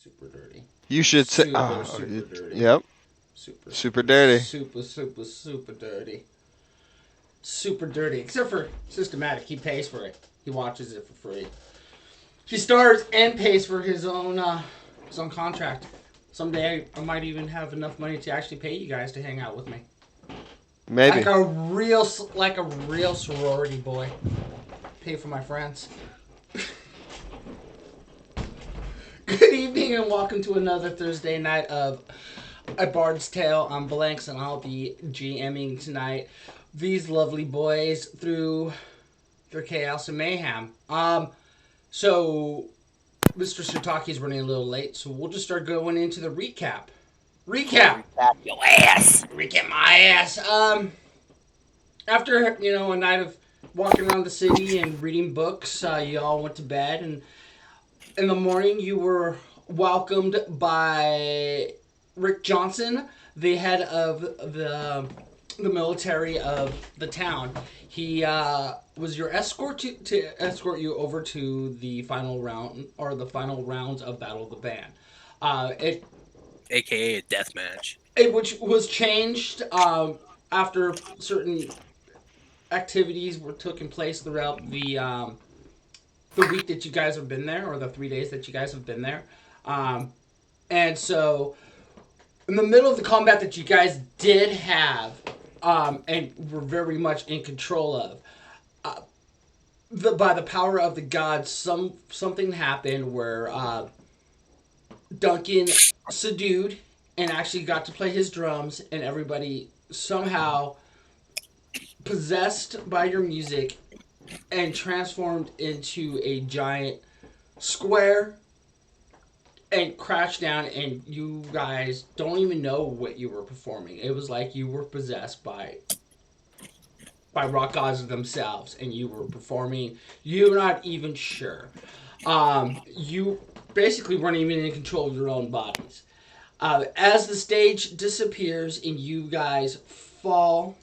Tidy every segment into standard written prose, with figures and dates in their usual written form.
Super dirty. You should say. Super, super dirty. Yep. Super, Super super, dirty. super, super, super dirty. Super dirty. Except for Systematic. He pays for it. He watches it for free. He stars and pays for his own contract. Someday I might even have enough money to actually pay you guys to hang out with me. Maybe. Like a real sorority boy. Pay for my friends. Good evening and welcome to another Thursday night of A Bard's Tale. I'm Blanks and I'll be GMing tonight. These lovely boys through their chaos and mayhem. So Mr. Sirtaki's running a little late, so we'll just start going into the recap. Recap! Recap your ass. Recap my ass. After, a night of walking around the city and reading books, you all went to bed, and in the morning you were welcomed by Rick Johnson, the head of the military of the town. He was your escort to escort you over to the final round or the final rounds of Battle of the Band. AKA a death match. Which was changed after certain activities were taking place throughout the week that you guys have been there, or the 3 days that you guys have been there. And so, in the middle of the combat that you guys did have, and were very much in control of, by the power of the gods, something happened where Duncan subdued and actually got to play his drums, and everybody somehow possessed by your music and transformed into a giant square and crashed down, and you guys don't even know what you were performing. It was like you were possessed by rock gods themselves, and you were performing. You're not even sure. You basically weren't even in control of your own bodies. As the stage disappears and you guys fall...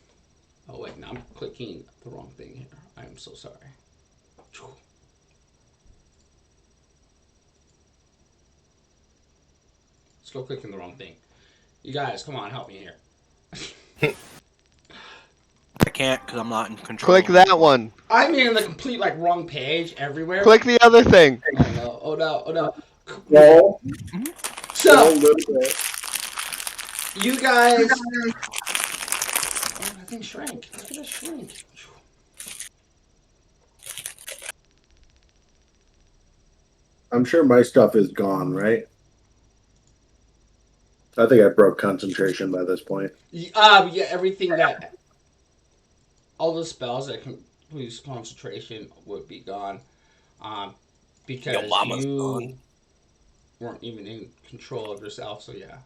Oh wait, no, I'm clicking the wrong thing here. I am so sorry. Still clicking the wrong thing. You guys, come on, help me here. I can't because I'm not in control. Click that one. I'm in the complete wrong page everywhere. Click the other thing. Oh no! Oh no! Oh no! No. So you guys. Oh, that thing shrank. Look at it shrink. I'm sure my stuff is gone, right? I think I broke concentration by this point. Yeah, everything that. All the spells that can lose concentration would be gone. Because you gone. weren't even in control of yourself, so yeah.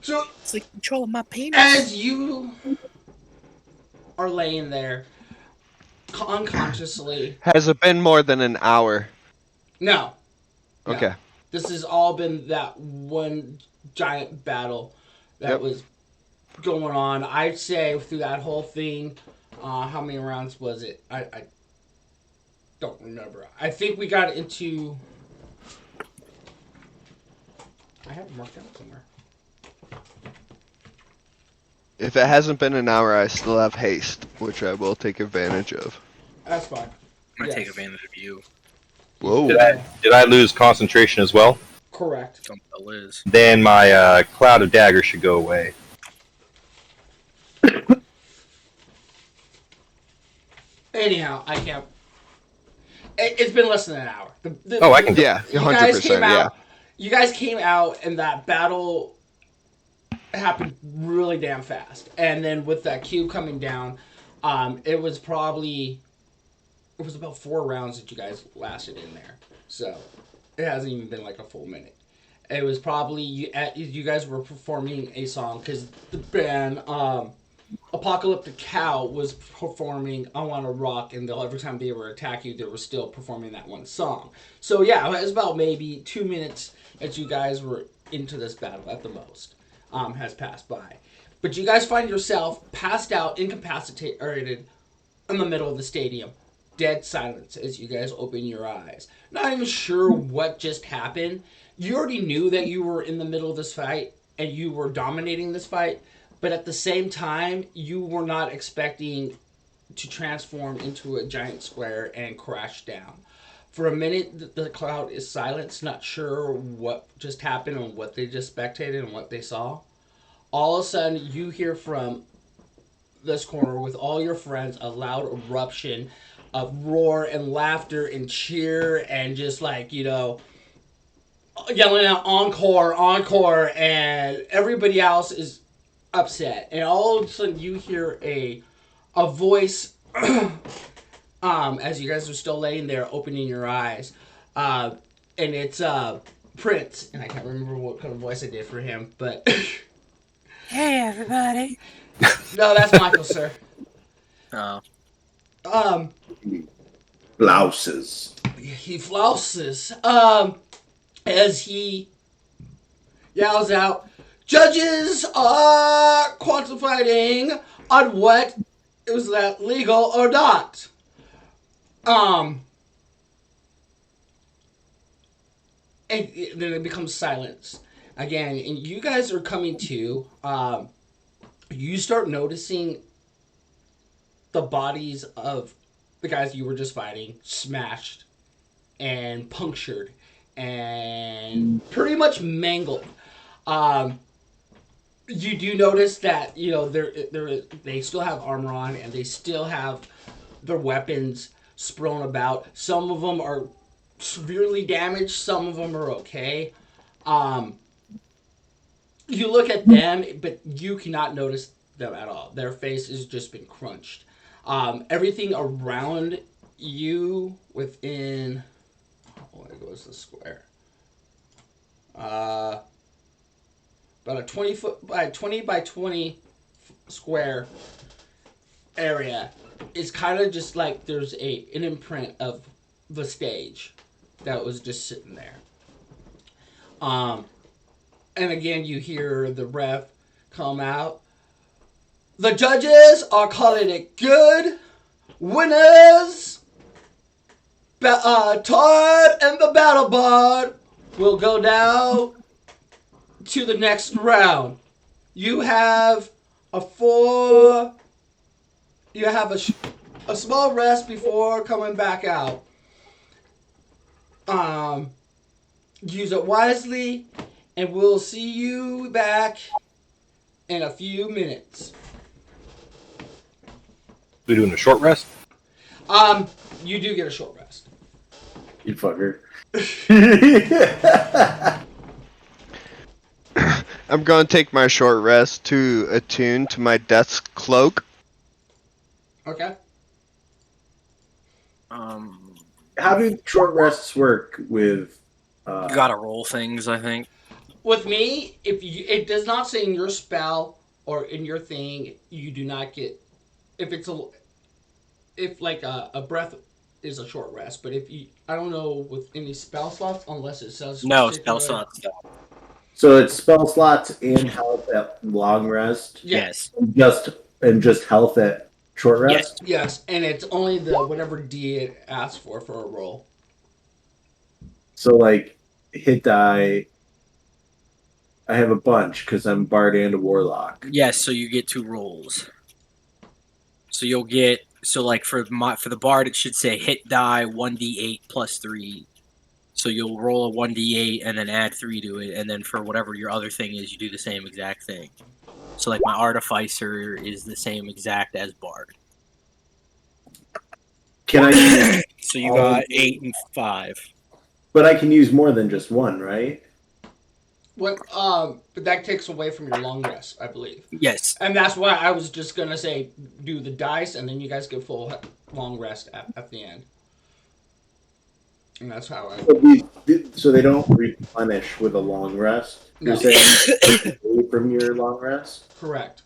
So It's like control of my penis. as you are laying there unconsciously. Has it been more than an hour? No. Okay. This has all been that one giant battle that was going on. I'd say through that whole thing, how many rounds was it? I don't remember. I think we got into... I have it marked down somewhere. If it hasn't been an hour, I still have haste, which I will take advantage of. That's fine. I'm gonna Yes. take advantage of you. Whoa. Did I lose concentration as well? Correct. Don't tell Liz. Then my cloud of daggers should go away. Anyhow, I can't... It's been less than an hour. I can. Yeah, 100%. Yeah. You guys came out, and that battle happened really damn fast. And then with that cube coming down, it was about 4 rounds that you guys lasted in there. So it hasn't even been like a full minute. It was probably you guys were performing a song because the band Apocalyptic Cow was performing "I Wanna Rock," and every time they were attack you, they were still performing that one song. So yeah, it was about maybe 2 minutes that you guys were into this battle at the most. Has passed by, but you guys find yourself passed out, incapacitated, in the middle of the stadium, dead silence as you guys open your eyes. Not even sure what just happened. You already knew that you were in the middle of this fight and you were dominating this fight, but at the same time, you were not expecting to transform into a giant square and crash down. For a minute, the crowd is silent, not sure what just happened and what they just spectated and what they saw. All of a sudden, you hear from this corner with all your friends a loud eruption of roar and laughter and cheer and just like, yelling out encore, encore, and everybody else is upset. And all of a sudden, you hear a voice. As you guys are still laying there, opening your eyes, and it's Prince, and I can't remember what kind of voice I did for him, but Hey, everybody. no, that's Michael, sir. Oh. Blouses. He flouses, as he yells out, "Judges are quantifying on what is that legal or not." And then it becomes silence again, and you guys are coming to. You start noticing the bodies of the guys you were just fighting smashed and punctured and pretty much mangled. You do notice that they still have armor on and they still have their weapons strewn about. Some of them are severely damaged. Some of them are okay. You look at them, but you cannot notice them at all. Their face has just been crunched. Everything around you within... Where goes the square? About a 20 by 20 square area. It's kind of just like there's an imprint of the stage that was just sitting there. And again, you hear the ref come out. The judges are calling it good. Winners. Todd and the Battle Bard will go down to the next round. You have a small rest before coming back out. Use it wisely, and we'll see you back in a few minutes. We doing a short rest? You do get a short rest. You fucker. I'm going to take my short rest to attune to my death's cloak. Okay. How do short rests work with... You gotta roll things, I think. With me, it does not say in your spell or in your thing, you do not get... If a breath is a short rest, but I don't know with any spell slots unless it says... No, spell slots. So it's spell slots and health at long rest? Yes. And just health at short rest? Yes, and it's only the whatever D it asks for a roll. So, like, hit die... I have a bunch, because I'm Bard and a Warlock. Yes, so you get 2 rolls. So you'll get... So, like, for the Bard, it should say hit die 1d8 plus 3. So you'll roll a 1d8 and then add 3 to it, and then for whatever your other thing is, you do the same exact thing. So, like, my Artificer is the same exact as Bard. Can I use... So you got 8 and 5. But I can use more than just one, right? But that takes away from your long rest, I believe. Yes. And that's why I was just gonna say do the dice, and then you guys get full long rest at the end. And that's how So they don't replenish with a long rest? No. You're saying away from your long rest? Correct.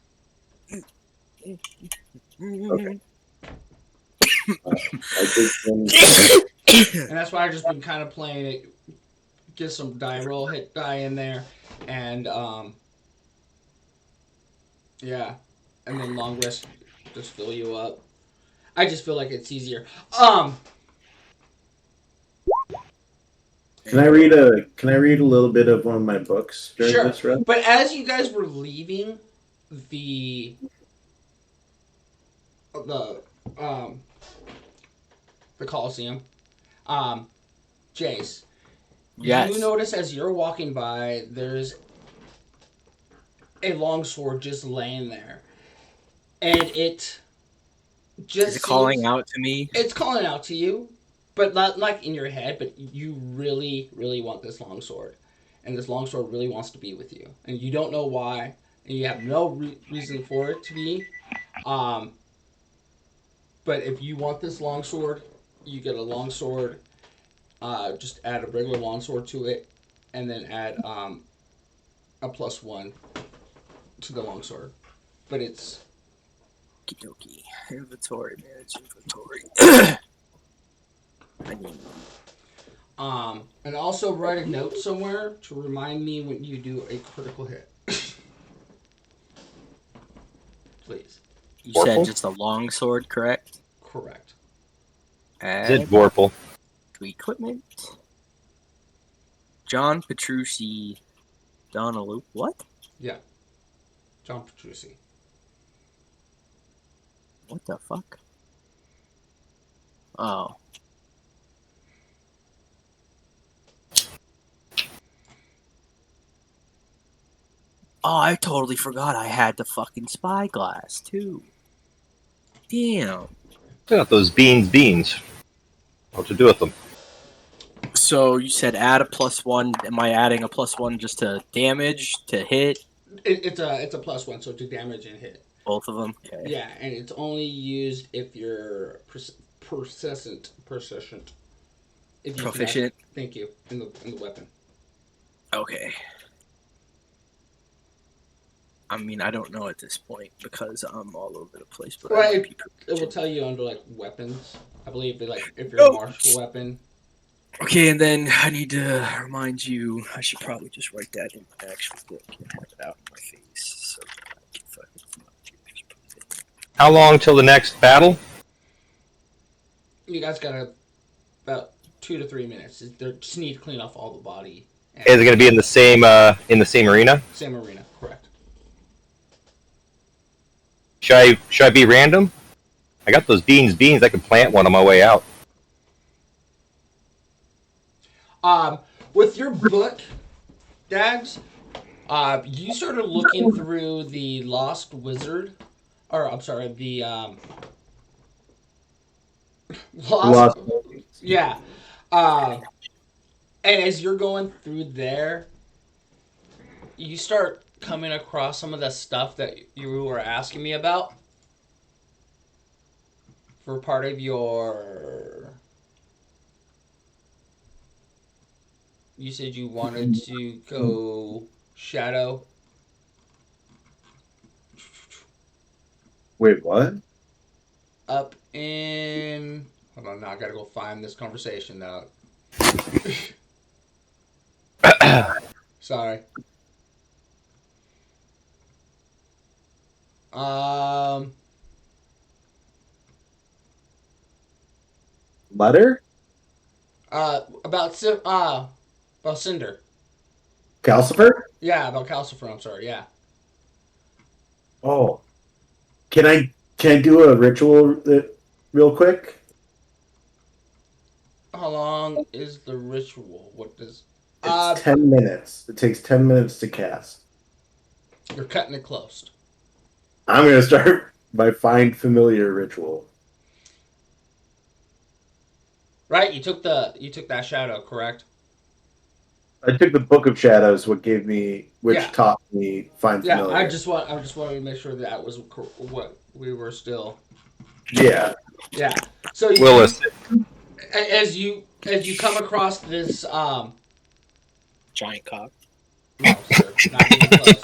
Okay. And that's why I've just been kind of playing it. Get some die roll, hit die in there, and yeah, and then long rest just fill you up. I just feel like it's easier. Can I read a little bit of one of my books during Sure. this run? But as you guys were leaving the um the Coliseum, Jace, Yes. you notice as you're walking by, there's a longsword just laying there, and it just Is it calling seems- out to me? It's calling out to you, but not like in your head. But you really, really want this longsword, and this longsword really wants to be with you, and you don't know why, and you have no reason for it to be. But if you want this longsword, you get a longsword. Just add a regular longsword to it, and then add a +1 to the longsword. But it's Okie dokie. Inventory, manage inventory. I need. and also write a note somewhere to remind me when you do a critical hit. Please. You Vorpal? said just a long sword, correct? Correct. Is it Add Vorpal? to equipment. John Petrucci, Donald. What? John Petrucci. What the fuck? Oh. Oh, I totally forgot I had the fucking spyglass too. Damn. Look at those beans. What to do with them? So you said add a +1. Am I adding a +1 just to damage, to hit? It's a +1, so to damage and hit. Both of them? Okay. Yeah, and it's only used if you're persistent. If you can Proficient? thank you in the weapon. Okay. I mean, I don't know at this point because I'm all over the place. But I Right. might be It will proficient. tell you under like weapons. I believe that like if you're a martial weapon. Okay, and then I need to remind you. I should probably just write that in my actual book and have it out in my face. So that I can fucking just put it. How long till the next battle? You guys got about 2 to 3 minutes. They just need to clean off all the body. And Is it going to be in the same arena? same arena, correct? Should I be random? I got those beans. I could plant one on my way out. With your book, Dags, you started looking through the Lost Wizard, or I'm sorry, the Lost. Yeah. And as you're going through there, you start coming across some of the stuff that you were asking me about for part of your. You said you wanted to go shadow. Wait, what? Up in. Hold on, now I gotta go find this conversation now. Sorry. Letter? About Cinder. Calcifer? Yeah, about Calcifer. I'm sorry. Yeah. Oh. Can I do a ritual real quick? How long is the ritual? What does? It's 10 minutes. It takes 10 minutes to cast. You're cutting it close. I'm going to start my Find Familiar ritual. Right, you took that shadow, correct? I took the Book of Shadows, which Yeah. taught me Find Yeah, Familiar. I just wanted to make sure that was what we were still. Yeah. Yeah. So you, Willis. as you come across this Giant cock. no, sir, not even close.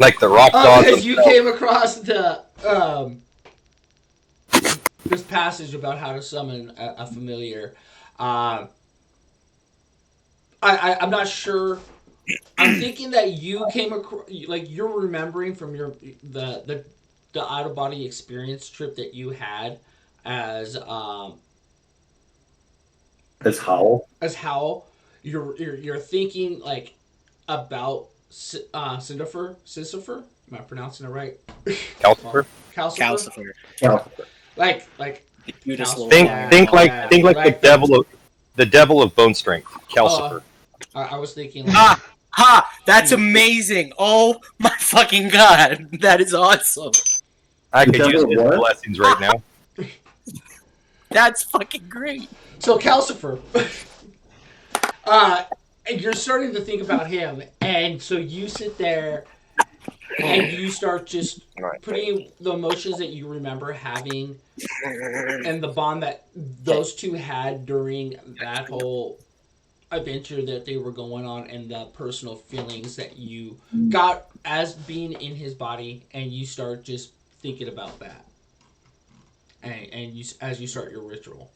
Like the rock dog. As you came across the this passage about how to summon a familiar, I'm not sure. I'm thinking that you came across, like you're remembering from the the out of body experience trip that you had as As Howl. Howell, you're thinking like about Sisyphus. Am I pronouncing it right? Calcifer. Calcifer. Calcifer. Like The cutest little Think dog. think like yeah. think like Like the devil of bone strength. Calcifer. I was thinking. Like, Ha! That's amazing! Oh my fucking god! That is awesome! I The could use devil his what? blessings right now. That's fucking great! So Calcifer, you're starting to think about him, and so you sit there and you start just putting the emotions that you remember having and the bond that those two had during that whole adventure that they were going on, and the personal feelings that you got as being in his body, and you start just thinking about that, and you as you start your ritual.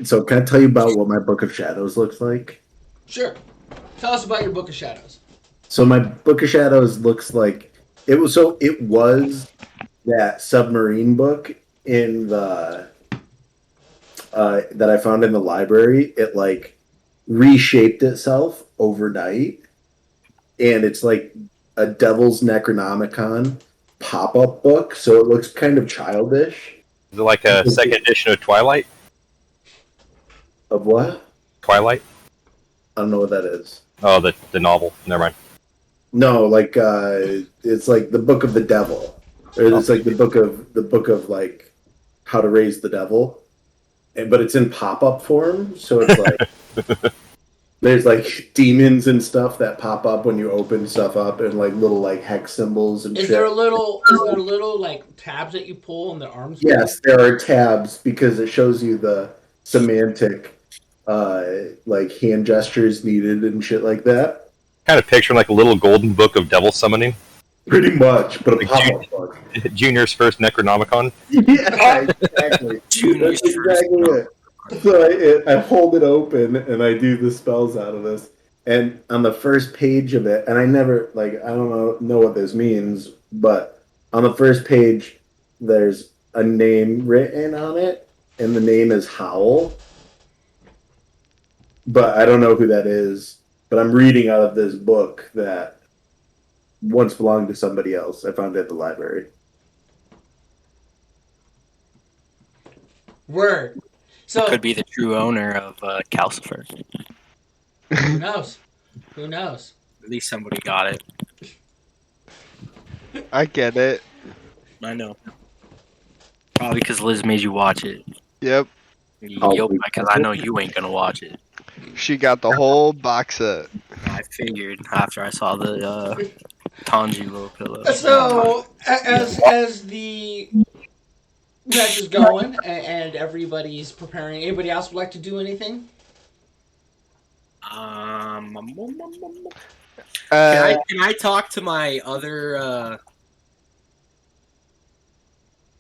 So can I tell you about what my Book of Shadows looks like? Sure. Tell us about your Book of Shadows. So my Book of Shadows looks like it was. So it was that submarine book in the that I found in the library. It like reshaped itself overnight, and it's like a Devil's Necronomicon pop-up book. So it looks kind of childish. Is it like a second edition of Twilight? Of what? Twilight? I don't know what that is. Oh, the novel. Never mind. No, like it's like the Book of the Devil, or it's like the book of like how to raise the devil, but it's in pop-up form. So it's like there's like demons and stuff that pop up when you open stuff up, and like little like hex symbols and Is shit. there a little like tabs that you pull on the arms? Yes, there are tabs because it shows you the semantic like hand gestures needed and shit like that. Kind of picturing like a little golden book of devil summoning. Pretty much, but a Like pop-up book. Junior's first Necronomicon. Yeah, exactly. Junior's That's exactly it. So I hold it open and I do the spells out of this. And on the first page of it, and I never like I don't know what this means, but on the first page there's a name written on it, and the name is Howl. But I don't know who that is. But I'm reading out of this book that once belonged to somebody else. I found it at the library. Word. So Could be the true owner of Calcifer. who knows? Who knows? At least somebody got it. I get it. I know. Probably because Liz made you watch it. Yep. Yo, because I know you ain't gonna watch it. She got the whole box set. I figured after I saw the Tanjiro pillow. So as the match is going and everybody's preparing, anybody else would like to do anything? Can I talk to my other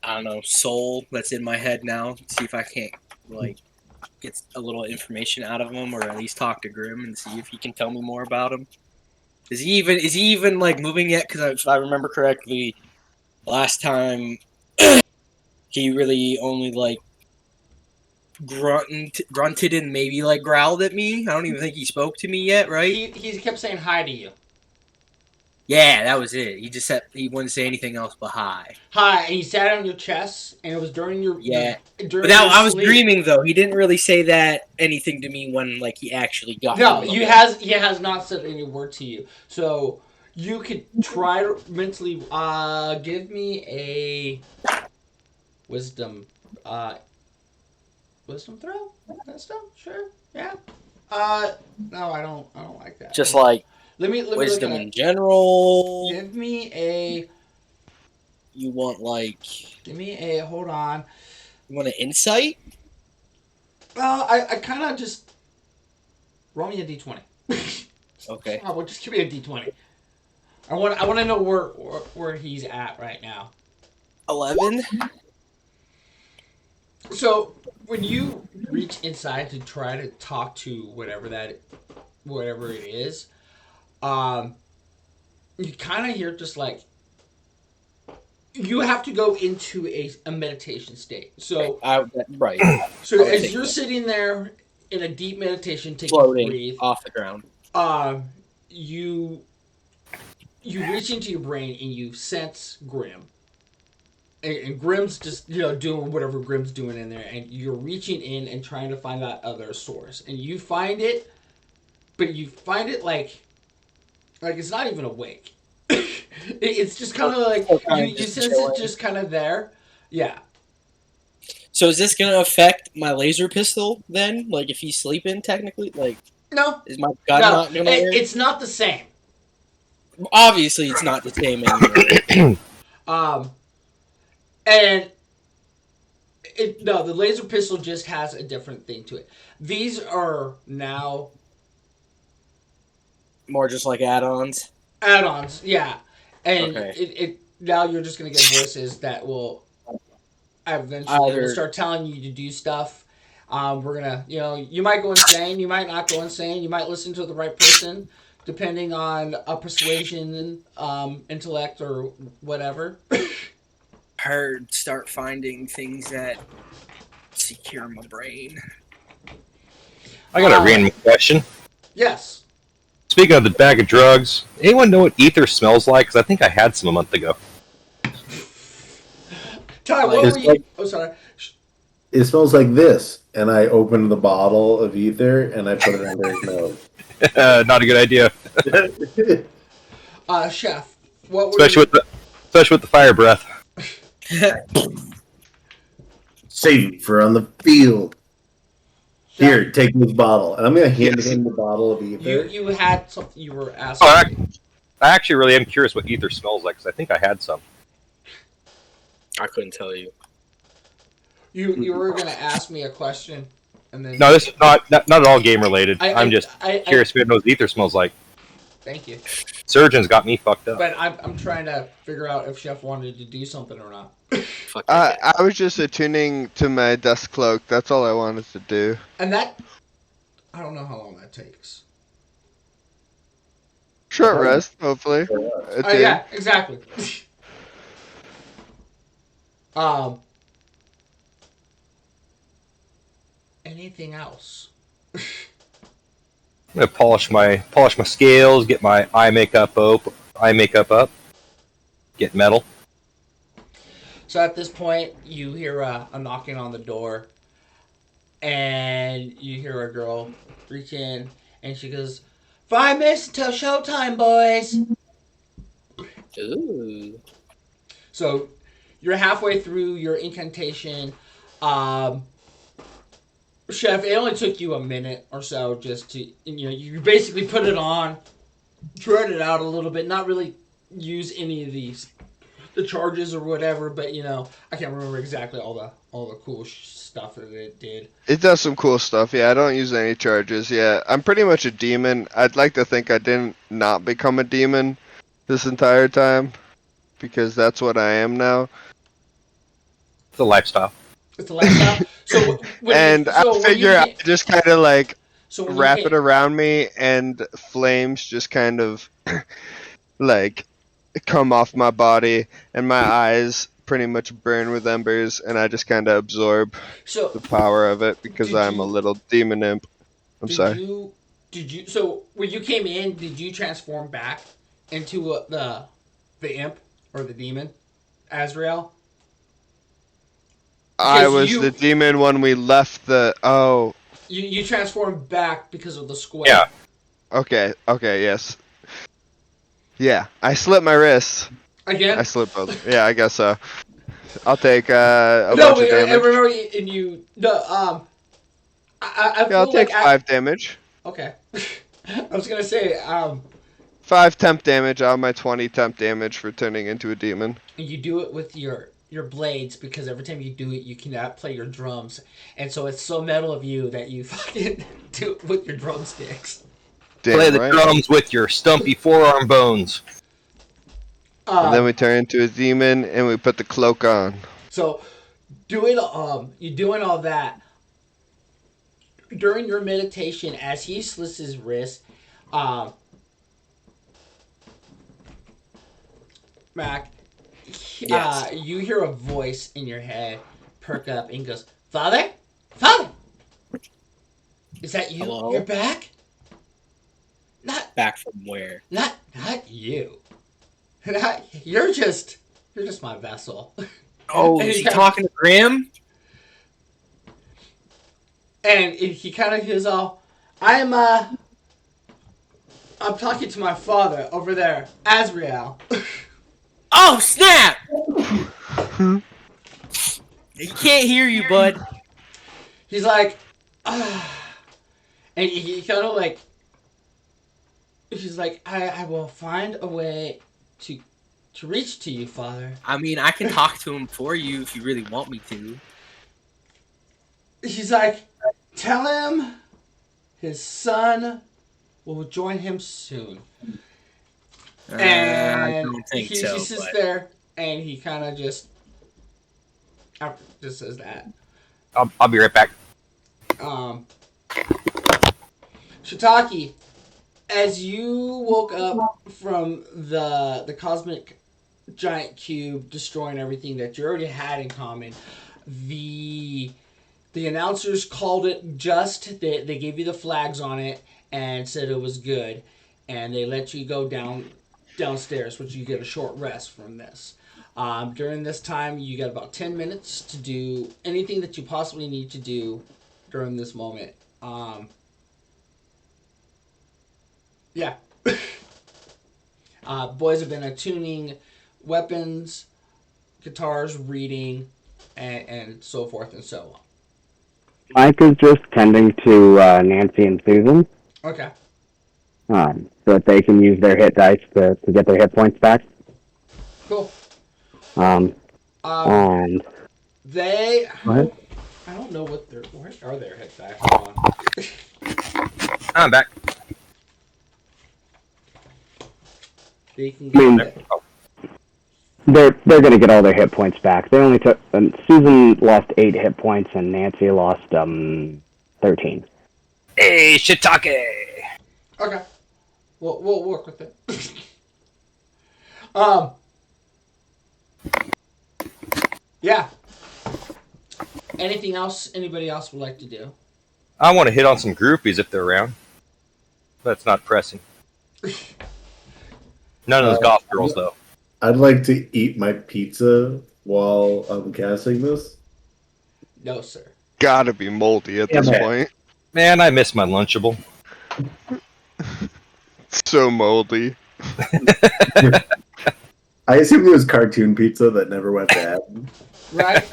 I don't know, soul that's in my head now? See if I can't like get a little information out of him, or at least talk to Grim and see if he can tell me more about him. Is he even like moving yet? Because if I remember correctly, last time he really only like grunted and maybe like growled at me. I don't even think he spoke to me yet, right? He kept saying hi to you. Yeah, that was it. He just said he wouldn't say anything else but hi. Hi, and he sat on your chest, and it was during your Yeah. During But now your I was sleep. dreaming though. He didn't really say that anything to me when like he actually got No, me. he has not said any word to you. So you could try to mentally give me a wisdom throw. Wisdom, sure, yeah. No, I don't like that. Just like let me wisdom look at in general. Give me a. You want like Hold on. you want an insight? Well, I kind of just roll me a d20. Okay. Oh, well, just give me a d20. I want to know where he's at right now. 11. So when you reach inside to try to talk to whatever it is, you kind of hear just like you have to go into a meditation state. So Right. so I would as take you're that. sitting there in a deep meditation, taking Floating breathe, off the ground. you reach into your brain and you sense Grim. And Grim's just, doing whatever Grim's doing in there, and you're reaching in and trying to find that other source. And you find it, but you find it like it's not even awake. It's just kind of like you sense it just kind of there. Yeah. So is this gonna affect my laser pistol then? Like if he's sleeping, technically, like No. is my gun No. not gonna work? It's not the same. Obviously, it's not the same anymore. And the laser pistol just has a different thing to it. These are now More just like add-ons. add-ons, yeah. And Okay. it now you're just gonna get voices that will eventually Either- will start telling you to do stuff. We're gonna, you might go insane, you might not go insane, you might listen to the right person, depending on a persuasion, intellect, or whatever. Heard start finding things that secure my brain. I got a random question. Yes. Speaking of the bag of drugs, anyone know what ether smells like? Because I think I had some a month ago. Ty, what were you? Oh, sorry. It smells like this, and I opened the bottle of ether and I put it under his nose. Not a good idea, Chef, what were especially with the fire breath. Save it for on the field. Here, take this bottle, and I'm gonna hand him the bottle of ether. you had something you were asking? Oh, I actually really am curious what ether smells like because I think I had some. I couldn't tell you. You were gonna ask me a question, and then No, this is not at all game related. I'm just I curious if anyone knows what ether smells like. Thank you, Surgeons got me fucked up. but I'm trying to figure out if Chef wanted to do something or not. Fuck that guy. I was just attuning to my dust cloak. That's all I wanted to do. And that, I don't know how long that takes. Short rest, hopefully. Yeah, exactly. Anything else? I'm gonna polish my scales, get my eye makeup up, get metal. So at this point, you hear a knocking on the door, and you hear a girl reach in, and she goes, 5 minutes until showtime, boys. Ooh. So you're halfway through your incantation. Chef, it only took you a minute or so just to, you basically put it on, dread it out a little bit, not really use any of the charges or whatever, but I can't remember exactly all the cool stuff that it did. It does some cool stuff. Yeah, I don't use any charges. Yeah, I'm pretty much a demon. I'd like to think I didn't not become a demon this entire time, because that's what I am now. It's a lifestyle. It's a lifestyle. So I figure I just kind of like so when wrap you it around me, and flames just kind of like come off my body, and my eyes pretty much burn with embers, and I just kind of absorb So the power of it because Did I'm you- a little demon imp. I'm sorry. Did you? So when you came in, did you transform back into the imp or the demon, Azrael? I because was you- the demon when we left the. Oh, You transformed back because of the square. Yeah. okay, yes. Yeah, I slipped my wrists. Again. I slipped both. Yeah, I guess so. I'll take a No, bunch of I damage. remember, and you. No, I feel Yeah, I'll take like 5 damage. Okay. I was gonna say, 5 temp damage out of my 20 temp damage for turning into a demon. you do it with your blades because every time you do it, you cannot play your drums, and so it's so metal of you that you fucking do it with your drumsticks. Damn Play the right. drums with your stumpy forearm bones. And then we turn into a demon and we put the cloak on. So, you doing all that during your meditation as he slits his wrist, Mac, Yes. You hear a voice in your head perk up and goes, "Father? Father? Is that you? Hello? You're back? Not Back from where? not you. You're just my vessel." Oh, And is he he kinda- talking to Graham? And he kind of is all, I'm talking to my father over there, Azrael. Oh, snap! He can't hear you, bud. He's like, ah. And he kind of like, he's like, I will find a way to reach to you, Father. I mean, I can talk to him for you if you really want me to. He's like, tell him his son will join him soon. I And don't think he so. sits But there and he kind of just says that. I'll be right back. Shiitake, as you woke up from the cosmic giant cube destroying everything that you already had in common, the announcers called it just. They gave you the flags on it and said it was good, and they let you go downstairs, which you get a short rest from this. During this time, you got about 10 minutes to do anything that you possibly need to do during this moment. Yeah. Boys have been attuning weapons, guitars, reading, and so forth and so on. Mike is just tending to Nancy and Susan, Okay. so that they can use their hit dice to get their hit points back. Cool. And They. What? I don't know what their. Where are their hit dice? Hold on. I'm back. They can I mean, get. they're going to get all their hit points back. They only took Susan lost 8 hit points and Nancy lost 13. Hey, Shiitake! Okay. We'll work with it. Yeah. Anything else anybody else would like to do? I want to hit on some groupies if they're around. That's not pressing. None of those golf girls, though. I'd like to eat my pizza while I'm casting this. No, sir. Gotta be moldy at this Yeah, man. point. Man, I miss my Lunchable. So moldy. I assume it was cartoon pizza that never went bad. Right?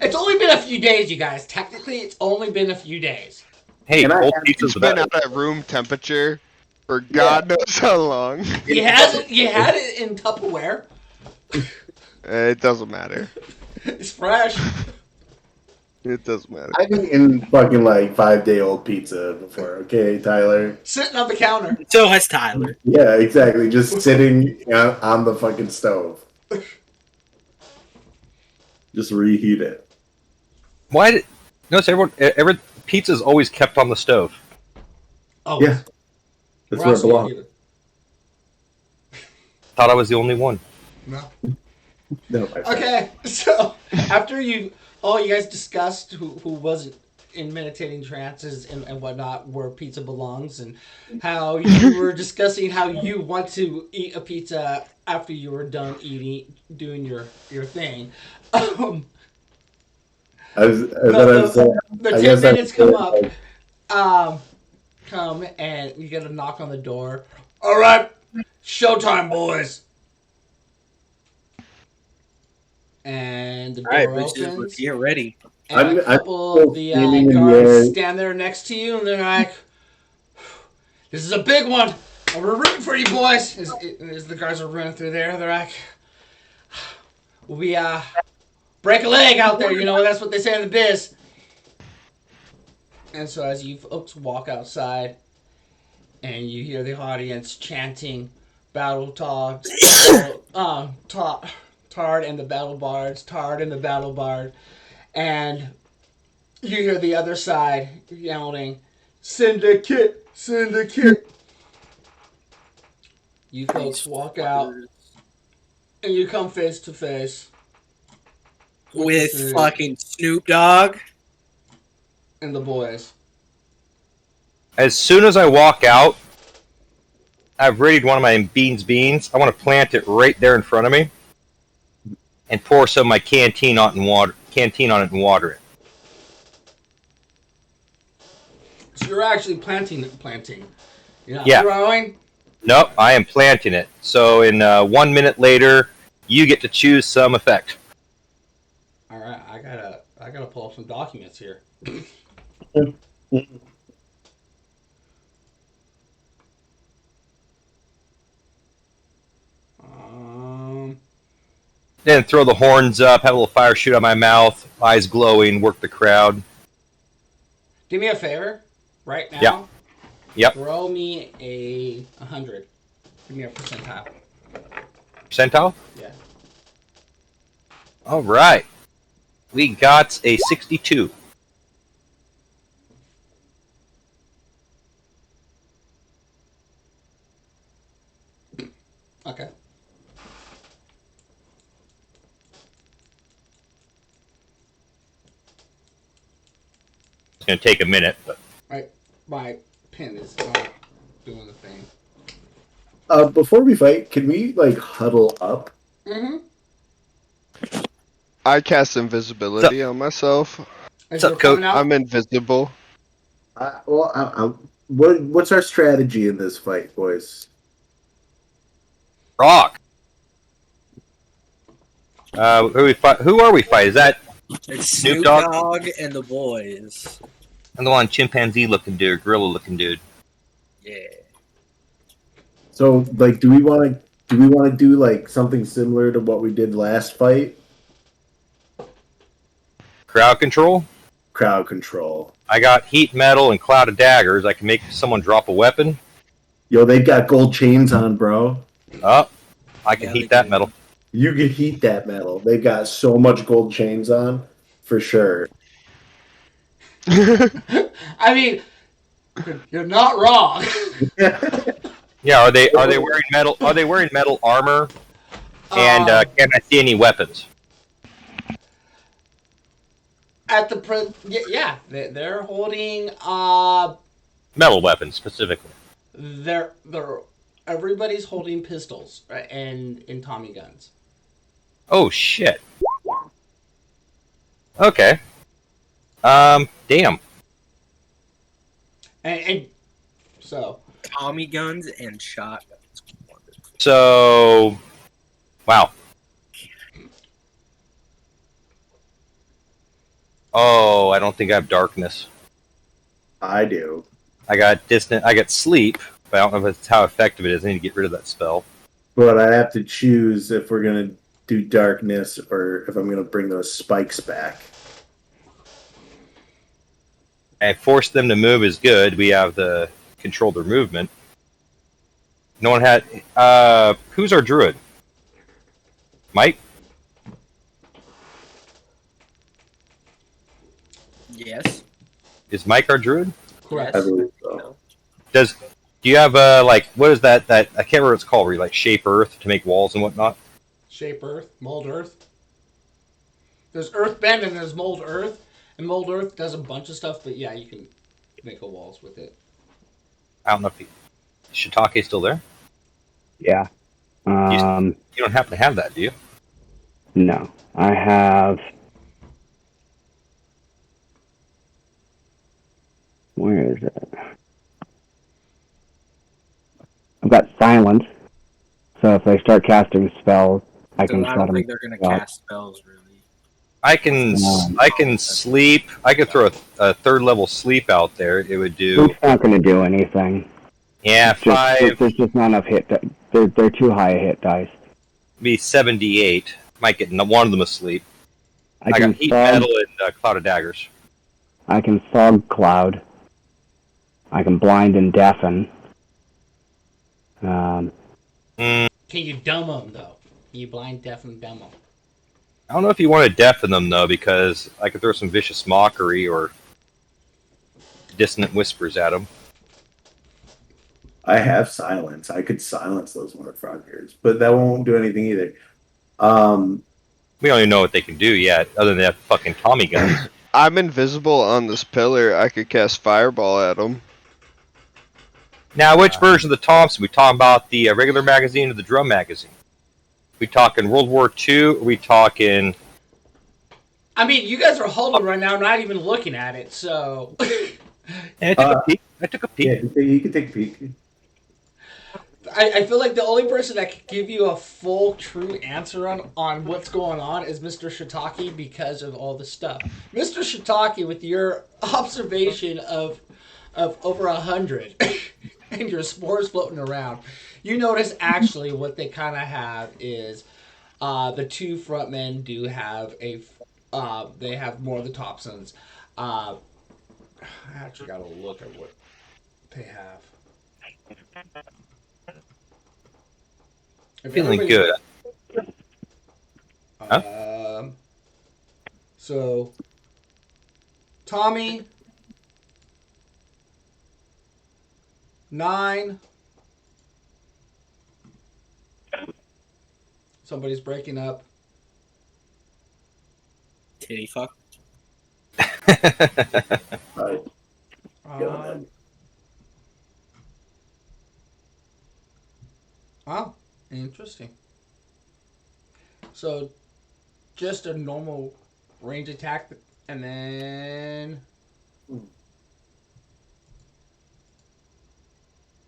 It's only been a few days, you guys. Technically, it's only been a few days. Hey, Can I cold have- pizzas It's been without. out at room temperature for God knows how long. You had it in Tupperware. It doesn't matter. It's fresh. It doesn't matter. I've eaten fucking like 5-day-old pizza before, okay, Tyler? Sitting on the counter. so has Tyler. Yeah, exactly. Just sitting on the fucking stove. Just reheat it. Why did... Notice every pizza's always kept on the stove. Oh, Yeah. That's where it belongs. Thought I was the only one. No. No, my friend. Okay, so after all you guys discussed who wasn't in meditating trances and whatnot, where pizza belongs, and how you were discussing how you want to eat a pizza after you were done doing your thing. The The 10 guess I minutes come was up. like- Come and you get a knock on the door. All right, showtime, boys. And the door All right, let's opens. get ready. And I'm- a I'm couple still of the standing in the guards air. stand there next to you, and they're like, "This is a big one. We're rooting for you, boys." As the guards are running through there, they're like, "We break a leg out there, you know. That's what they say in the biz." And so as you folks walk outside, and you hear the audience chanting, "Battle Dogs, Tard and the Battle Bards, Tard and the Battle Bard," and you hear the other side yelling, "Syndicate, Syndicate." You folks walk out And you come face to face With the- fucking Snoop Dogg. and the boys. As soon as I walk out, I've readied one of my beans. I want to plant it right there in front of me, and pour some of my canteen on it and water it. So you're actually planting. You're not Yeah. throwing. Nope, I am planting it. So in 1 minute later, you get to choose some effect. All right, I gotta pull up some documents here. Then throw the horns up, have a little fire shoot out my mouth, eyes glowing, work the crowd. Do me a favor, right now. Yeah. Yep. Throw me a 100. Give me a percentile. Percentile? Yeah. All right. We got a 62. Okay. It's going to take a minute, but My pin is not doing the thing. Before we fight, can we like huddle up? Mm-hmm. I cast invisibility on myself. Is up, it coming out? I'm invisible. What's our strategy in this fight, boys? rock. Who are we fighting? Is that It's Snoop Snoop Dogg? Dogg and the boys. the one chimpanzee looking dude, gorilla looking dude? Yeah. So, like, do we want to do like something similar to what we did last fight? Crowd control? Crowd control. I got heat metal and cloud of daggers. I can make someone drop a weapon. Yo, they've got gold chains on, bro. Oh, I can Yeah, heat they that do. metal. You can heat that metal. They've got so much gold chains on, for sure. I mean, you're not wrong. Yeah, are they wearing metal? Are they wearing metal armor? And can I see any weapons? At the yeah, they're holding Metal weapons specifically. they're everybody's holding pistols, right, and Tommy guns. Oh shit. Okay. Damn. And so Tommy guns and shotguns. So, wow. Oh, I don't think I have darkness. I do. I got sleep, but I don't know if it's how effective it is. I need to get rid of that spell. But I have to choose if we're gonna do darkness or if I'm gonna bring those spikes back. And force them to move is good. We have the control their movement. No one had. Who's our druid? Mike? Yes. Is Mike our druid? correct. I believe so. Do you have what is that I can't remember what it's called where you like shape earth to make walls and whatnot? Shape earth, mold earth. There's earth bend and there's mold earth. And mold earth does a bunch of stuff, but yeah, you can make a walls with it. I don't know if Shiitake still there? Yeah. You don't happen to have that, do you? No. I have. Where is it? I've got silence. So if they start casting spells, I So can I shut don't them. think they're gonna off. cast spells really. I can sleep. I could throw a third level sleep out there. It would do It's not going to do anything. yeah, There's just not enough hit. They're too high a hit dice. be 78. Might get one of them asleep. I can got heat fog. metal and cloud of daggers. I can fog cloud. I can blind and deafen. Mm, Can you dumb them, though? Can you blind, deaf, and dumb them? I don't know if you want to deafen them though, because I could throw some vicious mockery or dissonant whispers at them. I have silence. I could silence those motherfuckers, but that won't do anything either. We don't even know what they can do yet, other than that fucking Tommy guns. I'm invisible on this pillar. I could cast fireball at him. Now, which version of the Thompson? We talking about the regular magazine or the drum magazine? We talking World War II? Or we talking? I mean, you guys are holding right now, not even looking at it, so. I took a peek. I took a peek. Yeah, you can take a peek. I feel like the only person that could give you a full, true answer on what's going on is Mr. Shiitake because of all the stuff. Mr. Shiitake, with your observation of over 100 and your spores floating around, you notice actually what they kind of have is the two front men do have they have more of the Thompsons. I actually got to look at what they have. If Feeling everybody- good. So, Tommy, 9. Somebody's breaking up. Titty fuck. Alright. Um, oh, interesting. So, just a normal range attack, and then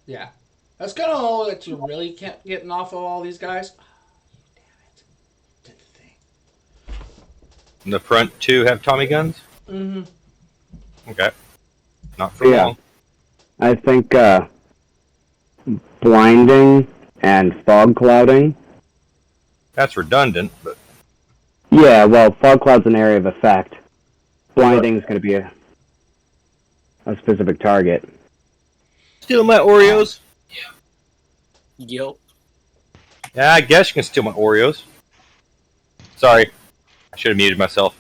yeah, that's kind of all that you really can't getting off of all these guys. Oh, damn it! Did the thing. And the front two have Tommy guns? Mm-hmm. Okay. Not for Yeah. long. I think blinding and fog clouding. That's redundant, but Yeah, well, fog cloud's an area of effect. Blinding is going to be a specific target. steal my Oreos. Yo. Yeah, I guess you can steal my Oreos. Sorry, I should have muted myself.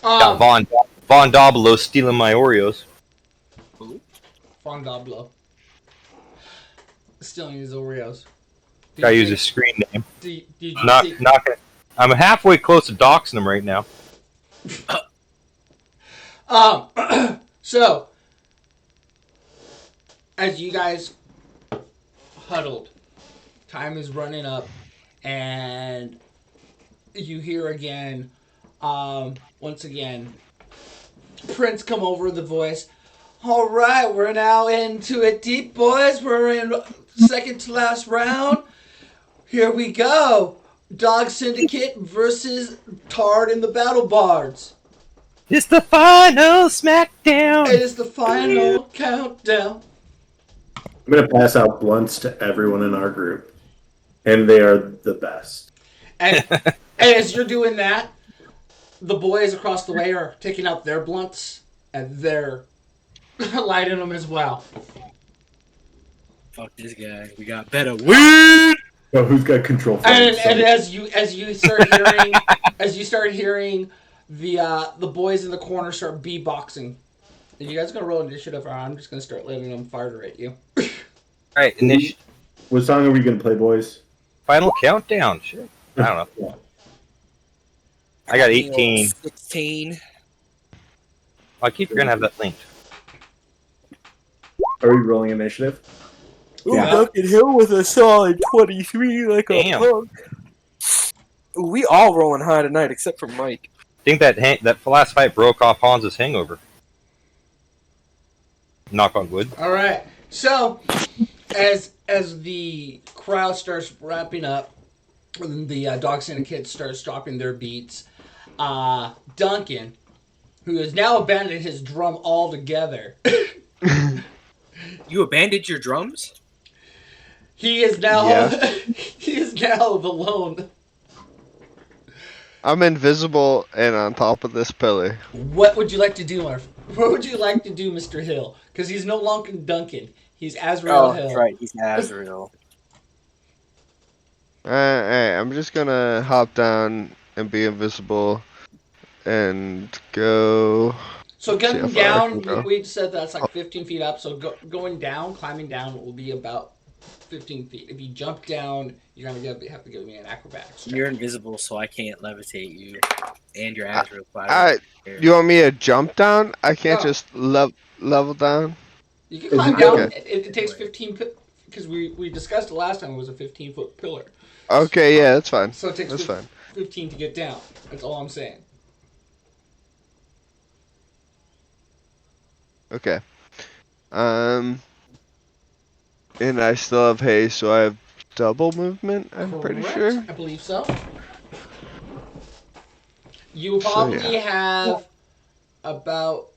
Got Von Doblo stealing my Oreos. Fondablo. Stealing his Oreos. I use his screen name. Did you Not see- gonna. I'm halfway close to doxing him right now. So, as you guys huddled, time is running up, and you hear again, once again, Prince come over the voice. All right, we're now into it deep, boys. We're in second to last round. Here we go. Dog Syndicate versus Tard and the Battle Bards. It's the final SmackDown. It is the final countdown. I'm gonna pass out blunts to everyone in our group, and they are the best. And as you're doing that, the boys across the way are taking out their blunts, and they're lighting them as well. Fuck this guy. We got better weed. So who's got control? And as you start hearing the boys in the corner start beatboxing. And you guys gonna roll initiative, or I'm just gonna start letting them fire at you. Right, What song are we gonna play, boys? final countdown. Shit. I don't know. I got 18. 16. I keep gonna have that linked. Are we rolling initiative? Ooh, Yeah. Duncan Hill with a solid 23 like a Damn. punk. Ooh, we all rolling high tonight except for Mike. I think that last fight broke off Hans's hangover. Knock on wood. All right. So, as the crowd starts wrapping up, and the Dog Syndicate starts dropping their beats, Duncan, who has now abandoned his drum altogether, You abandoned your drums? he is now Yeah. he is now the lone. I'm invisible and on top of this pillar. What would you like to do, Marv? What would you like to do, Mr. Hill? Because he's no longer Duncan. He's Azrael Hill. that's right. He's Azrael. Alright, I'm just gonna hop down and be invisible and go. So See how going far I down, can go. we said that's like 15 feet up. So going down, climbing down will be about 15 feet. If you jump down, you're gonna have to give me an acrobatics check. You're invisible, so I can't levitate you, and your Azrael cloud. I, you want me to jump down? I can't No. just level down. You can If climb you down. go- It takes 15 because we discussed it last time. It was a 15-foot pillar, Okay, yeah, that's fine. so it takes That's fine. 15 to get down. That's all I'm saying. Okay. And I still have haste, so I have double movement. I'm pretty Correct? sure. I believe so. You So, probably have about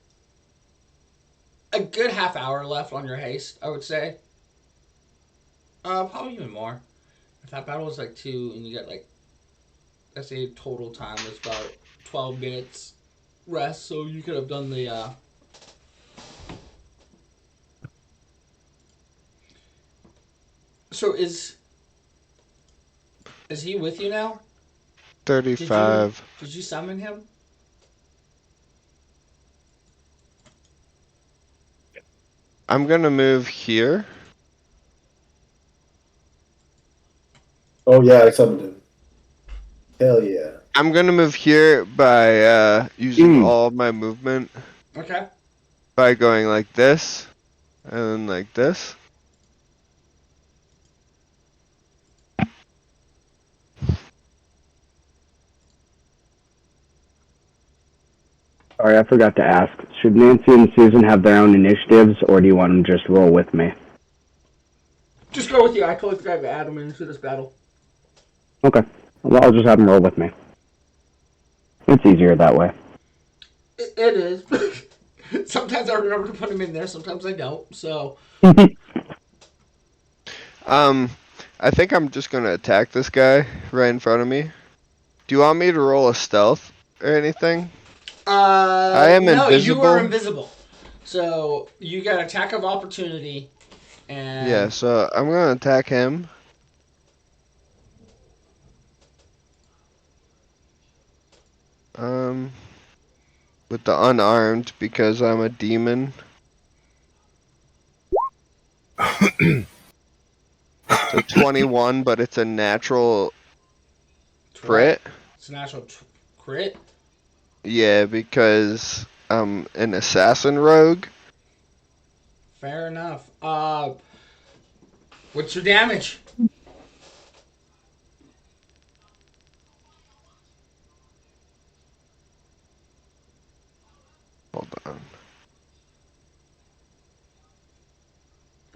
a good half hour left on your haste, I would say. Probably even more. If that battle was like 2 and you get like, let's say total time is about 12 minutes rest, so you could have done the, So is he with you now? 35. Did you summon him? I'm gonna move here. Oh yeah, I summoned him. Hell yeah. I'm gonna move here by using Mm. all of my movement Okay. by going like this and then like this. Sorry, I forgot to ask. Should Nancy and Susan have their own initiatives, or do you want them to just roll with me? Just go with you. I totally forgot to add him into this battle. Okay. Well, I'll just have them roll with me. It's easier that way. It is. Sometimes I remember to put him in there. Sometimes I don't. So I think I'm just gonna attack this guy right in front of me. Do you want me to roll a stealth or anything? I am no, you invisible. are invisible. So you got attack of opportunity, and Yeah, so I'm gonna attack him. With the unarmed because I'm a demon. So 21, but it's a natural crit. It's a natural crit. Yeah, because I'm an assassin rogue. Fair enough. What's your damage? Hold on.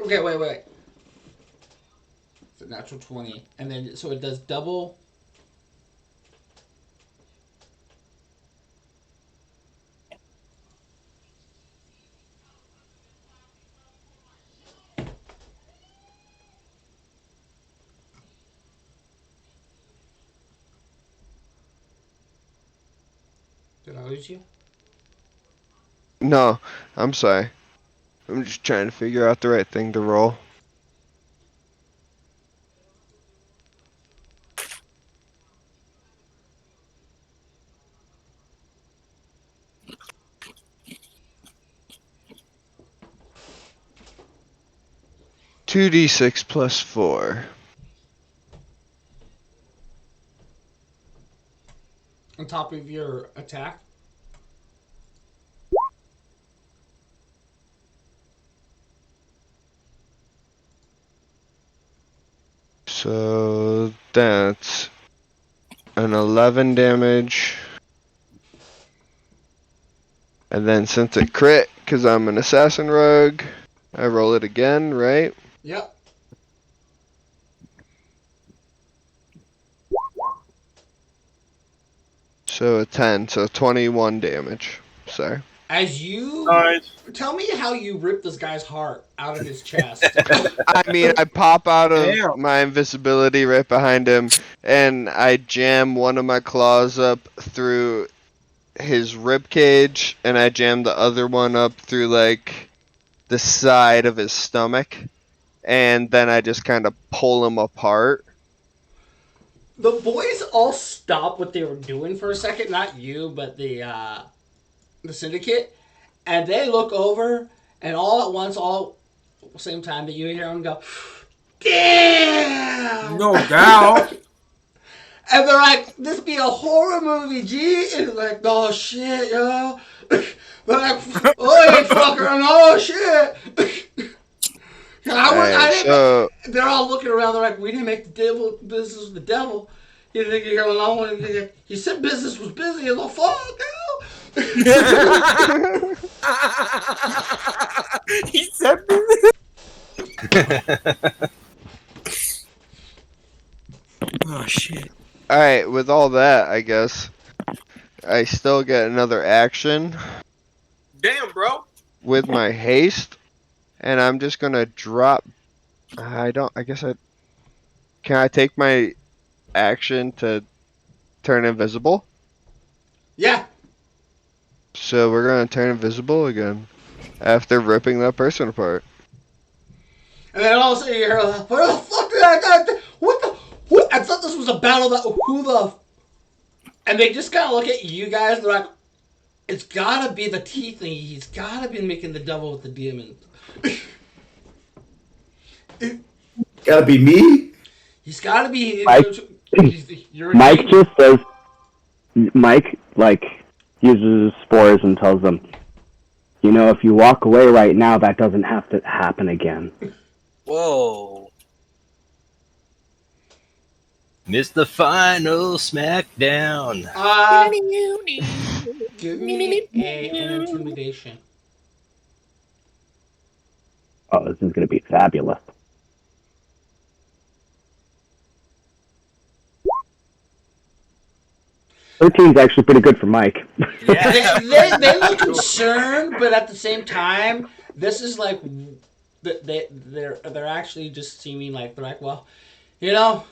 Okay, wait. It's a natural 20, and then so it does double. Did I lose you? No, I'm sorry. I'm just trying to figure out the right thing to roll. Two d6 plus 4. On top of your attack. So that's an 11 damage. And then since it crit, because I'm an assassin rogue, I roll it again, right? Yep. So a 10, so 21 damage. Sorry. As you Nice. tell me how you ripped this guy's heart out of his chest. I mean, I pop out of Damn. my invisibility right behind him, and I jam one of my claws up through his rib cage, and I jam the other one up through like the side of his stomach, and then I just kind of pull him apart. The boys all stop what they were doing for a second. Not you, but the syndicate, and they look over, and all at once, all at the same time, that you hear them go, damn. No doubt. And they're like, this be a horror movie, G. And they're like, oh shit, yo. They're like, oh, you fucker, oh shit. Alright, so They're all looking around. They're like, we didn't make the devil business with the devil. You think you're going on? You said business was busy as a fuck, yo. He said oh shit. alright, with all that, I guess I still get another action Damn, bro. with my haste, and I'm just gonna drop. I guess can I take my action to turn invisible? Yeah. So we're gonna turn invisible again after ripping that person apart. And then all of a sudden you hear, where the fuck did I got? What? I thought this was a battle that who the? And they just kind of look at you guys. And they're like, it's gotta be the teeth thing. He's gotta be making the devil with the demons. Gotta be me. He's gotta be. Mike- You're Mike just says, Mike, like, uses spores and tells them, you know, if you walk away right now, that doesn't have to happen again. Whoa. Missed the final smackdown. Give me an intimidation. Oh, this is going to be fabulous. 13's actually pretty good for Mike. Yeah. They look concerned, but at the same time, this is like they're actually just seeming like they're like, well, you know,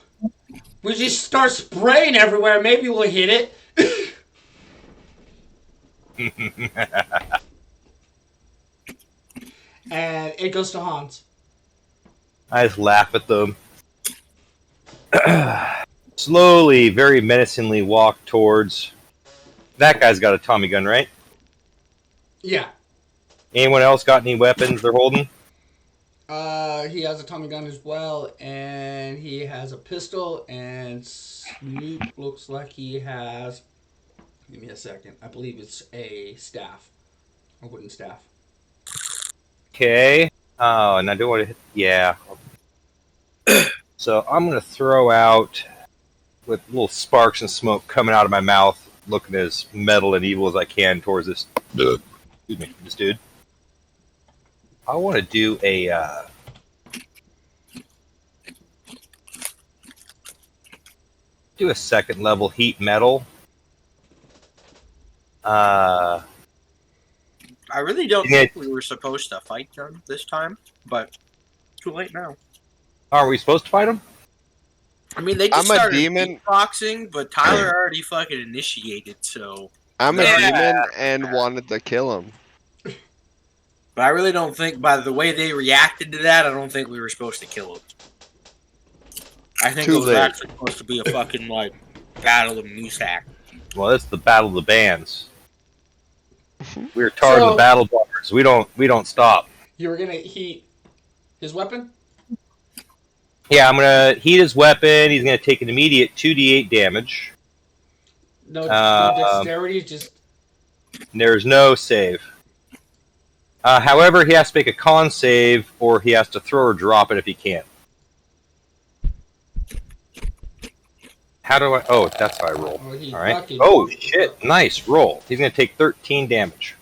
we just start spraying everywhere. Maybe we'll hit it. And it goes to Hans. I just laugh at them. Slowly, very menacingly walk towards. That guy's got a Tommy gun, right? Yeah. Anyone else got any weapons they're holding? He has a Tommy gun as well, and he has a pistol, and Snoop looks like he has. Give me a second. I believe it's a staff, a wooden staff. Okay. Oh, and I don't want to hit. Yeah. So I'm going to throw out, with little sparks and smoke coming out of my mouth, looking as metal and evil as I can towards this. Excuse me, this dude. I want to do a. Do a second level heat metal. I really don't Yeah. think we were supposed to fight them this time, but too late now. Aren't we supposed to fight him? I mean, they just I'm a started demon. boxing, but Tyler already fucking initiated, so. I'm a Yeah. demon and wanted to kill him. But I really don't think, by the way they reacted to that, I don't think we were supposed to kill him. I think Too it was late. actually supposed to be a fucking, like, battle of Moosack. Well, it's the battle of the bands. We're Tar So- the battle bars. We don't stop. You were gonna heat his weapon? Yeah, I'm gonna heat his weapon. He's gonna take an immediate 2d8 damage. No, dexterity, just. There's no save. However, he has to make a con save, or he has to throw or drop it if he can. How do I? Oh, that's how I roll. Oh, he All right. fucking- Oh shit! Nice roll. He's gonna take 13 damage.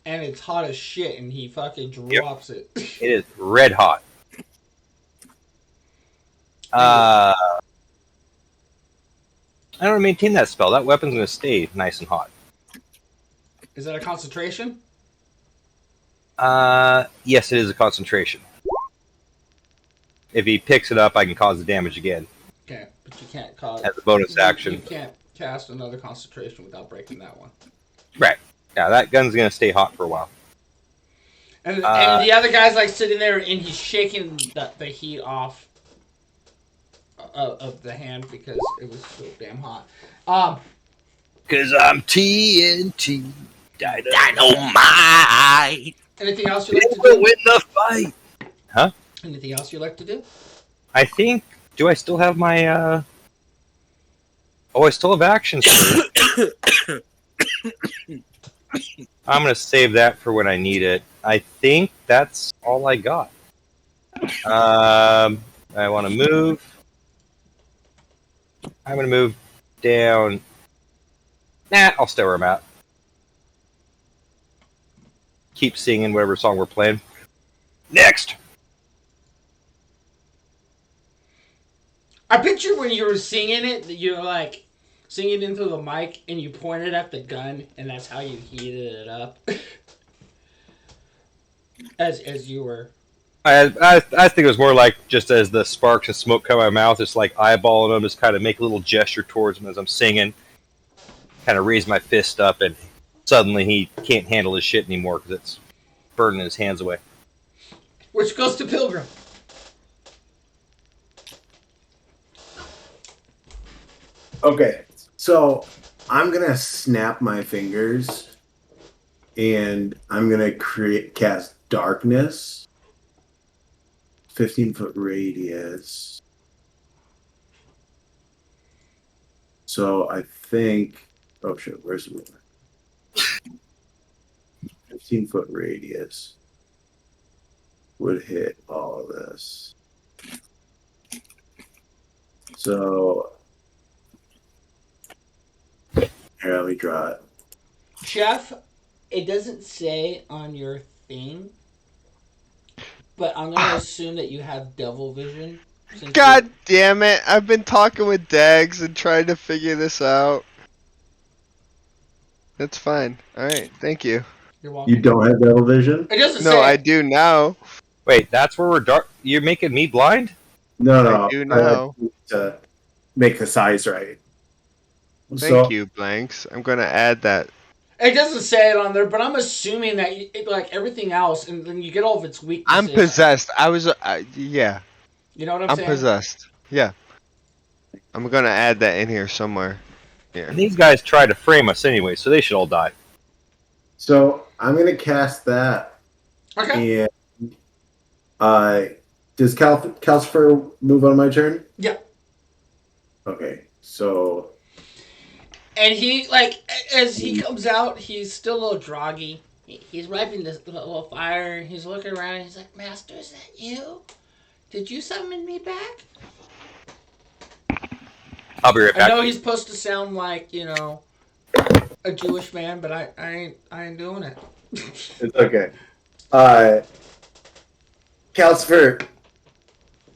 And it's hot as shit, and he fucking drops it. It is red hot. I don't maintain that spell. That weapon's gonna stay nice and hot. Is that a concentration? Yes, it is a concentration. If he picks it up, I can cause the damage again Okay, but you can't cause. as a bonus You action. can't cast another concentration without breaking that one. Right. Yeah, that gun's gonna stay hot for a while. And the other guy's like sitting there, and he's shaking the heat off of the hand because it was so damn hot. Cause I'm TNT. Dynamite! Anything else you like to We'll do? win the fight. Anything else you like to do? I think. Do I still have my? Oh, I still have action surge. I'm gonna save that for when I need it. I think that's all I got. I want to move. I'm gonna move down. Nah, I'll stay where I'm at. Keep singing whatever song we're playing. Next. I picture when you were singing it, that you were like singing into the mic and you pointed at the gun, and that's how you heated it up. as you were. I think it was more like just as the sparks and smoke come out of my mouth, it's like eyeballing them, just kind of make a little gesture towards him as I'm singing. Kind of raise my fist up, and suddenly he can't handle his shit anymore because it's burning his hands away. Which goes to Pilgrim. Okay, so I'm gonna snap my fingers, and I'm gonna cast darkness, 15-foot radius. So I think, oh shit, where's the ruler? 15-foot radius would hit all of this. So here, let me draw it. Chef, it doesn't say on your thing, but I'm going to assume that you have devil vision. God damn it! I've been talking with Dags and trying to figure this out. That's fine. Alright, thank you. You're welcome. You don't have devil vision? It doesn't No, say. I do now. Wait, that's where we're dark. You're making me blind? No. I do now. To make the size right. Thank you, Blanks. I'm gonna add that. It doesn't say it on there, but I'm assuming that like everything else, and then you get all of its weaknesses. I'm possessed. I was, yeah. You know what I'm I'm saying? possessed. Yeah. I'm gonna add that in here somewhere. Here. And these guys tried to frame us anyway, so they should all die. So I'm gonna cast that. Okay. And does Calcifer move on my turn? Yeah. Okay. So And he, like, as he comes out, he's still a little groggy. He's wiping this little fire. He's looking around. And he's like, "Master, is that you? Did you summon me back?" I'll be right I back. know he's supposed to sound like, you know, a Jewish man, but I ain't doing it. it's okay. Calcifer.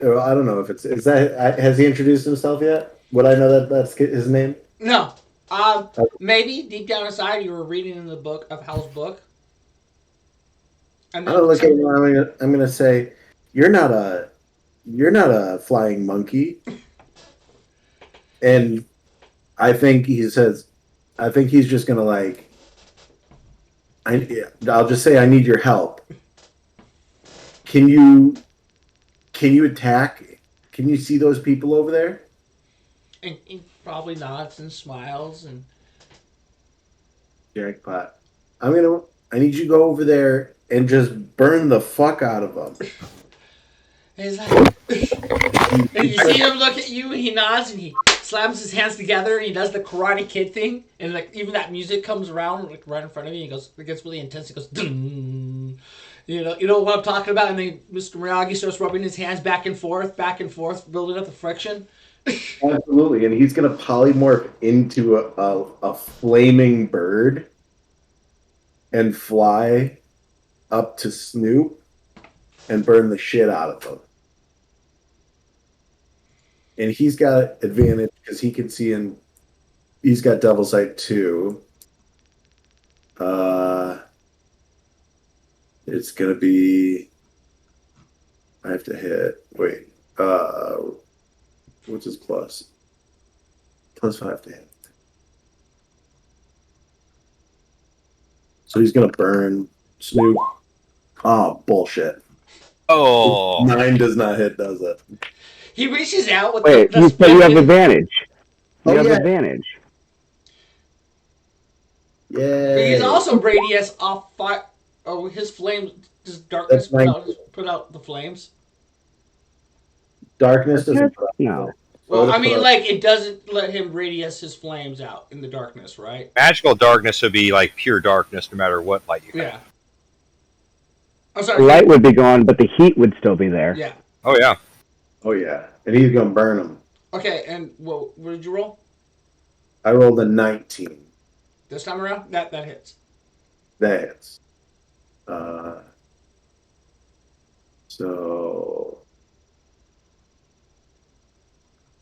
Oh, I don't know if is that has he introduced himself yet? Would I know that that's his name? No. Maybe deep down inside you were reading in the book of Hal's book. I'm gonna look at him. I'm gonna say, you're not a flying monkey. And I think he says, I think he's just gonna like. I'll just say I need your help. Can you attack? Can you see those people over there? And he probably nods and smiles and. Jackpot. I need you to go over there and just burn the fuck out of them. And he's like, and you see him look at you, and he nods, and he slams his hands together, and he does the Karate Kid thing, and like even that music comes around like right in front of me. And he goes, it gets really intense. He goes, dun. You know what I'm talking about. And then Mr. Miyagi starts rubbing his hands back and forth, building up the friction. Absolutely, and he's gonna polymorph into a flaming bird and fly up to Snoop and burn the shit out of him. And he's got advantage because he can see in. He's got Devil Sight 2. It's gonna be. I have to hit. Wait. What's his plus? +5 to hit. So he's gonna burn Snoop. Oh, bullshit. Oh. 9 does not hit, does it? He reaches out with Wait, the you said you have spin- advantage. You Oh, have yeah. advantage. Yeah. But he's also radius off fire. His flames, just darkness That's put out the flames. Darkness doesn't. No. Well, What I if, mean, like, it doesn't let him radius his flames out in the darkness, right? Magical darkness would be like pure darkness, no matter what light you have. Yeah. I'm The sorry. light would be gone, but the heat would still be there. Yeah. Oh yeah. Oh yeah, and he's gonna burn him. Okay, and what did you roll I rolled a 19. this time around? That hits. That hits.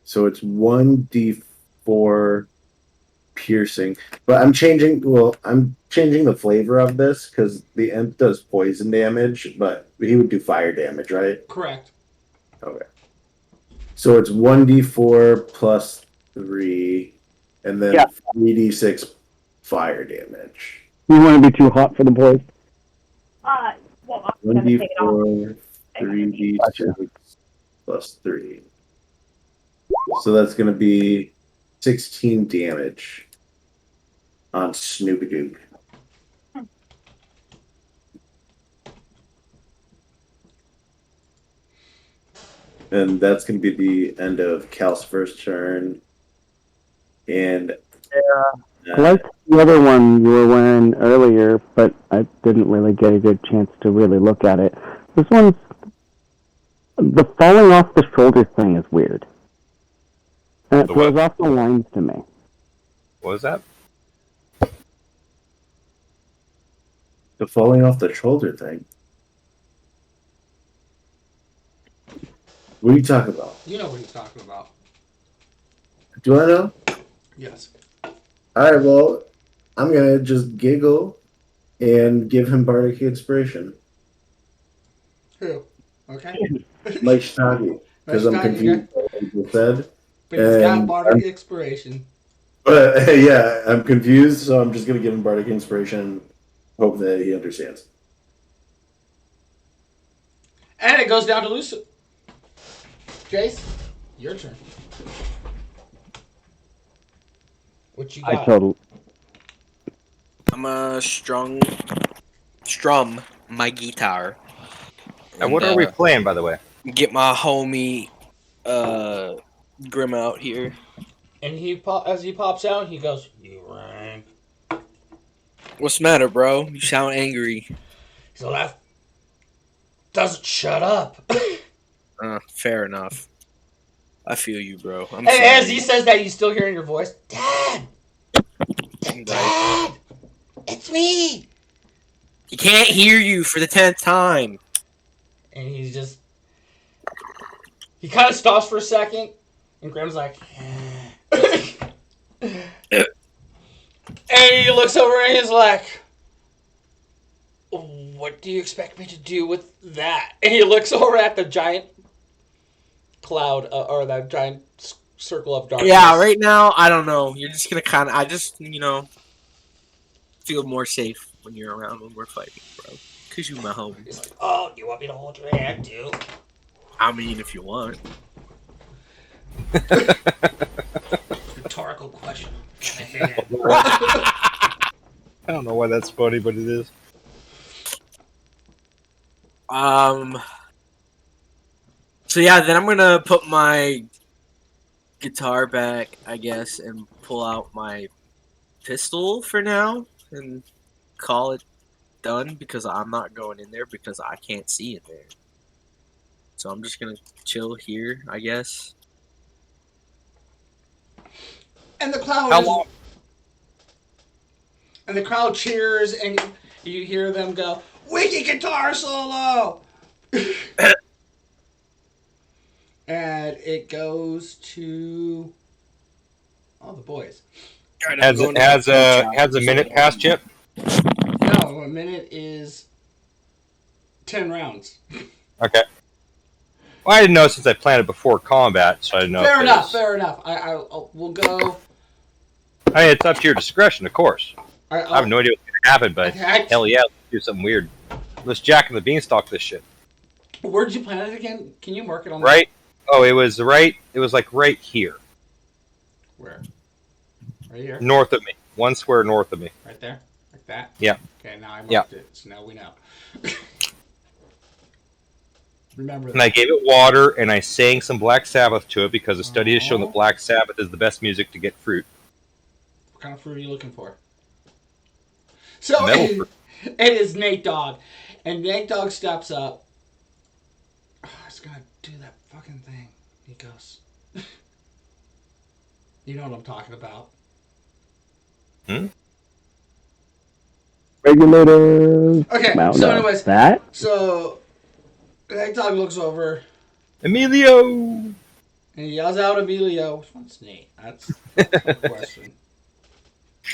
So it's 1d4 piercing, but I'm changing the flavor of this because the imp does poison damage, but he would do fire damage, right? Correct. Okay. So it's 1d4 plus 3, and then Yeah. 3d6 fire damage. You want to be too hot for the boys? Well, I'm gonna take it off. 1d4, 3d6 plus 3. So that's going to be 16 damage on Snoopy Duke. And that's going to be the end of Cal's first turn. And I liked the other one you were wearing earlier, but I didn't really get a good chance to really look at it. This one's... The falling off the shoulder thing is weird. And it The what? throws off the lines to me. What was that? the falling off the shoulder thing. What are you talking about? You know what he's talking about. Do I know? Yes. All right, well, I'm going to just giggle and give him Bardic Inspiration. Who? Okay. Mike Shtagi. Because I'm confused what you said. But he's got And Bardic Inspiration. But yeah, I'm confused, so I'm just going to give him Bardic Inspiration. Hope that he understands. And it goes down to Lucy. Jace, your turn. What you I got? told I'm a strum my guitar. And what are we playing, by the way? Get my homie Grim out here. And as he pops out, he goes, "You rang." What's the matter, bro? You sound angry. So that doesn't shut up. Fair enough. I feel you, bro. I'm And sorry. as he says that, you still hearing your voice, Dad, Right. Dad, it's me. He can't hear you for the 10th time. And he's just, he kind of stops for a second, and Graham's like, and he looks over and he's like, "What do you expect me to do with that?" And he looks over at the giant cloud, or that giant circle of darkness. Yeah, right now, I don't know. You're just gonna I just, feel more safe when you're around when we're fighting, bro. Because you're my homie. He's like, "Oh, do you want me to hold your hand, too?" I mean, if you want. Rhetorical question. I don't know why that's funny, but it is. So yeah, then I'm gonna put my guitar back, I guess, and pull out my pistol for now and call it done because I'm not going in there because I can't see in there. So I'm just gonna chill here, I guess. And the cloud How is- long? And the crowd cheers, and you hear them go, "Wiki guitar solo!" And it goes to all the boys. Has a minute passed yet? No, a minute is 10 rounds. Okay. Well, I didn't know since I planned it before combat, so I didn't know. Fair if it enough. was- Fair enough. We'll go. I mean, it's up to your discretion, of course. I have no idea what's going to happen, but Okay. hell yeah, let's do something weird. Let's Jack and the Beanstalk this shit. Where'd you plan it again? Can you mark it on Right? Oh, it was right. It was like right here, Where? Right here? north of me, one square north of me. Right there? Like that? Yeah. Okay, now I marked Yeah. it, so now we know. Remember And I that. gave it water, and I sang some Black Sabbath to it because a study has shown that Black Sabbath is the best music to get fruit. What kind of fruit are you looking for? So Metal it is Nate Dogg. And Nate Dogg steps up. Oh, he's gonna do that fucking thing. He goes. You know what I'm talking about. Regulators. Okay, Mount so up. anyways, That? so Nate Dogg looks over Emilio! and he yells out Emilio. Which one's Nate? That's the question. I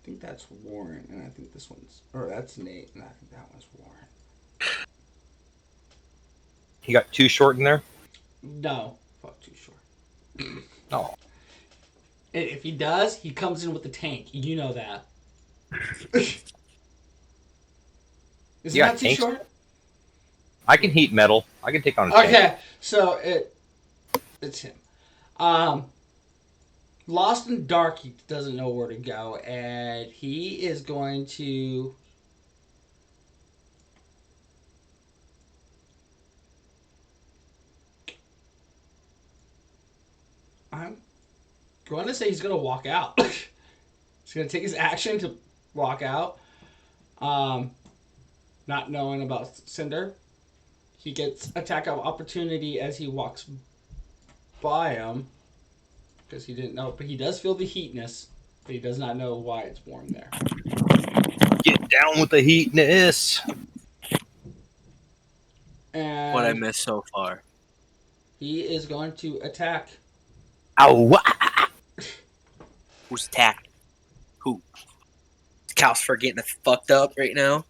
think that's Warren, and I think this one's, or that's Nate, and I think that one's Warren. He got too short in there? No, fuck, too short. Oh. And if he does, he comes in with the tank. You know that. Is Yeah, that too tanks- short? I can heat metal. I can take on a tank. Okay, so it's him. Lost in dark, he doesn't know where to go, and he is going to. I'm going to say he's going to walk out. He's going to take his action to walk out. Not knowing about Cinder. He gets attack of opportunity as he walks by him. Because he didn't know. But he does feel the heatness. But he does not know why it's warm there. Get down with the heatness. And What I missed so far. he is going to attack. Ow! Who's attacking? Who? Is Calcifer getting fucked up right now?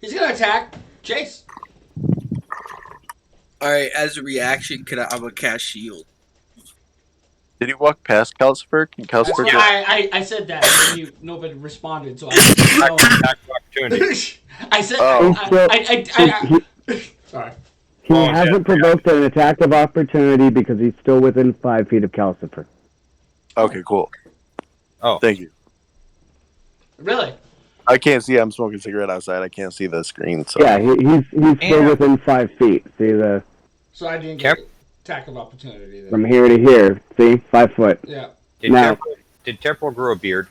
He's going to attack Chase. Alright, as a reaction, I'm gonna cast shield. Did he walk past Calcifer? Can Calcifer Yeah, just... I said that. And nobody responded, so I Attack of opportunity. I said. Oh. Sorry. He Oh, hasn't yeah. provoked an attack of opportunity because he's still within 5 feet of Calcifer. Okay, cool. Oh. Thank you. Really? I can't see. I'm smoking a cigarette outside. I can't see the screen. So Yeah, he's still Yeah. within 5 feet. See the So I didn't get attack of opportunity then. from here to here. See, 5 foot. Yeah. Now- Did Temporal grow a beard?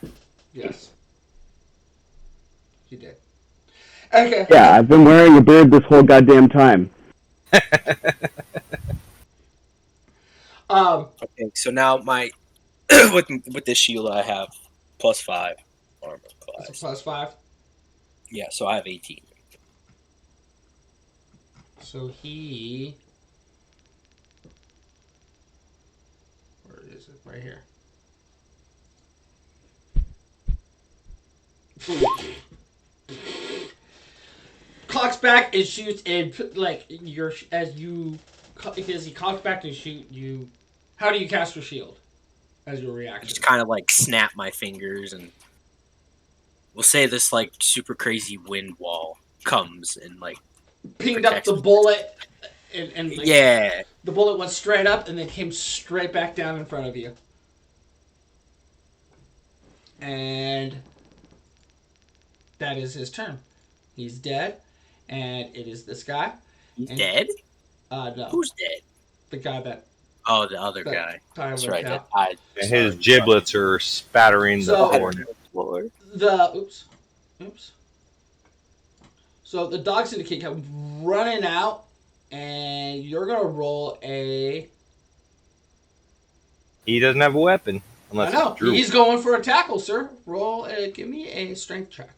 Yes. He did. Okay. Yeah, I've been wearing a beard this whole goddamn time. Okay, so now my with this shield I have +5 armor class. So +5. Yeah, so I have 18. So he. Where is it? Right here. Cocks back and shoots, and as he cocks back to shoot you. How do you cast your shield? As your I reaction. just kind of like snap my fingers and we'll say this like super crazy wind wall comes and like Pinged up the bullet, and like, yeah. the bullet went straight up and then came straight back down in front of you. And that is his turn. He's dead, and it is this guy. He's And- dead? No, Who's dead? the guy that Oh, the other that guy. Tyler That's was right. out. That I, And his giblets are spattering So- the floor. Lord. Oops. So the dog syndicate come running out, and you're gonna roll a. He doesn't have a weapon. Unless I know it's Drew. he's going for a tackle, sir. Give me a strength check.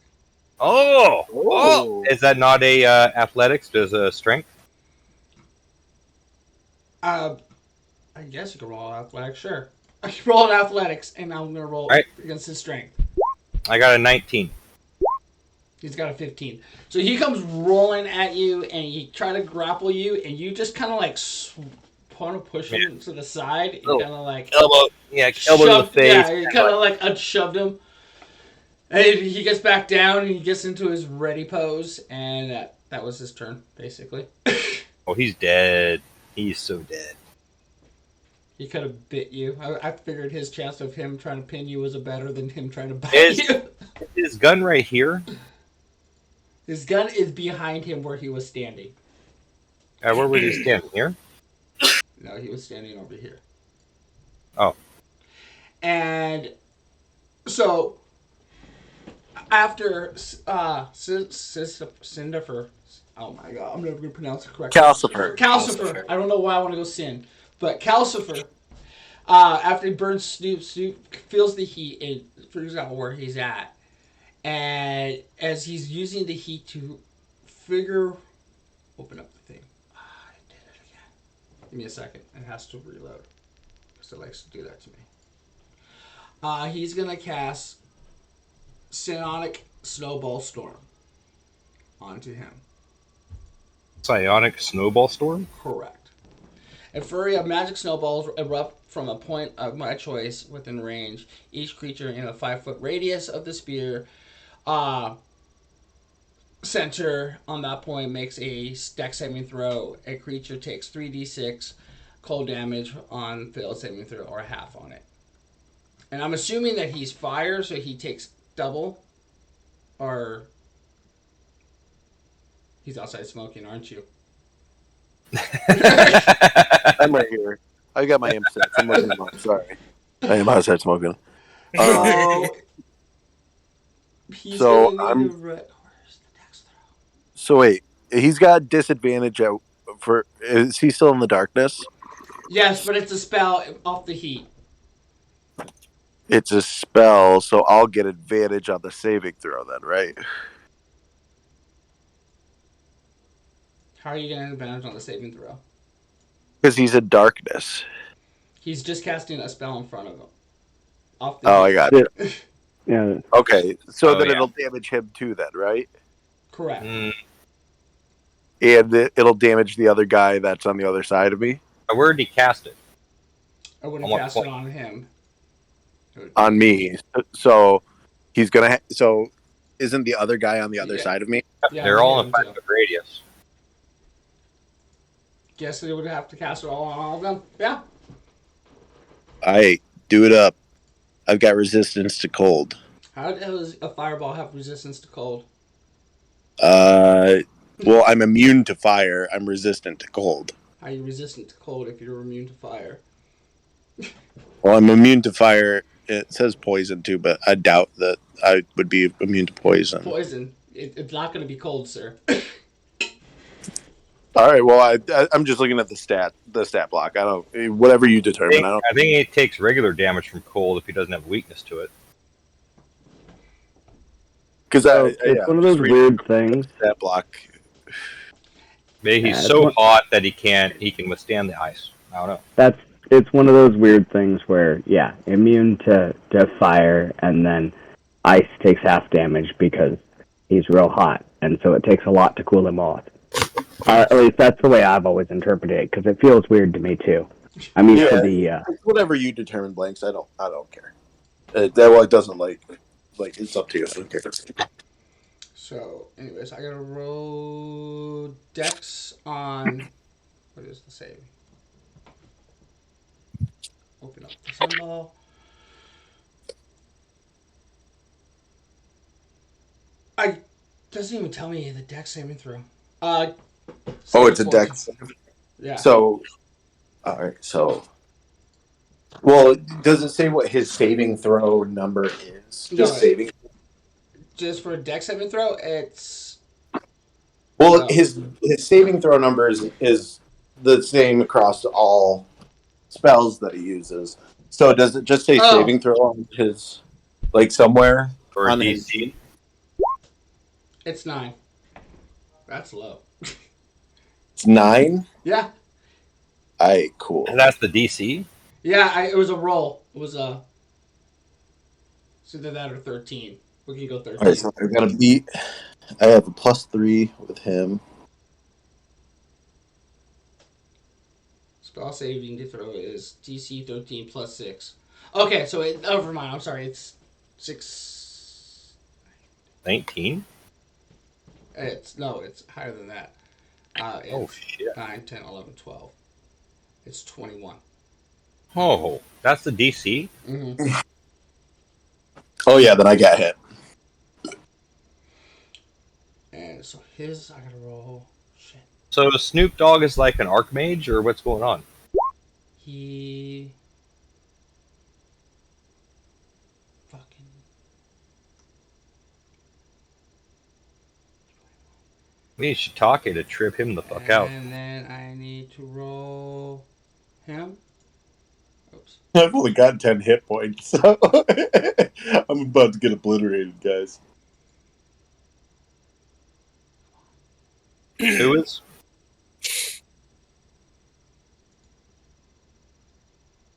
Oh! Is that not a athletics? Does a strength? I guess you can roll athletics. Sure, I can roll in athletics, and I'm gonna roll Right. against his strength. I got a 19. He's got a 15. So he comes rolling at you, and he try to grapple you, and you just kind of like want to push him to the side. You Oh. kind of like Elbow to the face. Yeah, you kind of like unshoved him. And he gets back down, and he gets into his ready pose, and that was his turn, basically. Oh, he's dead. He's so dead. He could have bit you. I figured his chance of him trying to pin you was better than him trying to bite Is- you. His gun right here. His gun is behind him where he was standing. Where was he standing? Here? No, he was standing over here. Oh. And so after Cinderfer, oh my god, I'm never gonna pronounce it correctly. Calcifer. I don't know why I want to go Sin, but Calcifer. After he burns Snoop feels the heat and figures out where he's at, and as he's using the heat to open up the thing. I did it again. Give me a second. It has to reload because it likes to do that to me. He's gonna cast Psionic Snowball Storm onto him. Psionic Snowball Storm? Correct. A flurry of magic snowballs erupt from a point of my choice within range. Each creature in a 5-foot radius of the sphere center on that point makes a dex saving throw. A creature takes 3d6 cold damage on failed saving throw or half on it. And I'm assuming that he's fire, so he takes double. Or he's outside smoking, aren't you? I'm right here. I got my imp set. I'm looking at mine. Sorry. I am outside smoking. So So wait, he's got disadvantage out for. Is he still in the darkness? Yes, but it's a spell off the heat. It's a spell, so I'll get advantage on the saving throw then, right? How are you getting advantage on the saving throw? Because he's in darkness. He's just casting a spell in front of him. Off Oh, I got it. Yeah. Okay, so then yeah. it'll damage him too then, right? Correct. And it'll damage the other guy that's on the other side of me? Where did he cast it? I wouldn't On what cast it point? on him. On me. So he's going to... So isn't the other guy on the other Yeah. side of me? Yeah, They're all in him a too. 5-foot radius. Guess they would have to cast it all on all of them. Yeah. Alright, do it up. I've got resistance to cold. How does a fireball have resistance to cold? Well, I'm immune to fire. I'm resistant to cold. How are you resistant to cold if you're immune to fire? Well, I'm immune to fire. It says poison too, but I doubt that I would be immune to poison. Poison. It's not going to be cold, sir. All right. Well, I'm just looking at the stat block. I don't. Whatever you determine. I think it takes regular damage from cold if he doesn't have weakness to it. Because It's one of those weird things. Stat block. Maybe he's Yeah, so it's hot that he can withstand the ice. I don't know. It's one of those weird things where, yeah, immune to fire, and then ice takes half damage because he's real hot, and so it takes a lot to cool him off. At least that's the way I've always interpreted it, because it feels weird to me too. I mean, for the Whatever you determine, Blanks. I don't care. It doesn't like it's up to you. I don't care. So, anyways, I got to roll Dex on. What is the save? Open up the symbol. Doesn't even tell me the Dex saving throw. It's a Dex. Yeah. So, all right. So, well, does it say what his saving throw number is? No, saving. Just for a Dex saving throw, it's. Well, No. his saving throw number is the same across all spells that he uses. So does it just say saving throw on his, somewhere For on DC? It's 9. That's low. It's 9. Yeah. Alright, cool. And that's the DC? Yeah, it was a roll. It was a. It's either that or 13. We can go 13. All right, so I got to beat. I have a +3 with him. Spell saving throw is DC 13 plus 6. Okay, so never mind. I'm sorry. It's 6. 19? It's higher than that. It's Oh, shit. 9, 10, 11, 12. It's 21. Oh, that's the DC? Mm-hmm. Oh yeah, then I got hit. And so his, I gotta roll. Shit. So Snoop Dogg is like an Archmage, or what's going on? He. Fucking. We should talk it to trip him the fuck out. And then I need to roll him. Oops. I've only got 10 hit points, so I'm about to get obliterated, guys. Who is?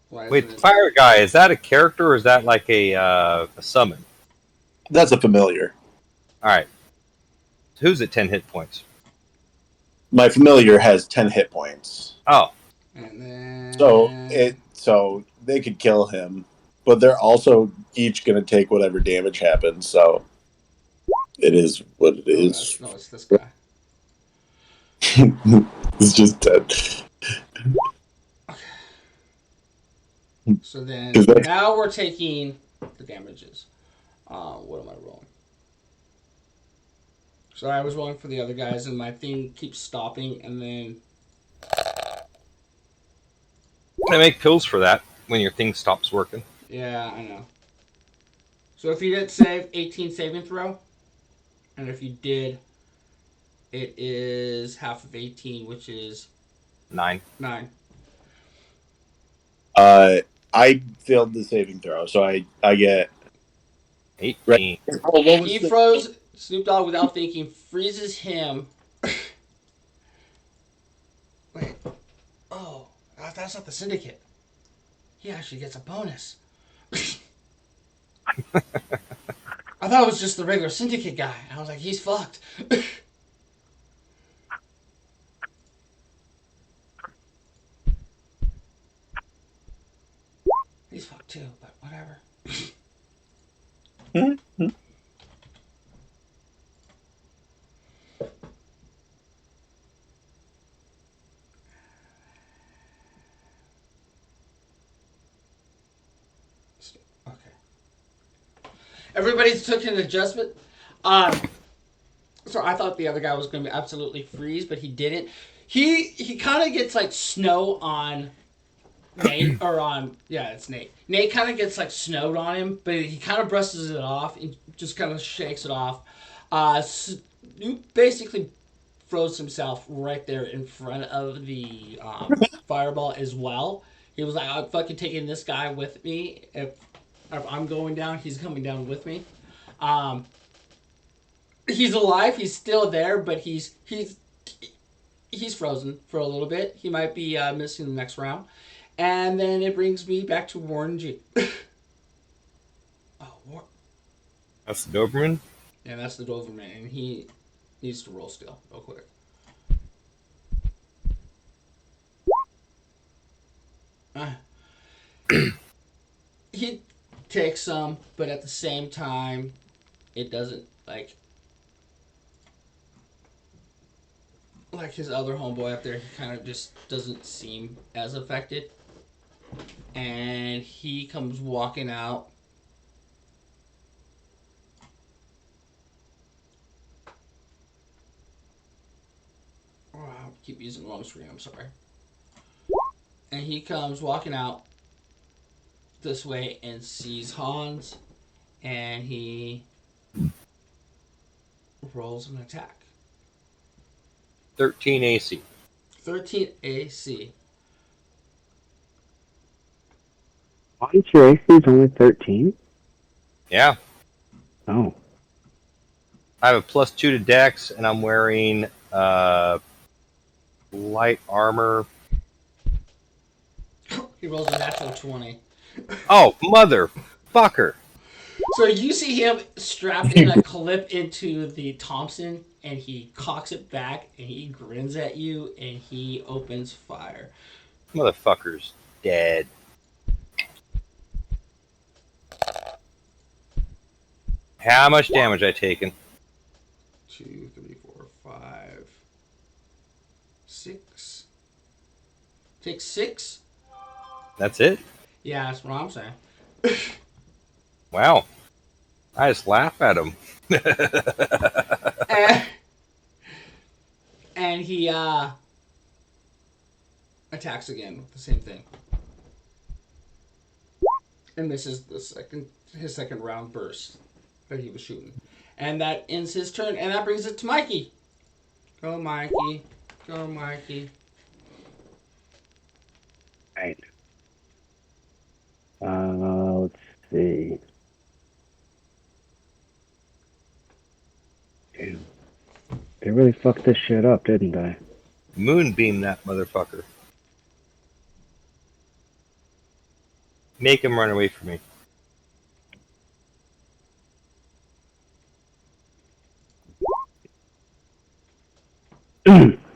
Why Wait, isn't it- Fire Guy, is that a character or is that like a summon? That's a familiar. Alright. Who's at 10 hit points? My familiar has 10 hit points. Oh, And then. So they could kill him, but they're also each going to take whatever damage happens, so it is what it is. No, it's this guy. It's just dead. So then. 'Cause that's- Now we're taking the damages. What am I rolling? So I was rolling for the other guys, and my thing keeps stopping, and then. I make pills for that when your thing stops working. Yeah, I know. So if you didn't save, 18 saving throw. And if you did, it is half of 18, which is 9. 9. I failed the saving throw, so I get 18. He froze Snoop Dogg without thinking, freezes him. Wait. Oh, that's not the syndicate. He actually gets a bonus. I thought it was just the regular syndicate guy. I was like, he's fucked. He's fucked too, but whatever. Okay. Everybody's took an adjustment. So I thought the other guy was going to absolutely freeze, but he didn't. He kind of gets like snow on Nate, or on, yeah, it's Nate. Nate kind of gets like snowed on him, but he kind of brushes it off and just kind of shakes it off. Snoop basically froze himself right there in front of the fireball as well. He was like, I'm fucking taking this guy with me. If I'm going down, he's coming down with me. He's alive. He's still there, but he's frozen for a little bit. He might be missing the next round. And then it brings me back to Warren G. That's the Doberman? Yeah, that's the Doberman, and he needs to roll still, real quick. He takes some, but at the same time, it doesn't, like his other homeboy up there, he kind of just doesn't seem as affected. And he comes walking out. Oh, I keep using the wrong screen, I'm sorry. And he comes walking out this way and sees Hans, and he rolls an attack. 13 AC. 13 AC. Aren't your AC's only 13? Yeah. Oh. I have a +2 to Dex, and I'm wearing light armor. He rolls a natural 20. Oh, motherfucker. So you see him strapped in a clip into the Thompson, and he cocks it back, and he grins at you, and he opens fire. Motherfucker's dead. How much damage I taken? 2, 3, 4, 5, 6. Take 6. That's it? Yeah, that's what I'm saying. Wow. I just laugh at him. And he attacks again with the same thing. And this is his second round burst that he was shooting. And that ends his turn, and that brings it to Mikey. Go, Mikey. Go, Mikey. Right. Let's see. Damn. They really fucked this shit up, didn't they? Moonbeam that motherfucker. Make him run away from me.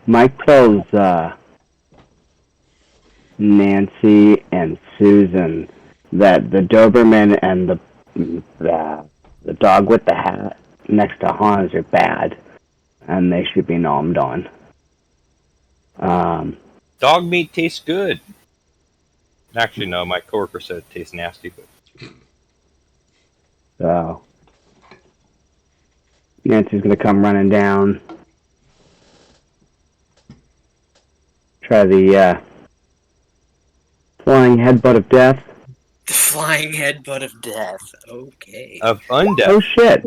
Mike tells Nancy and Susan that the Doberman and the dog with the hat next to Hans are bad, and they should be nommed on. Dog meat tastes good. Actually, no. My coworker said it tastes nasty, but So Nancy's gonna come running down. Try the flying headbutt of death. The flying headbutt of death. Okay. of undeath. Oh shit.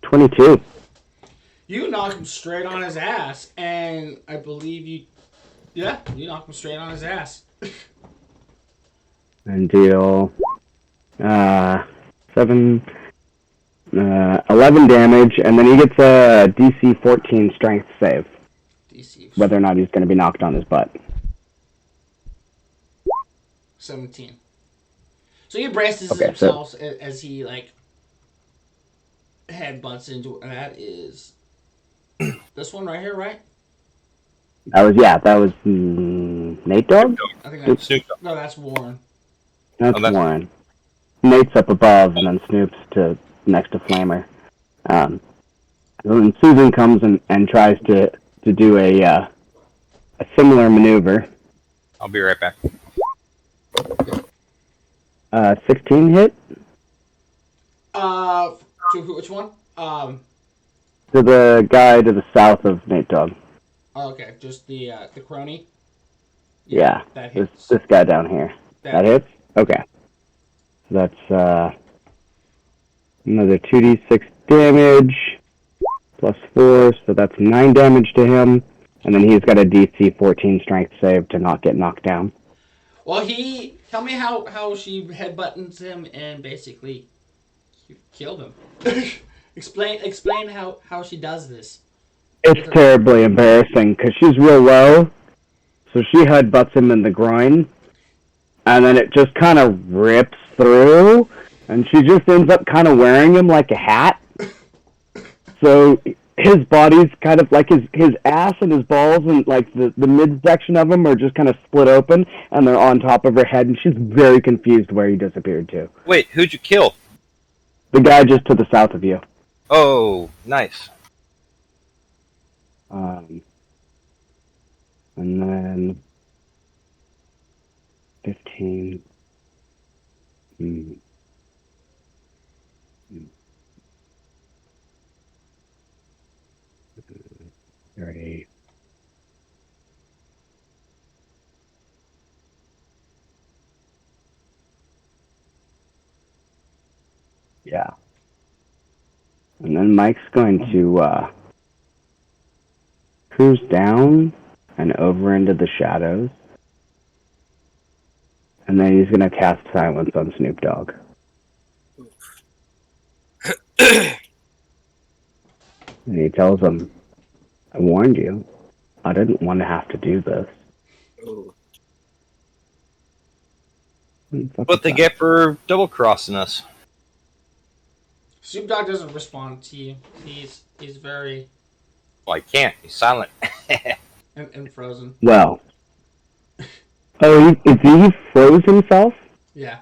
22. You knock him straight on his ass, and I believe you knock him straight on his ass. And deal 11 damage, and then he gets a DC 14 strength save, DC whether or not he's going to be knocked on his butt. 17. So he braces Okay, himself as he headbutts into it, and that is this one right here, right? That was Nate Dogg? I think that's Snoop Dogg. no, that's Warren. That's Oh, that's- Warren. Nate's up above, and then Snoop's next to Flamer. And then Susan comes and tries to do a similar maneuver. I'll be right back. 16 hit To which one? to the guy to the south of Nate Dogg. Okay, just the crony. Yeah, that this hits. this guy down here. That hits? Okay. That's another 2d6 damage plus 4, so that's 9 damage to him. And then he's got a DC 14 strength save to not get knocked down. Well, tell me how she headbuttons him and basically killed him. Explain how she does this. It's terribly embarrassing because she's real low, so she headbutts him in the groin, and then it just kind of rips through, and she just ends up kind of wearing him like a hat. So his body's kind of like his ass and his balls and like the midsection of him are just kind of split open, and they're on top of her head, and she's very confused where he disappeared to. Wait, who'd you kill? The guy just to the south of you. Oh, nice. And then 15. 30. Yeah. And then Mike's going to cruise down and over into the shadows. And then he's going to cast Silence on Snoop Dogg. And he tells him, I warned you. I didn't want to have to do this. Oh. What they get for double crossing us? Snoop Dogg doesn't respond to you. He's very Well, I can't. He's silent. and frozen. Well. Oh, he froze himself? Yeah.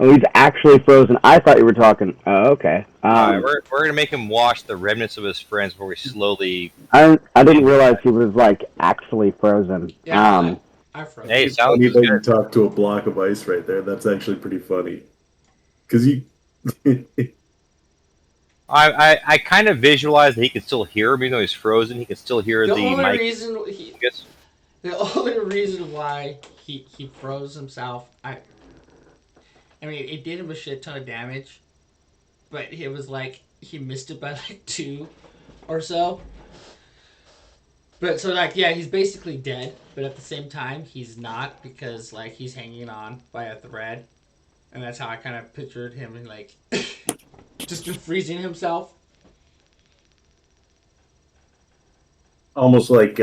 Oh, he's actually frozen. I thought you were talking. Oh, okay. We're gonna make him wash the remnants of his friends before we slowly. I didn't realize he was like actually frozen. Yeah, I froze. Hey, It's sounds funny that good. you talk to a block of ice right there. That's actually pretty funny. Because you. I kind of visualize that he can still hear me, even though he's frozen. He can still hear The the only mic. reason I guess. the only reason why he froze himself, I mean, it did him a shit ton of damage, but it was like he missed it by like 2 or so. But so like yeah, he's basically dead, but at the same time he's not because like he's hanging on by a thread, and that's how I kind of pictured him and like just freezing himself. Almost like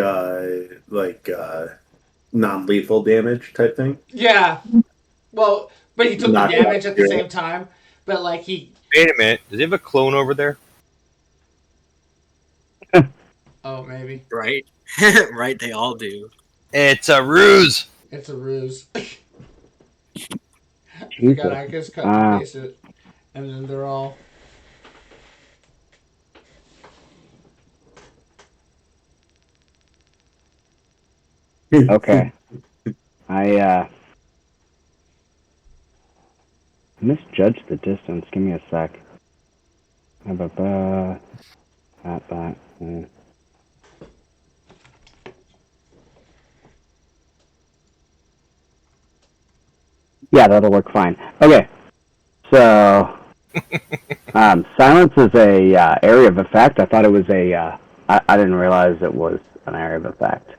non-lethal damage type thing. Yeah. Well, but he took the Not damage at the quite. same time. But like he. Wait a minute. Does he have a clone over there? Oh, maybe Right? Right, they all do. It's a ruse. it's a ruse. Jesus. God, I just cut and paste it, and then they're all. Okay. I misjudged the distance. Give me a sec. That. Yeah, that'll work fine. Okay. So, silence is a area of effect. I thought it was a. I didn't realize it was an area of effect.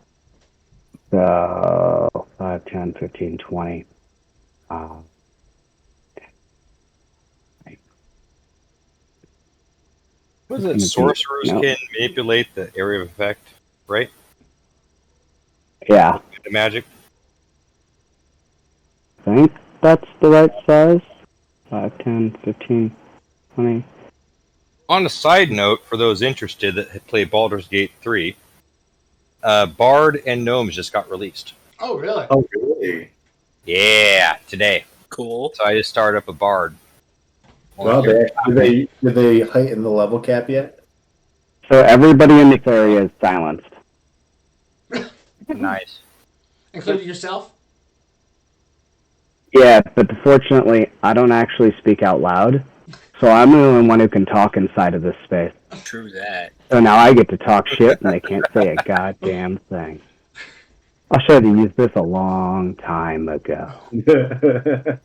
So 5, 10, 15, 20. Was it sorcerers can manipulate the area of effect, right? Yeah, The magic. I think that's the right size. 5, 10, 15, 20. On a side note, for those interested that had played Baldur's Gate 3, Bard and Gnomes just got released. Oh really? Oh, really? Yeah, today. Cool. So I just started up a Bard. Well, did they heighten the level cap yet? So everybody in this area is silenced. Nice. Including yourself. Yeah, but fortunately, I don't actually speak out loud. So I'm the only one who can talk inside of this space. True that. So now I get to talk shit and they can't say a goddamn thing. I should have used this a long time ago.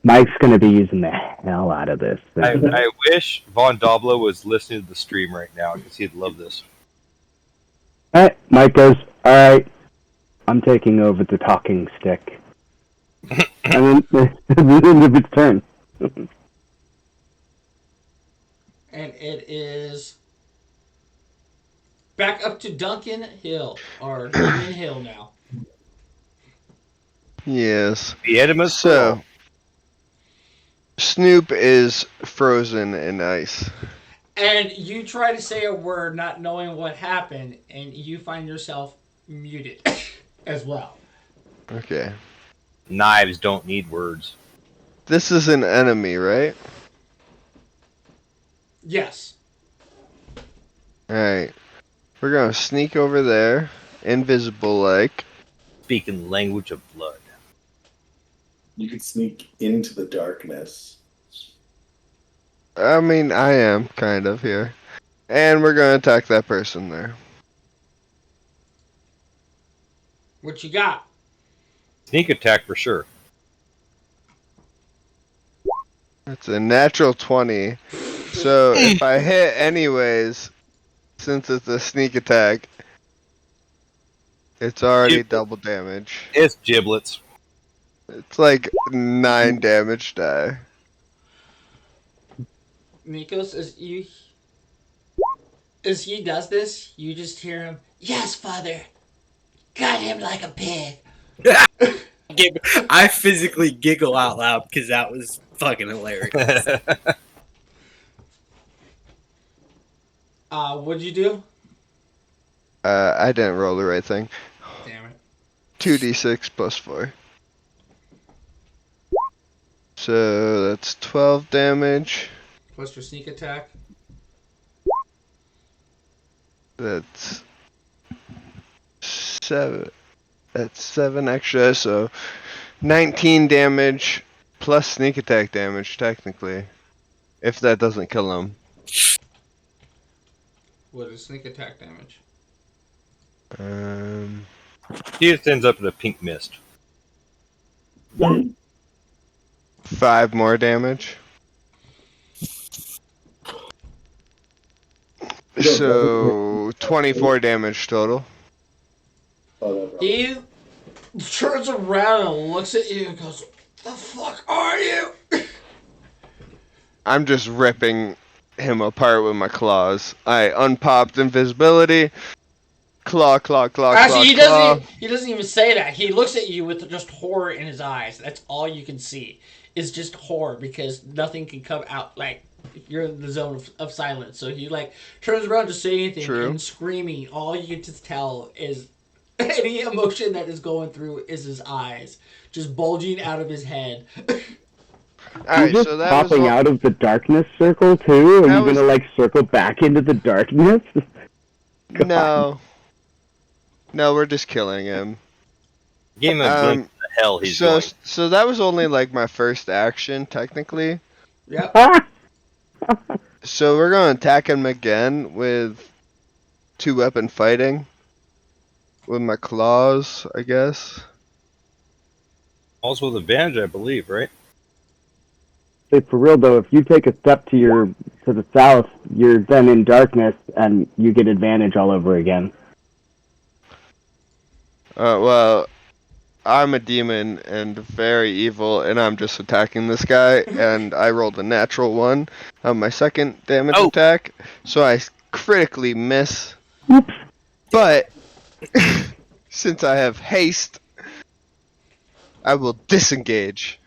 Mike's going to be using the hell out of this thing. I wish Von Doblo was listening to the stream right now because he'd love this. Alright, Mike goes, alright, I'm taking over the talking stick. And then it's the end of its turn. And it is back up to Duncan Hill or Duncan Hill now. Yes. The enemas. So, Snoop is frozen in ice. And you try to say a word not knowing what happened, and you find yourself muted as well. Okay. Knives don't need words. This is an enemy, right? Yes. Alright. We're gonna sneak over there, invisible like. Speaking language of blood. You could sneak into the darkness. I mean, I am, kind of, here. And we're gonna attack that person there. What you got? Sneak attack for sure. It's a natural 20. So, if I hit anyways, since it's a sneak attack, it's already double damage. It's giblets. It's like 9 damage die. Nikos, as he does this, you just hear him, "Yes, father. Got him like a pig." I physically giggle out loud because that was fucking hilarious. What'd you do? I didn't roll the right thing. Damn it. 2d6 plus 4. So that's 12 damage. Plus your sneak attack. That's 7. That's 7 extra, so 19 damage plus sneak attack damage, technically. If that doesn't kill him. What is sneak attack damage? He just ends up in a pink mist. 5 more damage. So 24 damage total. He turns around and looks at you and goes, "The fuck are you?" I'm just ripping him apart with my claws. I unpopped invisibility. Claw, claw, claw, Actually, claw, he doesn't even say that. He looks at you with just horror in his eyes. That's all you can see. Is just horror because nothing can come out. Like, you're in the zone of silence. So he like turns around to say anything True. and screaming. All you can just tell is any emotion that is going through is his eyes just bulging out of his head. Alright, just so that popping was out of the darkness circle too? Are That you was- gonna like circle back into the darkness? No. No, we're just killing him. Give him a glimpse of the hell he's so, going. so that was only like my first action, technically. Yep. So we're gonna attack him again with 2-weapon fighting. With my claws, I guess. Also with advantage, I believe, right? Say, for real though, if you take a step to the south, you're then in darkness and you get advantage all over again. Well, I'm a demon and very evil, and I'm just attacking this guy, and I rolled a natural 1 on my second damage attack, so I critically miss. But, since I have haste, I will disengage.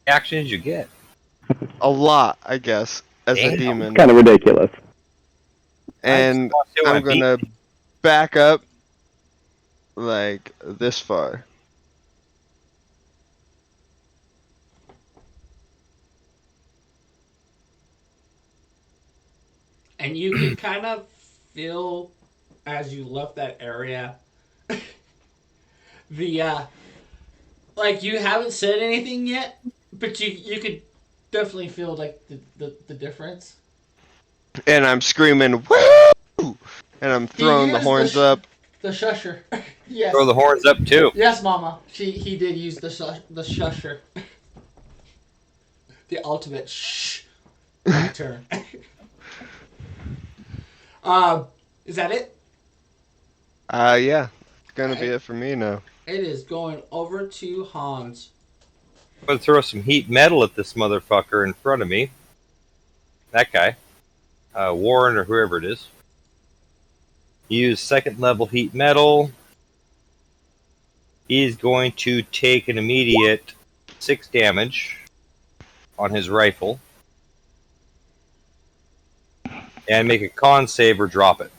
Actions you get. A lot, I guess, as a Damn. demon. Kind of ridiculous. And I'm gonna back up like this far. And you can kind of feel as you left that area the like you haven't said anything yet, but you could definitely feel like the difference. And I'm screaming, woo! And I'm throwing the used horns the up. The shusher. Yes. Throw the horns up too. Yes, Mama. He did use the shusher. The ultimate shh. My turn. Is that it? Yeah. It's gonna be it for me now. It is going over to Hans. I'm gonna throw some heat metal at this motherfucker in front of me. That guy. Warren or whoever it is. Use 2nd level heat metal. He's going to take an immediate 6 damage on his rifle. And make a con save or drop it.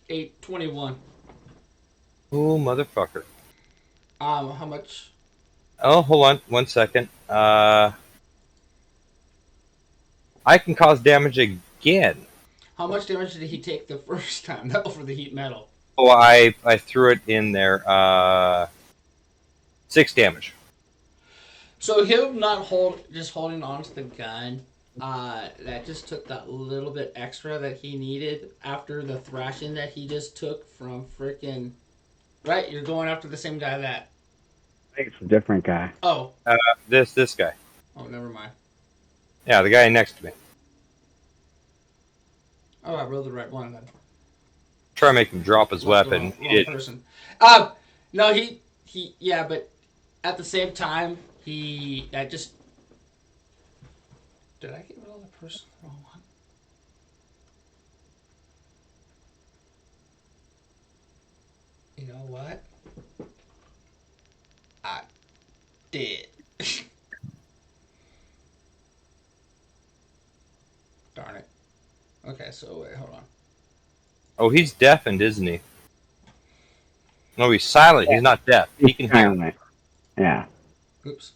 $821. Oh, motherfucker. How much? Oh, hold on 1 second. I can cause damage again. How much damage did he take the first time? That for the heat metal. Oh, I threw it in there. 6 damage. So him not holding on to the gun, that just took that little bit extra that he needed after the thrashing that he just took from freaking. Right, you're going after the same guy that. I think it's a different guy. Oh. This guy. Oh, never mind. Yeah, the guy next to me. Oh, I rolled the right one then. Try to make him drop his weapon. He didn't. Person. No, he, yeah, but at the same time, I just. Did I get rid of the person? Wrong one. You know what? I did. Darn it. Okay, so wait, hold on. Oh, he's deafened, isn't he? No, he's silent. He's not deaf. He can hear. Silent. Yeah. Oops.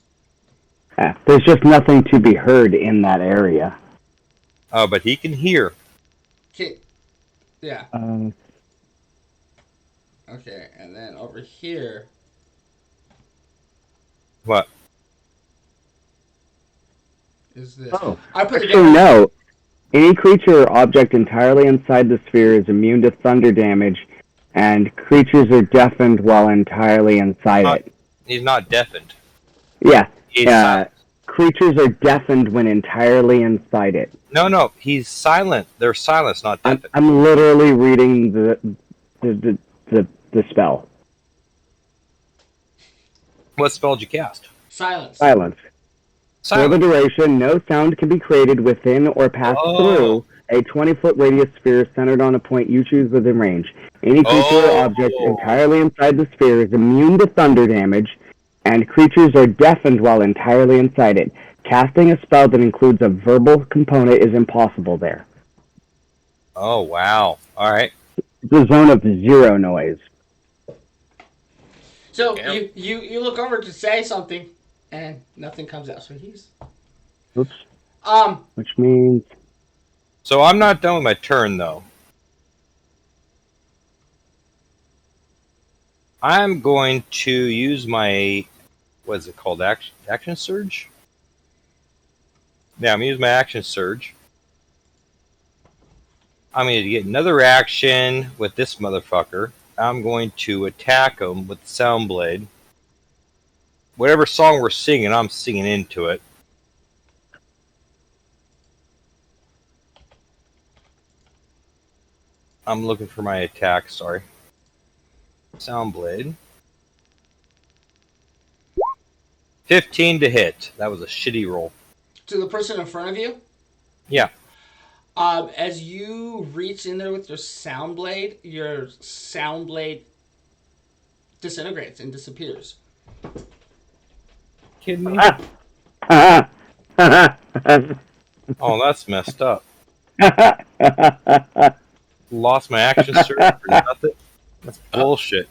Yeah. There's just nothing to be heard in that area. Oh, but he can hear. Okay. Yeah. Okay, and then over here. What? Is this? Oh. I put it Actually, down. no. Any creature or object entirely inside the sphere is immune to thunder damage, and creatures are deafened while entirely inside it. He's not deafened. Yeah. He's silent. Creatures are deafened when entirely inside it. No, he's silent. They're silent, not deafened. I'm literally reading the spell. What spell did you cast? Silence. Silence. For the duration, no sound can be created within or pass through a 20-foot radius sphere centered on a point you choose within range. Any creature or object entirely inside the sphere is immune to thunder damage, and creatures are deafened while entirely inside it. Casting a spell that includes a verbal component is impossible there. Oh, wow. All right. It's a zone of zero noise. So you look over to say something, and nothing comes out. So he's. Oops. Um. Which means. So I'm not done with my turn, though. I'm going to use my, what is it called, action surge? Yeah, I'm going to use my action surge. I'm going to get another action with this motherfucker. I'm going to attack him with the sound blade. Whatever song we're singing, I'm singing into it. I'm looking for my attack, sorry. Sound blade. 15 to hit. That was a shitty roll. To the person in front of you. Yeah. As you reach in there with your sound blade disintegrates and disappears. Kidding me? Oh, that's messed up. Lost my action surge for nothing. That's bullshit.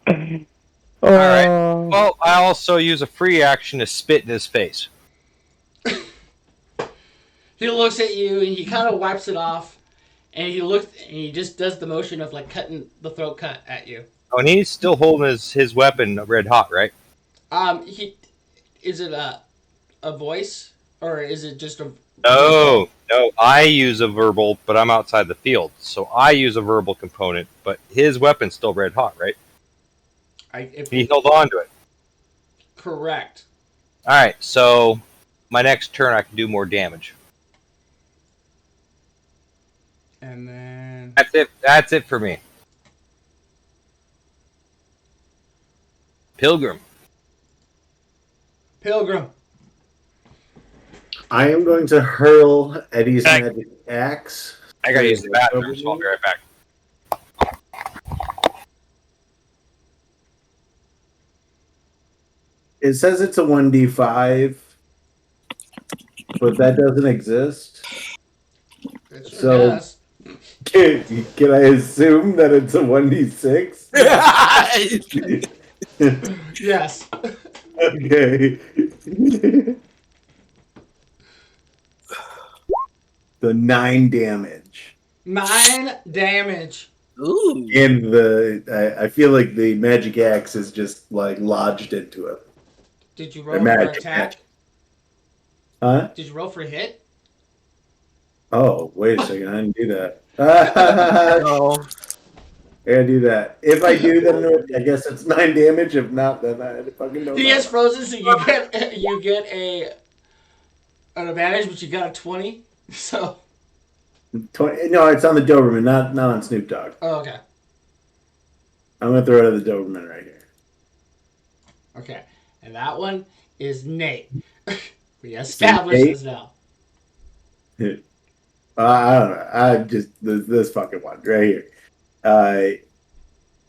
Alright. Well, I also use a free action to spit in his face. He looks at you and he kind of wipes it off, and he just does the motion of like cutting the throat cut at you. Oh, and he's still holding his weapon red hot, right? Is it a voice or is it just a? No. I use a verbal, but I'm outside the field, so I use a verbal component. But his weapon's still red hot, right? He held on to it. Correct. All right, so my next turn I can do more damage. And then That's it for me. Pilgrim. I am going to hurl Eddie's magic axe. I gotta use the bathroom, so I'll be right back. It says it's a 1d5, but that doesn't exist. So, can I assume that it's a 1d6? Yes. Okay. The 9 damage. 9 damage. Ooh. And I feel like the magic axe is just like lodged into it. Did you roll for attack? Huh? Did you roll for hit? Oh, wait a second. I didn't do that. I gotta do that. If I do, then I guess it's 9 damage. If not, then I fucking don't know. He is frozen, so you get an advantage, but you got a 20. So 20, no, it's on the Doberman, not on Snoop Dogg. Oh, okay. I'm gonna throw it at the Doberman right here. Okay, and that one is Nate. We established this now. I don't know. I just this fucking one right here.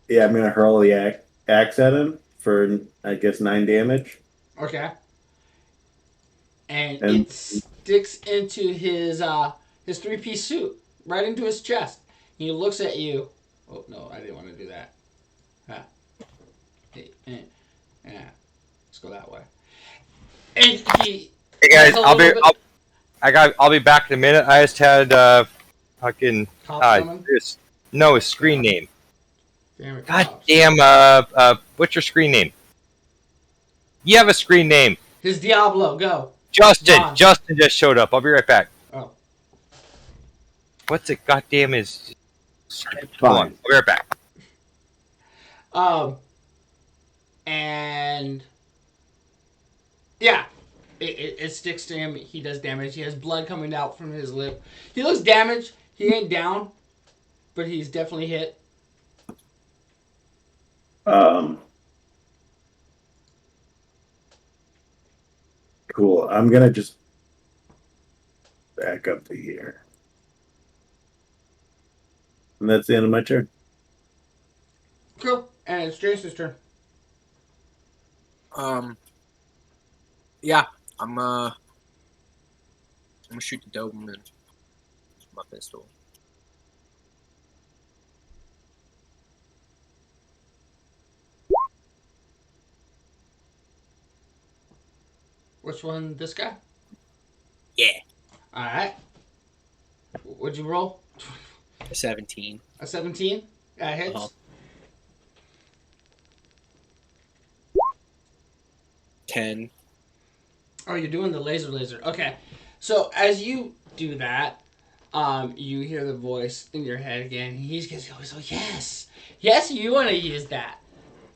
Yeah, I'm gonna hurl the axe at him for I guess 9 damage. Okay. And it sticks into his 3-piece suit, right into his chest. He looks at you. Oh no, I didn't want to do that. Yeah. Let's go that way. And he. Hey guys, has a little bit- I'll be back in a minute. I just had fucking Cops coming? his screen name. Damn it, God cops. damn, what's your screen name? You have a screen name. His Diablo, go. Justin. Vaughn. Justin just showed up. I'll be right back. Oh. What's it? Goddamn is. Fine. Hold on. I'll be right back. And yeah, it sticks to him. He does damage. He has blood coming out from his lip. He looks damaged. He ain't down, but he's definitely hit. Cool. I'm gonna just back up to here, and that's the end of my turn. Cool. And it's Jason's turn. Yeah, I'm gonna shoot the Doberman with my pistol. Which one? This guy? Yeah. All right. What'd you roll? 17. A 17? That hits. Uh-huh. 10. Oh, you're doing the laser. Okay. So as you do that, you hear the voice in your head again. He goes, oh, yes. Yes, you want to use that.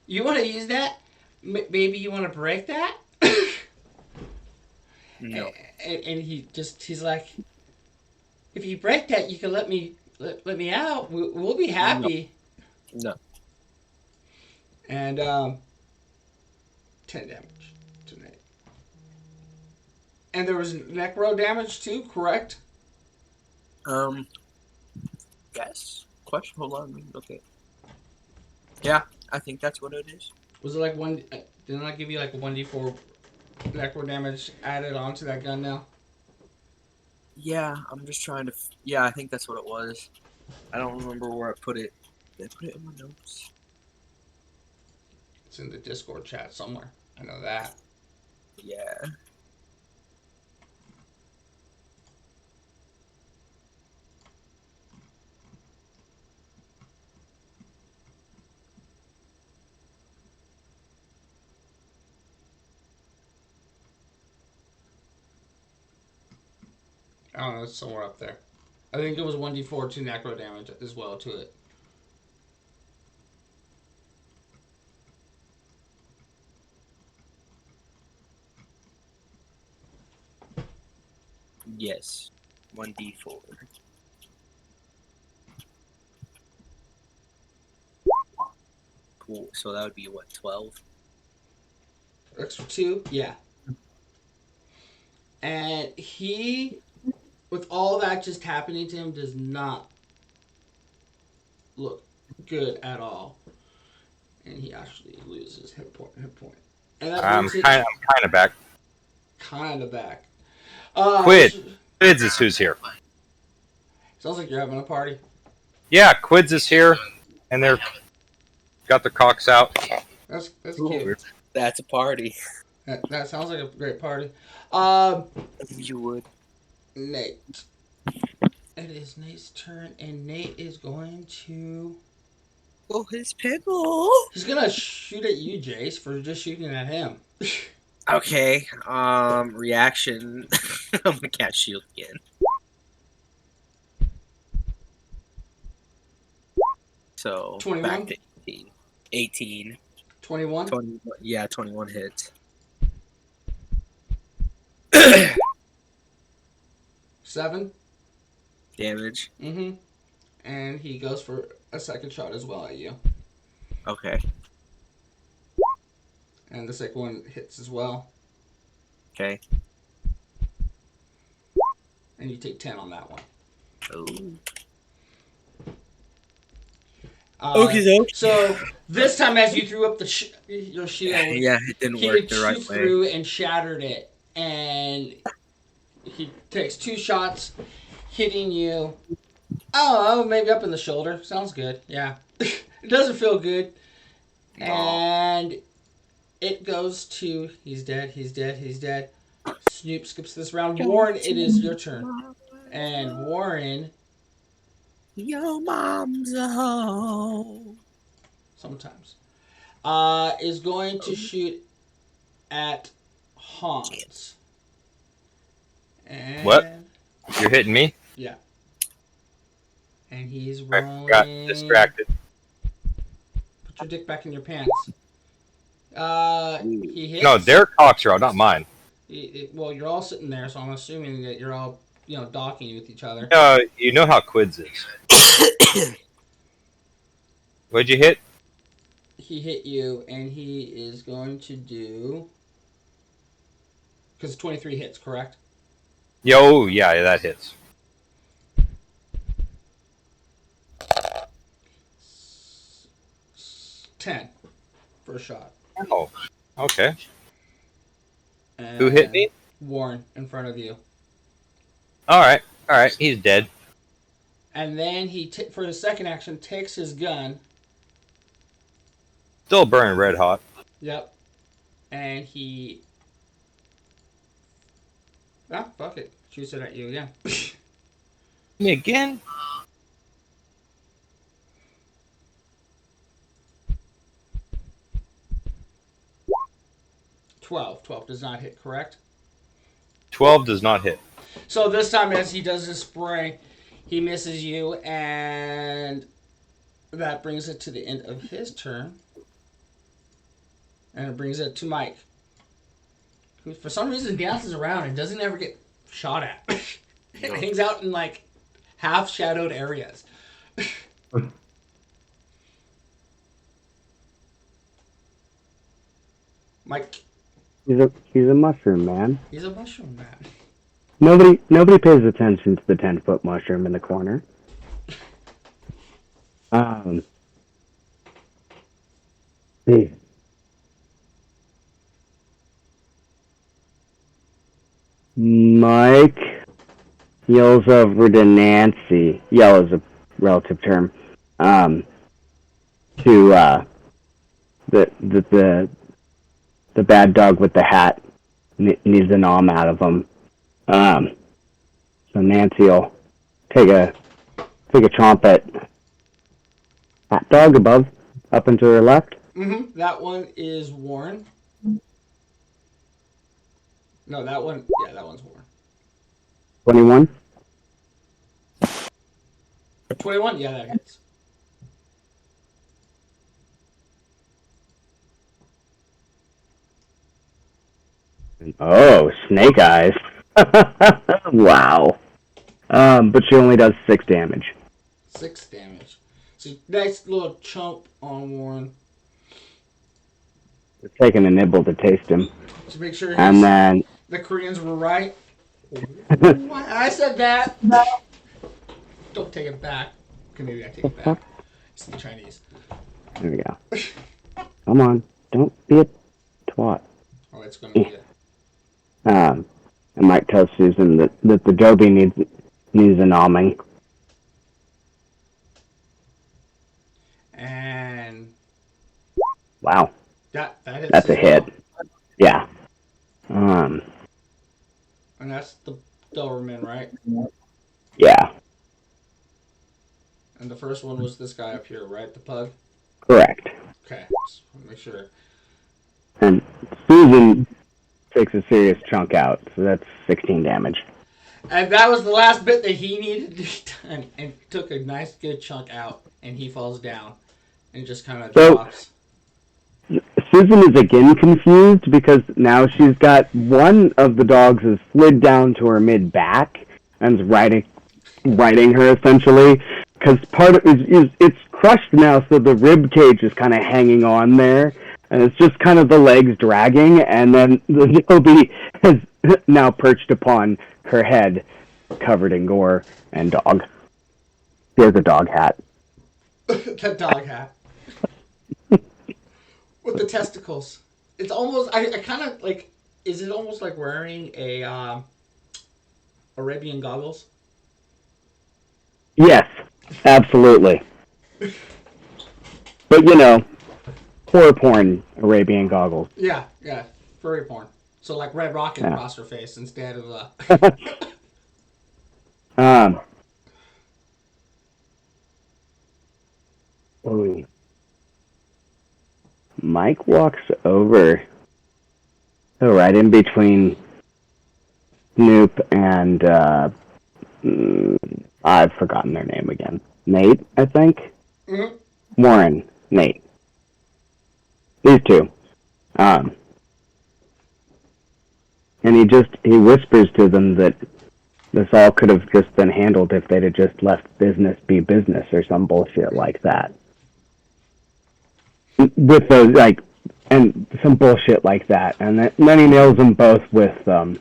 You want to use that? Maybe you want to break that? No. And he's like, if you break that, you can let me out. We'll be happy. No. And 10 damage tonight. And there was necro damage too, correct? Yes. Question. Hold on. Okay. Yeah, I think that's what it is. Was it like one? Didn't I give you like a 1d4 necro damage added onto that gun now? Yeah, I'm just trying to. Yeah, I think that's what it was. I don't remember where I put it. Did I put it in my notes? It's in the Discord chat somewhere. I know that. Yeah. I don't know. It's somewhere up there. I think it was 1d4 2 necro damage as well to it. Yes. 1d4. Cool. So that would be what, 12? Extra 2? Yeah. And he, with all that just happening to him, does not look good at all. And he actually loses hit point. And that I'm makes it kind of back. kind of back. Quids is who's here. Sounds like you're having a party. Yeah, Quids is here, and they're got their cocks out. That's Ooh. cute. That's a party. That sounds like a great party. You would. Nate. It is Nate's turn, and Nate is going to. Oh, his pickle. He's gonna shoot at you, Jace, for just shooting at him. Okay. Reaction. I'm gonna cast shield again. So 21? back to 18. 18. 21? 20, yeah, 21 hits. 7? Damage. Mm-hmm. And he goes for a second shot as well at you. Okay. And the second one hits as well. Okay. And you take 10 on that one. Ooh. Okay. So this time, as you threw up your shield, Yeah, it didn't he work did the right shoot way. through and shattered it, and he takes 2 shots, hitting you Oh, maybe up in the shoulder. Sounds good. Yeah. It doesn't feel good. And it goes to... He's dead. Snoop skips this round. Warren, it is your turn. And Warren... Your mom's a hoe. Sometimes. Is going to shoot at Hans. And... What? You're hitting me? Yeah. And he's I rolling... got distracted. Put your dick back in your pants. He hits. No, their cocks are out, not mine. Well, you're all sitting there, so I'm assuming that you're all, docking with each other. You know how Quids is. What'd you hit? He hit you, and he is going to do... Because 23 hits, correct? Yo, yeah, that hits. $10 for a shot. Oh, okay. And Who hit me? Warren, in front of you. Alright, he's dead. And then he, for his second action, takes his gun. Still burning red hot. Yep. And he... Ah, fuck it. Shoots it at you again. Me again? $12 does not hit, correct? 12 does not hit. So this time, as he does his spray, he misses you, and that brings it to the end of his turn. And it brings it to Mike, who for some reason dances around and doesn't ever get shot at. It hangs out in like half-shadowed areas. Mike. He's a mushroom man. He's a mushroom man. Nobody pays attention to the 10-foot mushroom in the corner. See. Mike yells over to Nancy. Yell is a relative term. To the bad dog with the hat needs an arm out of him. So Nancy will take a chomp at Hat Dog up and to her left. Mm-hmm. That one is Warren. No, that one. Yeah, that one's Warren. 21. 21. Yeah, that hits. Oh, snake eyes. Wow. But she only does 6 damage. 6 damage. So nice little chomp on Warren. It's taking a nibble to taste him. To make sure And then the Koreans were right. I said that. Don't take it back. Okay, maybe I take it back. It's the Chinese. there we go. Come on, don't be a twat. Oh, it's gonna be it. I might tell Susan that the Joby needs an alming. And Wow, that hits. that's a hit. Yeah. And that's the Doberman, right? Yeah, And the first one was this guy up here, right? The pug? correct. Okay. Just want to make sure. And Susan takes a serious chunk out, so that's 16 damage. And that was the last bit that he needed to be done. And took a nice, good chunk out. And he falls down. And just kind of drops. Susan is again confused because now she's got one of the dogs has slid down to her mid-back and is riding her essentially. Because part of it's crushed now, so the rib cage is kind of hanging on there. And it's just kind of the legs dragging, and then the Joby has now perched upon her head, covered in gore and dog. Here's a dog hat. The dog hat. With the testicles. It's almost, I kind of like, is it almost like wearing a Arabian goggles? Yes, absolutely. But you know, horror porn Arabian goggles. Yeah, furry porn. So like Red Rocket Yeah. across her face instead of Ooh. Mike walks over, right in between Snoop and I've forgotten their name again. Nate, I think. Mhm. Warren, Nate. These two. And he whispers to them that this all could have just been handled if they'd have just left business be business or some bullshit like that. With those, like, and some bullshit like that. And then he nails them both with, come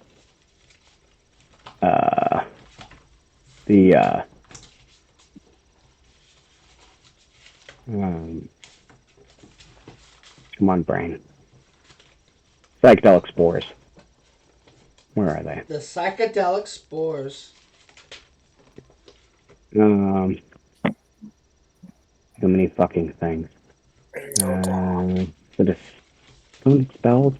on, brain. Psychedelic spores. Where are they? the psychedelic spores. Too many fucking things. Is it a spelled?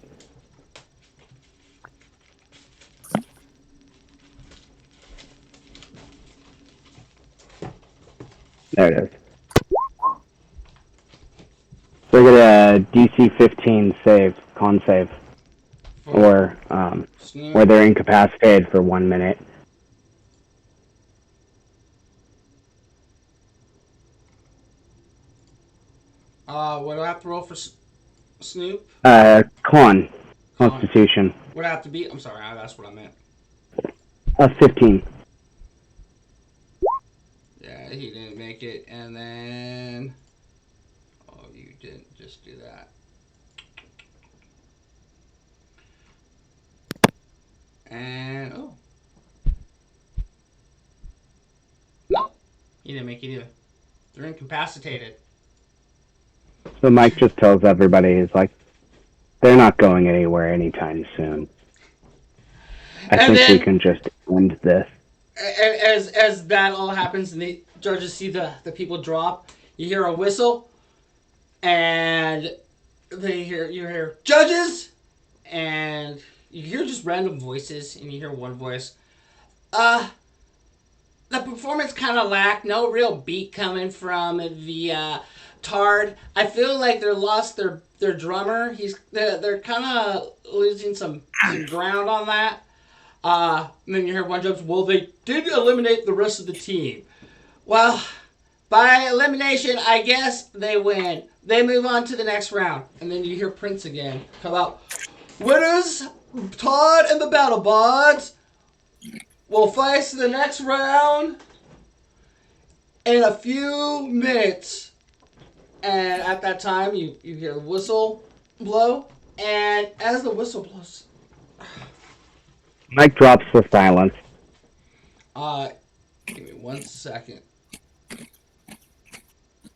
There it is. So I get a DC 15 save, con save, or where they're incapacitated for 1 minute. What do I have to roll for Snoop? Constitution. What do I have to beat? I'm sorry, that's what I meant. 15. Yeah, he didn't make it, and then you didn't just do that. And no, he didn't make it either. They're incapacitated. So Mike just tells everybody, he's like, they're not going anywhere anytime soon. I think we can just end this. As that all happens and the judges see the people drop, you hear a whistle, and you hear judges, and you hear just random voices, and you hear one voice. The performance kind of lacked. No real beat coming from the Tard. I feel like they lost their drummer. They're kind of losing some ground on that. And then you hear one judge, well, they did eliminate the rest of the team. Well, by elimination, I guess they win. They move on to the next round. And then you hear Prince again come out. Winners, Todd and the Battle Bots will face the next round in a few minutes. And at that time, you hear the whistle blow. And as the whistle blows... Mike drops the silence. Give me 1 second.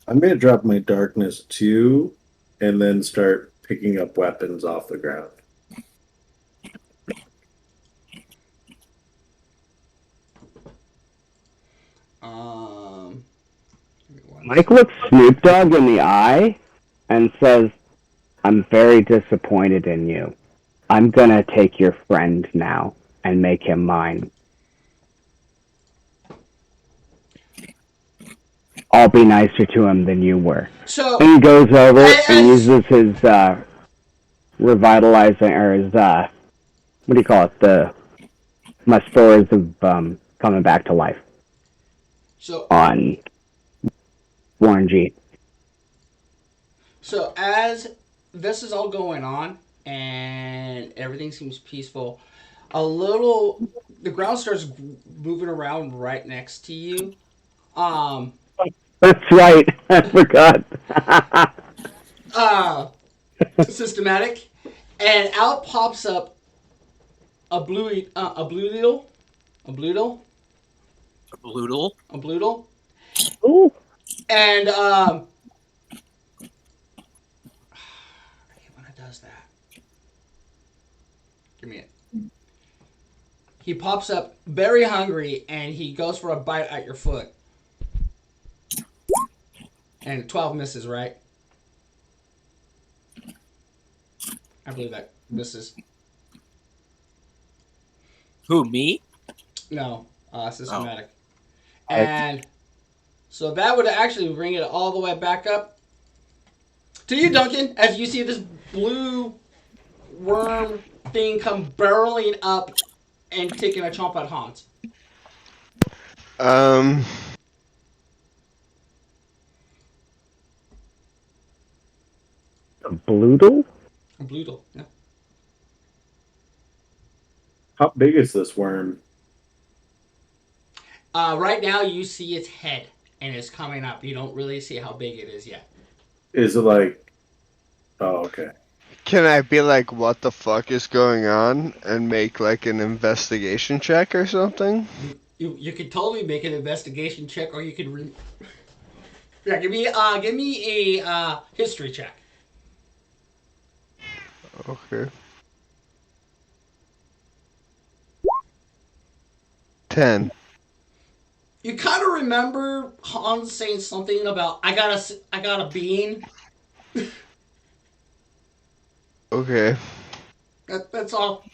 I'm going to drop my darkness too, and then start picking up weapons off the ground. Mike looks Snoop Dogg in the eye and says, I'm very disappointed in you. I'm gonna take your friend now and make him mine. I'll be nicer to him than you were. So and he goes over and uses his revitalizing, or his, what do you call it? My spores of coming back to life. So on Warren G. So as this is all going on and everything seems peaceful, the ground starts moving around right next to you. That's right. I forgot. Systematic, and out pops up a blue doodle. Ooh. And I hate when it does that. Give me it. He pops up very hungry and he goes for a bite at your foot. And 12 misses, right? I believe that misses. Who, me? No, systematic. And so that would actually bring it all the way back up to you, Duncan, as you see this blue worm thing come barreling up and taking a chomp at Hans. A Bloodle? A Bloodle, yeah. How big is this worm? Right now you see its head, and it's coming up. You don't really see how big it is yet. Is it like? Oh, okay. Can I be like, what the fuck is going on, and make like an investigation check or something? You could totally make an investigation check, or you could yeah, give me a history check. Okay. 10. You kind of remember Hans saying something about I got a bean. Okay. That's all.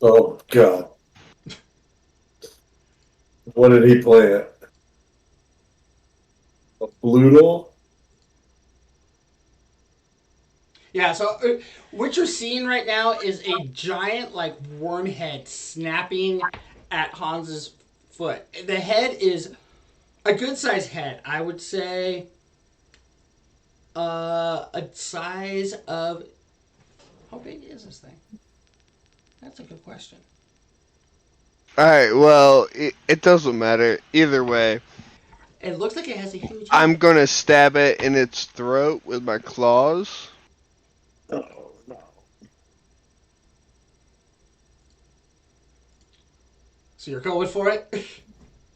Oh God. What did he plant? A Bloodle? Yeah, so what you're seeing right now is a giant, like, worm head snapping at Hans's foot. The head is a good-sized head. I would say a size of... How big is this thing? That's a good question. Alright, well, it doesn't matter. Either way, It looks like it has a huge head. I'm gonna stab it in its throat with my claws. Oh no. So you're going for it?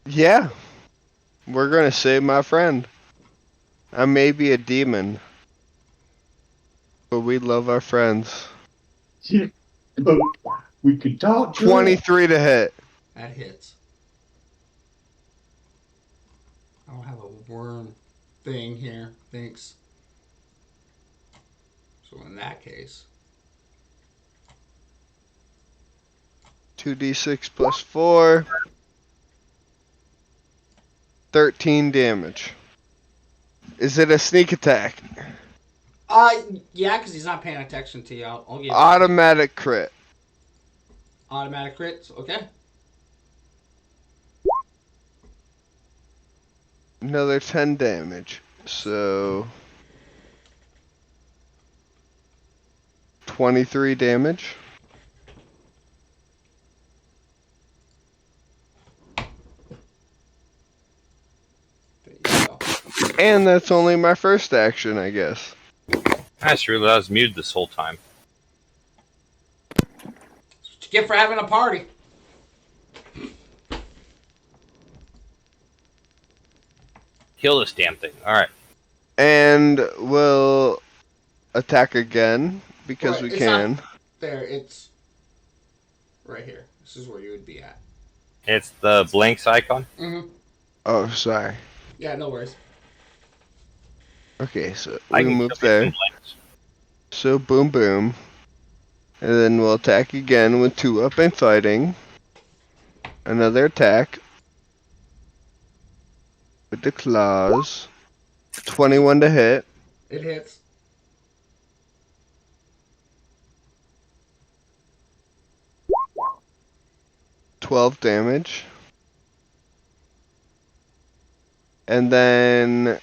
Yeah. We're gonna save my friend. I may be a demon, but we love our friends. We could talk. 23 to hit. That hits. I don't have a worm thing here. Thanks. So in that case... 2d6 plus 4. 13 damage. Is it a sneak attack? Yeah, because he's not paying attention to you. I'll give you Automatic crit. automatic crits. Okay. Another 10 damage. So 23 damage. There you go. And that's only my first action, I guess. I just realized I was muted this whole time. That's what you get for having a party. Kill this damn thing. Alright. And we'll attack again because Right, we it's can. not there, it's right here. This is where you would be at. It's the blanks icon. Mm-hmm. Oh, sorry. Yeah, no worries. Okay, so I we can move show you there. some blanks. So boom boom. And then we'll attack again with 2-up and fighting. Another attack. With the claws. 21 to hit. It hits. $12 damage. And then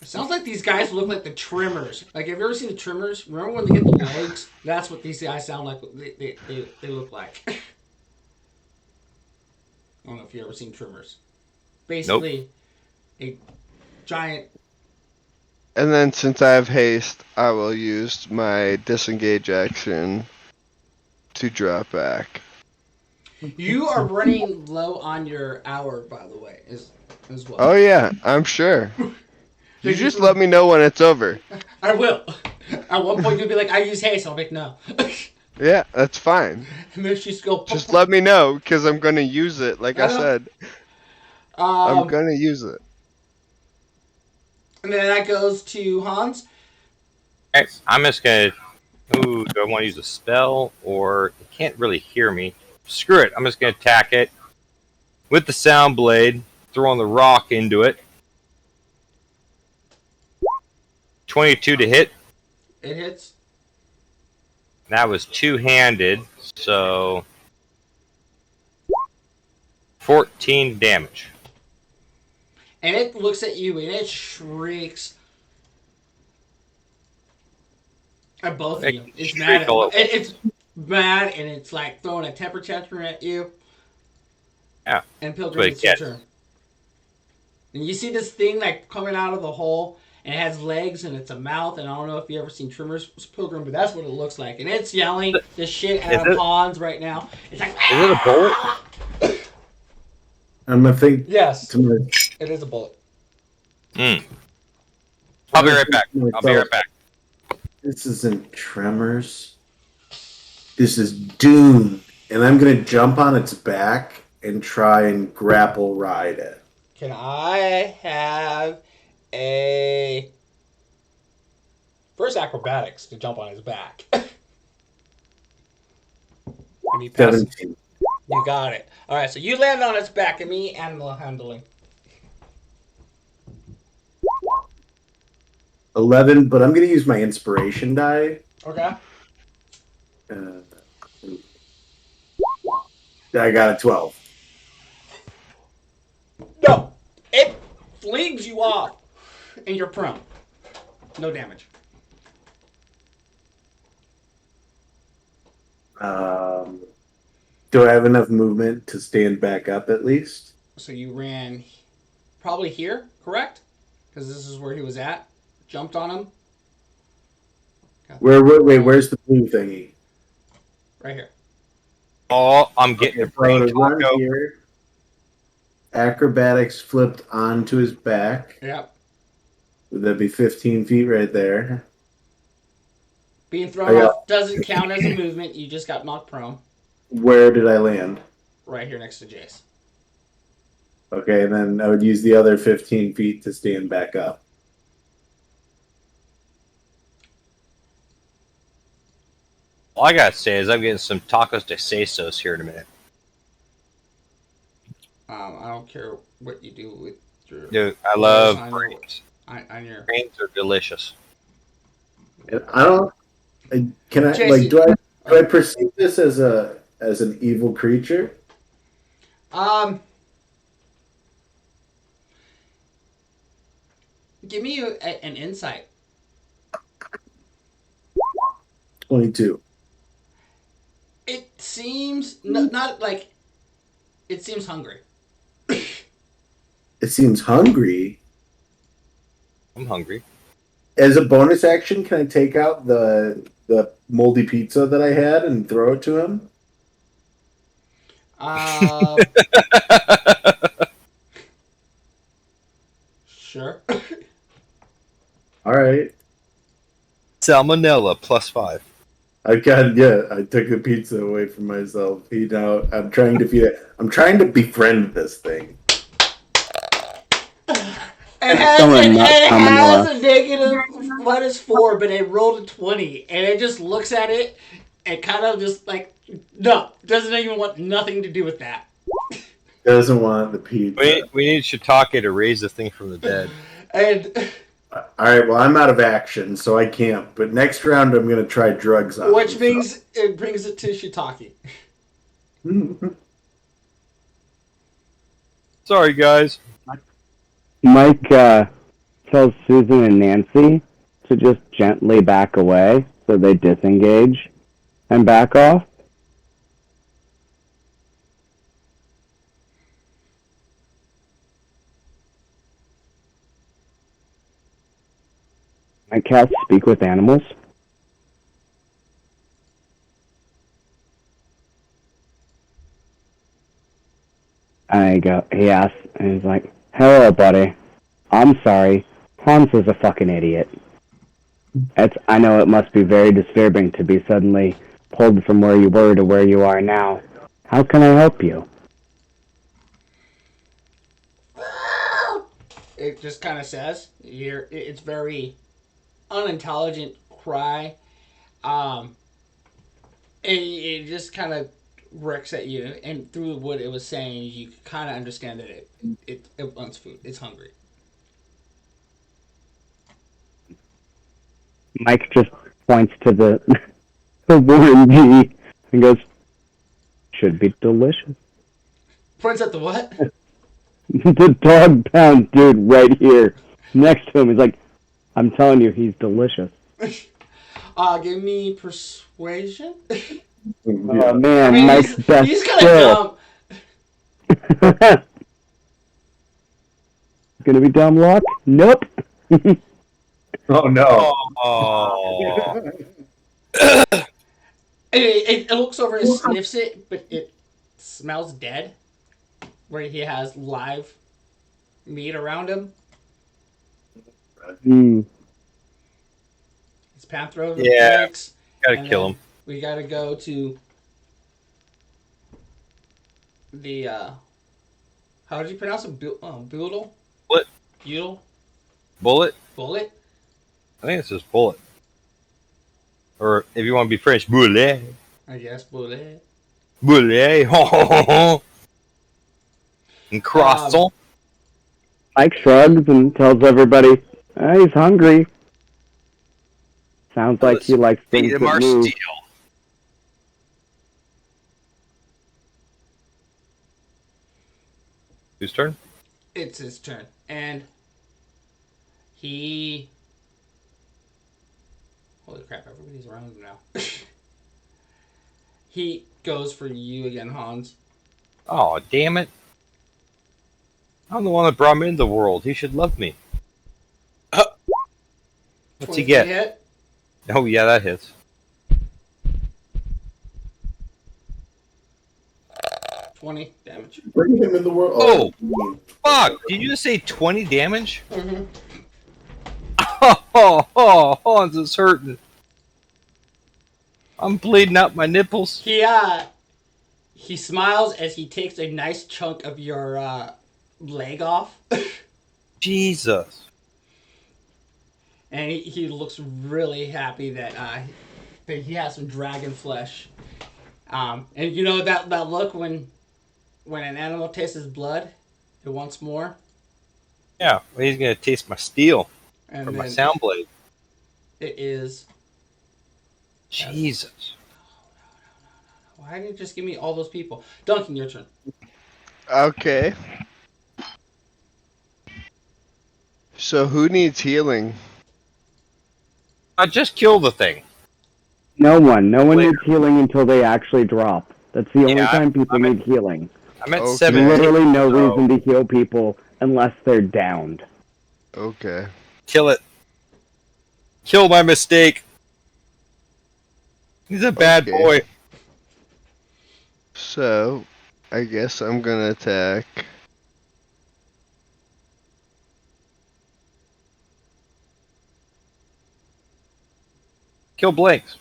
It sounds like these guys look like the Trimmers. Like, have you ever seen the Trimmers? Remember when they get the legs? That's what these guys sound like. They look like. I don't know if you ever seen Trimmers. Basically, a giant. And then since I have haste, I will use my disengage action to drop back. You are running low on your hour, by the way, as well. Oh yeah, I'm sure. You just let me know when it's over. I will. At one point, you'll be like, I use haste. I'll be like, no. Yeah, that's fine. And then she's go. Just let me know, because I'm going to use it. Like I know. said, I'm going to use it. And then that goes to Hans. Okay, I'm just gonna. Ooh, do I want to use a spell or it can't really hear me? Screw it. I'm just gonna attack it with the sound blade, throwing the rock into it. 22 to hit. It hits. That was two-handed, so 14 damage. And it looks at you and it shrieks at both of you. It's mad. It's mad and it's like throwing a temper tantrum at you. Yeah. And Pilgrim, it's your turn. And you see this thing like coming out of the hole, and it has legs and it's a mouth. And I don't know if you ever seen Trimmer's Pilgrim, but that's what it looks like. And it's yelling the shit out of Hans right now. It's like, is it a bullet? I'm gonna think. Yes, it is a bullet. I'll be right back. I'll be right back. This isn't Tremors. This is Dune, and I'm gonna jump on its back and try and grapple ride it. Can I have a first acrobatics to jump on his back? And he passes. 17. You got it. All right, so you land on its back, and me animal handling. 11, but I'm gonna use my inspiration die. Okay. I got a 12. No, it flings you off, and you're prone. No damage. Do I have enough movement to stand back up at least? So you ran probably here, correct? Because this is where he was at. Jumped on him. Where's the blue thingy? Right here. Oh, I'm getting a brain taco. Here. Acrobatics flipped onto his back. Yep. Would that be 15 feet right there? Being thrown off doesn't count as a movement. You just got knocked prone. Where did I land? Right here next to Jace. Okay, and then I would use the other 15 feet to stand back up. All I gotta say is I'm getting some tacos de sesos here in a minute. I don't care what you do with your. Dude, I love brains. On your Brains are delicious. I don't. Can I Jason, do I perceive this as an evil creature? Give me an insight. 22. It seems not like. It seems hungry. It seems hungry. I'm hungry. As a bonus action, can I take out the moldy pizza that I had and throw it to him? Sure. All right. Salmonella +5. I took the pizza away from myself. I'm trying to feed it. I'm trying to befriend this thing. It has a negative -4, but it rolled a 20, and it just looks at it and kind of just like, no, doesn't even want nothing to do with that. Doesn't want the pizza. We need Shiitake to raise the thing from the dead. And all right, well, I'm out of action, so I can't. But next round, I'm going to try drugs on which him, means it brings it to Shiitake. Sorry, guys. Mike tells Susan and Nancy to just gently back away so they disengage and back off. I cast Speak with Animals. He asks, and he's like, "Hello, buddy. I'm sorry. Hans is a fucking idiot. I know it must be very disturbing to be suddenly pulled from where you were to where you are now. How can I help you? It just kind of says, it's very unintelligent cry. It just kind of wrecks at you, and through what it was saying, you kind of understand that it wants food. It's hungry. Mike just points to the Warren G and goes, "Should be delicious." Points at the what? The dog pound dude right here next to him. He's like, "I'm telling you, he's delicious." Give me persuasion. Oh man, I mean, Mike's best he's kind skill. of dumb. Gonna be dumb luck? Nope. Oh no! Oh. It looks over and sniffs it, but it smells dead. Where he has live meat around him. Mm. It's Panthro. Yeah, Legs, gotta and kill then him. We gotta go to the how did you pronounce it? Boodle? What? Budel? Bullet? Bullet? I think it's just bullet. Or if you want to be French, boulet. I guess bullet. Boulet. And croissant. Mike shrugs and tells everybody, he's hungry. Sounds like he likes Feed things him that our move. steel. Whose turn? It's his turn. And he holy crap, everybody's around him now. He goes for you again, Hans. Oh, damn it. I'm the one that brought him into the world. He should love me. What's he get? Hit. Oh, yeah, that hits. 20 damage. Bring him in the world. Oh, fuck! Did you just say 20 damage? Mm-hmm. Oh, Hans is hurting. I'm bleeding out my nipples. He smiles as he takes a nice chunk of your leg off. Jesus. And he looks really happy that he has some dragon flesh. And you know that look when an animal tastes his blood, it wants more. Yeah, well, he's gonna taste my steel And or my then sound blade. It is. Jesus. Why didn't you just give me all those people? Duncan, your turn. Okay. So who needs healing? I just killed the thing. No one Later. needs healing until they actually drop. That's the only Yeah, time people I'm at- need healing. I'm at Okay. 17. Literally no so reason to heal people unless they're downed. Okay. Kill it. Kill my mistake. He's a bad Okay. boy. So, I guess I'm gonna attack. Kill Blanks.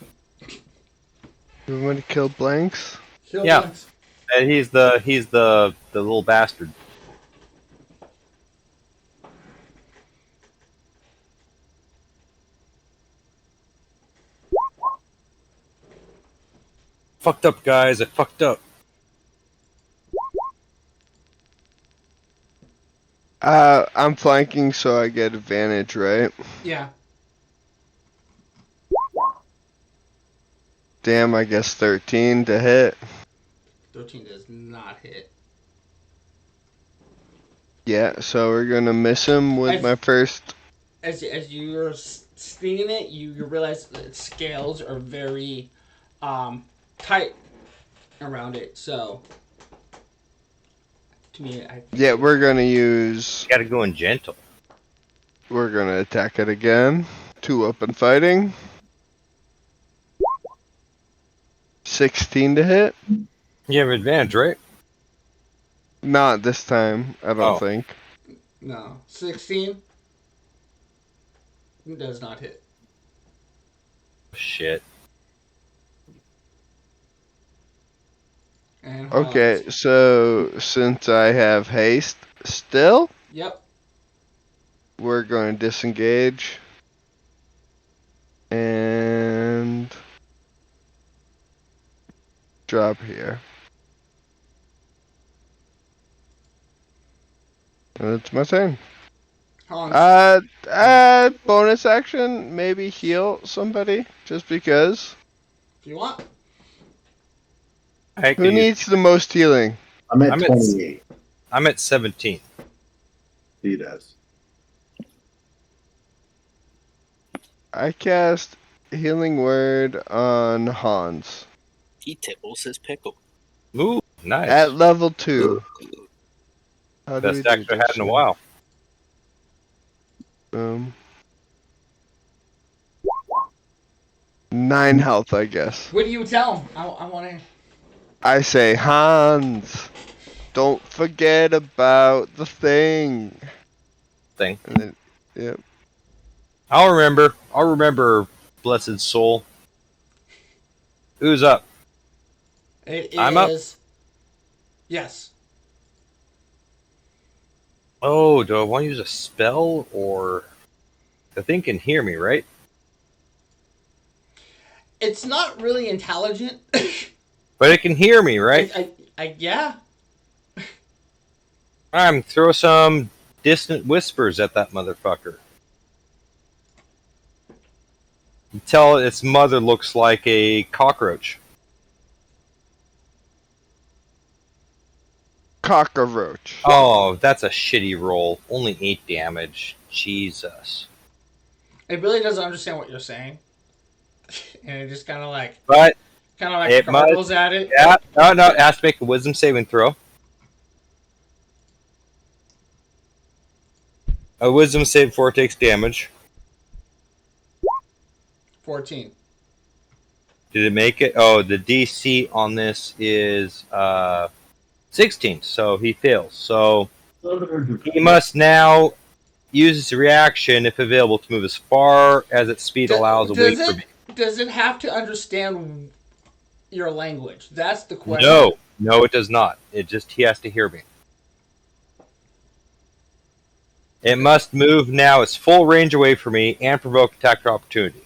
You want me to kill blanks? Kill Yeah. Dunks. And he's the little bastard. Fucked up, guys. I fucked up. I'm flanking, so I get advantage, right? Yeah. Damn, I guess 13 to hit. 13 does not hit. Yeah, so we're gonna miss him with As- my first. As you're stinging it, you realize that its scales are very tight around it. So, to me, Yeah, we're gonna use. You gotta go in gentle. We're gonna attack it again. 2-weapon fighting. 16 to hit. You have advantage, right? Not this time, I don't Oh. think. no 16. Does not hit. Shit. And Okay, Hans. so since I have haste still, Yep. we're going to disengage. And drop here. And it's my turn. Hans. Bonus action, maybe heal somebody, just because. If you want. I Who could use- needs the most healing? I'm at I'm at- 28. I'm at 17. He does. I cast Healing Word on Hans He tickles his pickle. Ooh, nice. at level 2. How do we Best do action I had this in a here? while. Boom. 9 health, I guess. What do you tell him? I want to. I say, Hans, don't forget about the thing. Thing. And then, yep. I'll remember, blessed soul. Who's up? It is. I'm up. Yes. Oh, do I want to use a spell or the thing can hear me, right? It's not really intelligent. But it can hear me, right? Yeah. I'm throw some distant whispers at that motherfucker. Tell it its mother looks like a cockroach. Cockroach. Oh, that's a shitty roll. Only 8 damage. Jesus. It really doesn't understand what you're saying. And it just kind of like But it gargles at it. yeah, no, it has to make a wisdom saving throw. A wisdom save before it takes damage. 14. Did it make it? Oh, the DC on this is 16, so he fails. So he must now use his reaction, if available, to move as far as its speed allows away from me. Does it have to understand your language? That's the question. No, it does not. He has to hear me. It must move now its full range away from me and provoke attack of opportunity.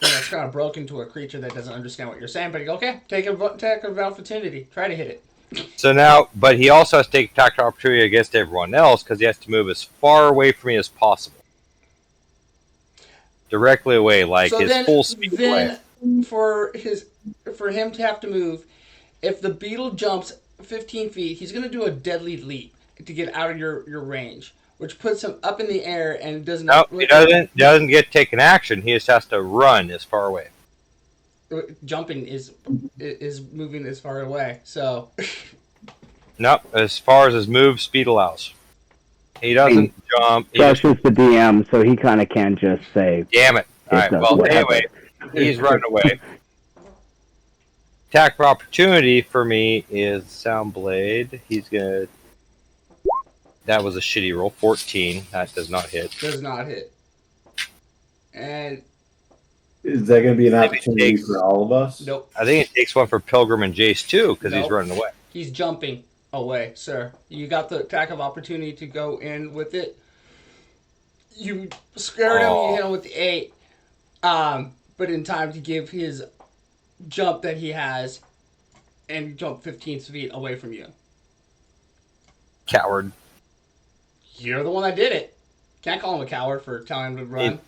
Yeah, it's kind of broken to a creature that doesn't understand what you're saying, but okay, take an attack of opportunity. Try to hit it. So now, but he also has to take attack of opportunity against everyone else because he has to move as far away from me as possible. Directly away, like So his then, full speed away. for him to have to move, if the beetle jumps 15 feet, he's going to do a deadly leap to get out of your range, which puts him up in the air and does not. No, he doesn't get to take an action. He just has to run as far away. Jumping is moving as far away. So Nope, as far as his move speed allows. He doesn't jump. Josh is the DM, so he kind of can just say, Damn it. Alright, It's well, whatever. anyway, he's running away. Attack of opportunity for me is Sound Blade. He's gonna. That was a shitty roll. 14. That does not hit. does not hit. And Is that going to be an Maybe it opportunity takes- for all of us? nope, I think it takes one for Pilgrim and Jace too, because he's Nope. running away. he's jumping away, sir. You got the attack of opportunity to go in with it. You scared him. You hit him with the 8, but in time to give his jump that he has, and jump 15 feet away from you. Coward. You're the one that did it. Can't call him a coward for telling him to run.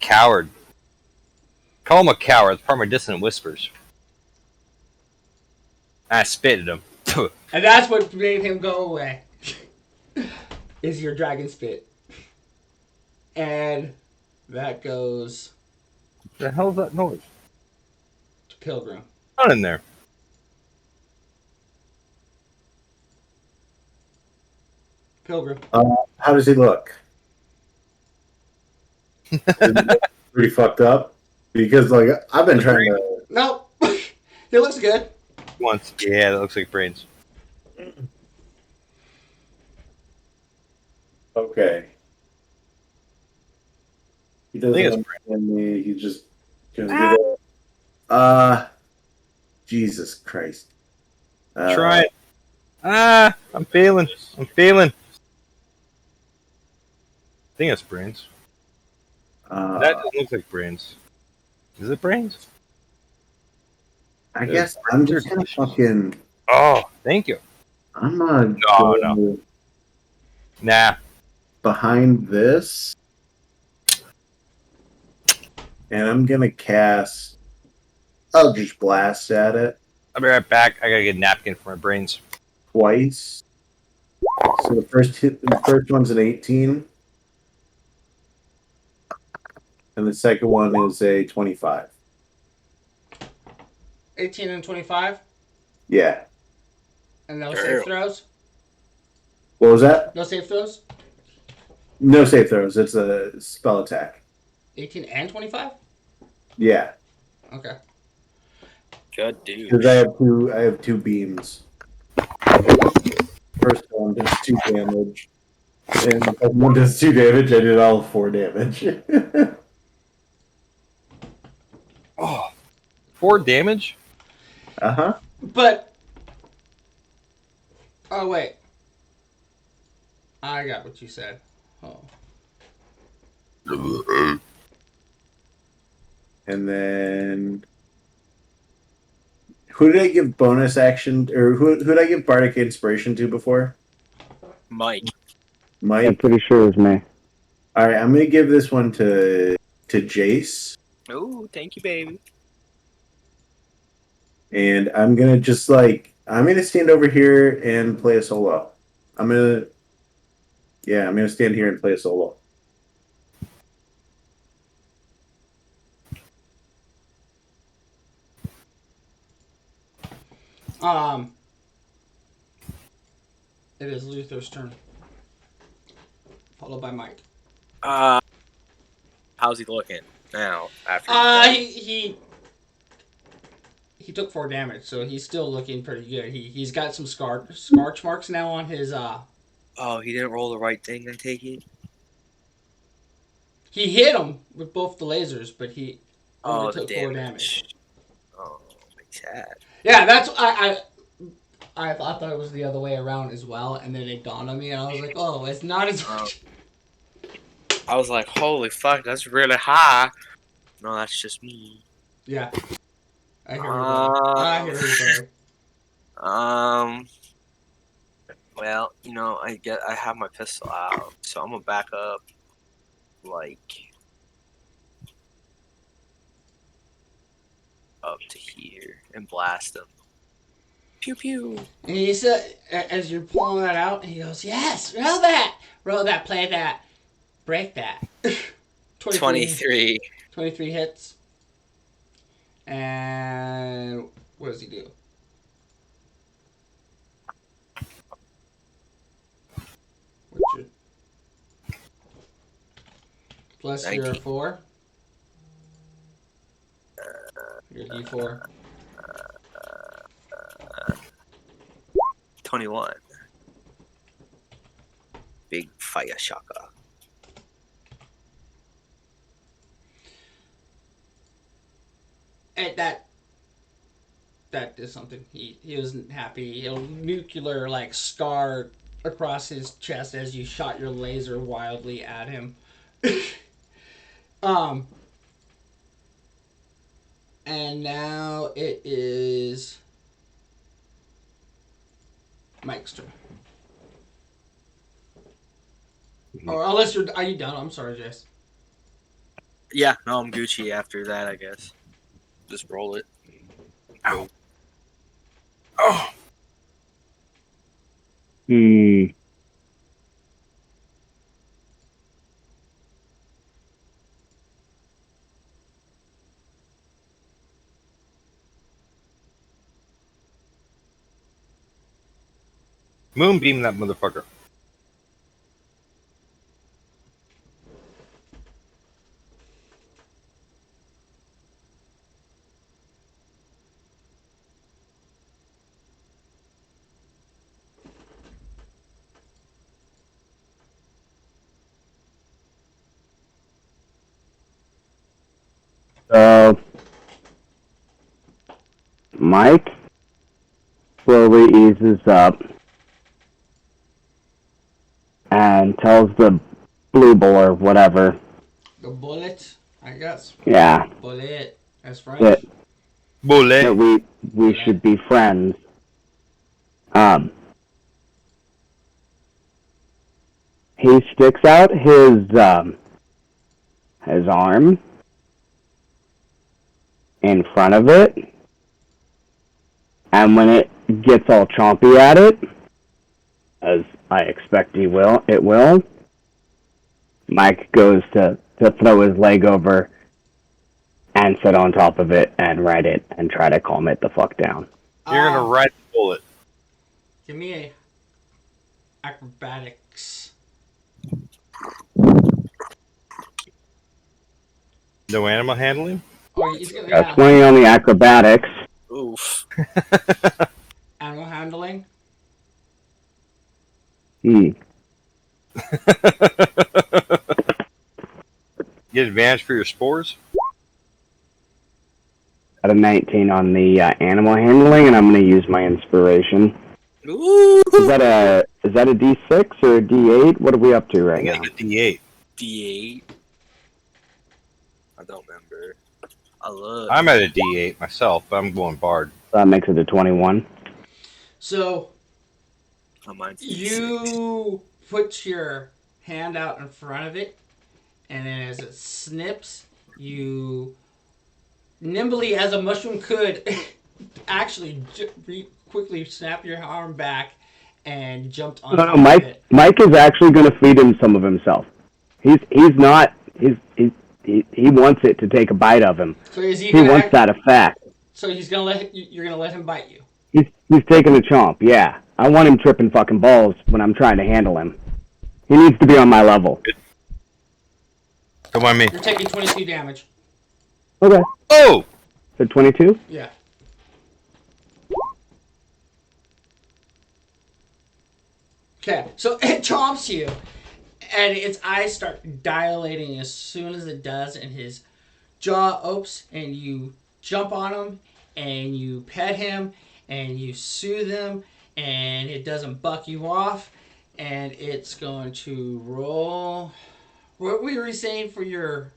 Coward. Call him a coward. It's part of my dissonant whispers. I spit at him. And that's what made him go away. Is your dragon spit. And that goes The hell is that noise? to Pilgrim. Not in there. Pilgrim. How does he look? Is he pretty fucked up? Because like I've been trying to. Nope. He looks good. Once. Yeah, that looks like brains. Okay. He doesn't it's understand me. He just gonna do that. Jesus Christ. Try it. I'm failing. I'm failing. I think it's brains. That doesn't look like brains. Is it brains? I guess I'm just gonna fucking. Oh, thank you. I'm gonna No, go Nah. behind this, and I'm gonna cast Eldritch Blast at it I'll be right back. I gotta get a napkin for my brains. twice. So the first one's an 18, and the second one is a 25. 18 and 25, Yeah. and no save throws. What was that? No save throws. No save throws. It's a spell attack. 18 and 25. Yeah, Okay. Good dude. because I have two beams. First one does 2 damage, and the second one does 2 damage. I did all 4 damage. Oh, 4 damage? Uh-huh. But oh wait, I got what you said. Oh. And then who did I give bonus action, or who did I give bardic inspiration to before? Mike. I'm Mike. pretty sure it was me. All right, I'm gonna give this one to Jace, Oh, thank you, baby. and I'm gonna just I'm gonna stand over here and play a solo. I'm gonna stand here and play a solo. It is Luther's turn, followed by Mike. How's he looking now? After He took 4 damage, so he's still looking pretty good. He's got some scorch marks now on his Oh, he didn't roll the right thing. I take it. He hit him with both the lasers, but he only the took 4 damage. Oh, makes sad. Yeah, that's I thought it was the other way around as well, and then it dawned on me, and I was like, oh, it's not as much. I was like, holy fuck, that's really high. No, that's just me. Yeah. I hear you, buddy. I hear you, buddy. Well, I have my pistol out, so I'm gonna back up, up to here and blast him. Pew pew. And he said, as you're pulling that out, he goes, yes, roll that, play that, break that. 23. 23 hits. And what does he do? Plus 19. your 4. Your D4. 21. Big fire shaka. And that did something. He wasn't happy. A nuclear scar across his chest as you shot your laser wildly at him. And now it is Mike's turn. Or unless are you done? I'm sorry, Jace. Yeah, no, I'm Gucci after that, I guess. Just roll it. Ow. Oh. Moonbeam that motherfucker. So, Mike slowly eases up and tells the blue bull or whatever. The bullet, I guess. Yeah. Bullet. That's French. That Bullet. we should be friends. He sticks out his arm in front of it, and when it gets all chompy at it, as I expect it will, Mike goes to throw his leg over and sit on top of it and ride it and try to calm it the fuck down. You're gonna ride the bullet. Give me a acrobatics. No animal handling? Oh, he's gonna Got 20 on the acrobatics. Oof. animal handling. Get advantage for your spores? Got a 19 on the animal handling, and I'm going to use my inspiration. Ooh. Is that a D6 or a D8? What are we up to right I now? got a D8. D8. I don't remember. I'm at a D8 myself, but I'm going bard. That makes it a 21. So Oh, mine's D6. you put your hand out in front of it, and then as it snips, you nimbly, as a mushroom could, actually quickly snap your arm back and jumped on top of it. Mike is actually going to feed him some of himself. He wants it to take a bite of him. So is he He wants that effect. So you're gonna let him bite you. He's taking a chomp, yeah. I want him tripping fucking balls when I'm trying to handle him. He needs to be on my level. Come on, me. You're taking 22 damage. Okay. Oh! So 22? Yeah. Okay, so it chomps you, and its eyes start dilating as soon as it does, and his jaw opens, and you jump on him, and you pet him, and you soothe him, and it doesn't buck you off, and it's going to roll. What were you saying for your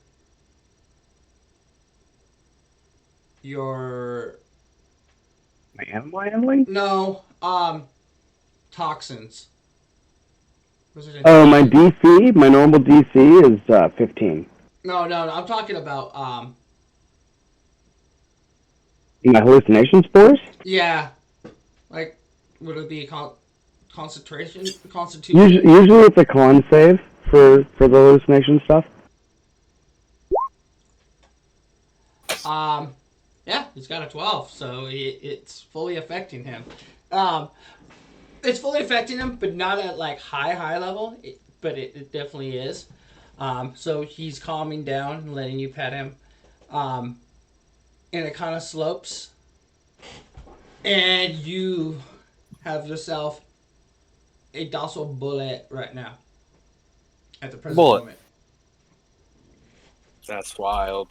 My animal handling? no toxins? Was it Oh, my DC, my normal DC is 15. No, I'm talking about My hallucination spores? yeah, like would it be constitution? Usually it's a con save for the hallucination stuff. Yeah, he's got a 12, so it's fully affecting him. It's fully affecting him, but not at like high level. But it definitely is. So he's calming down and letting you pet him. And it kind of slopes. And you have yourself a docile bullet right now. At the present moment. That's wild.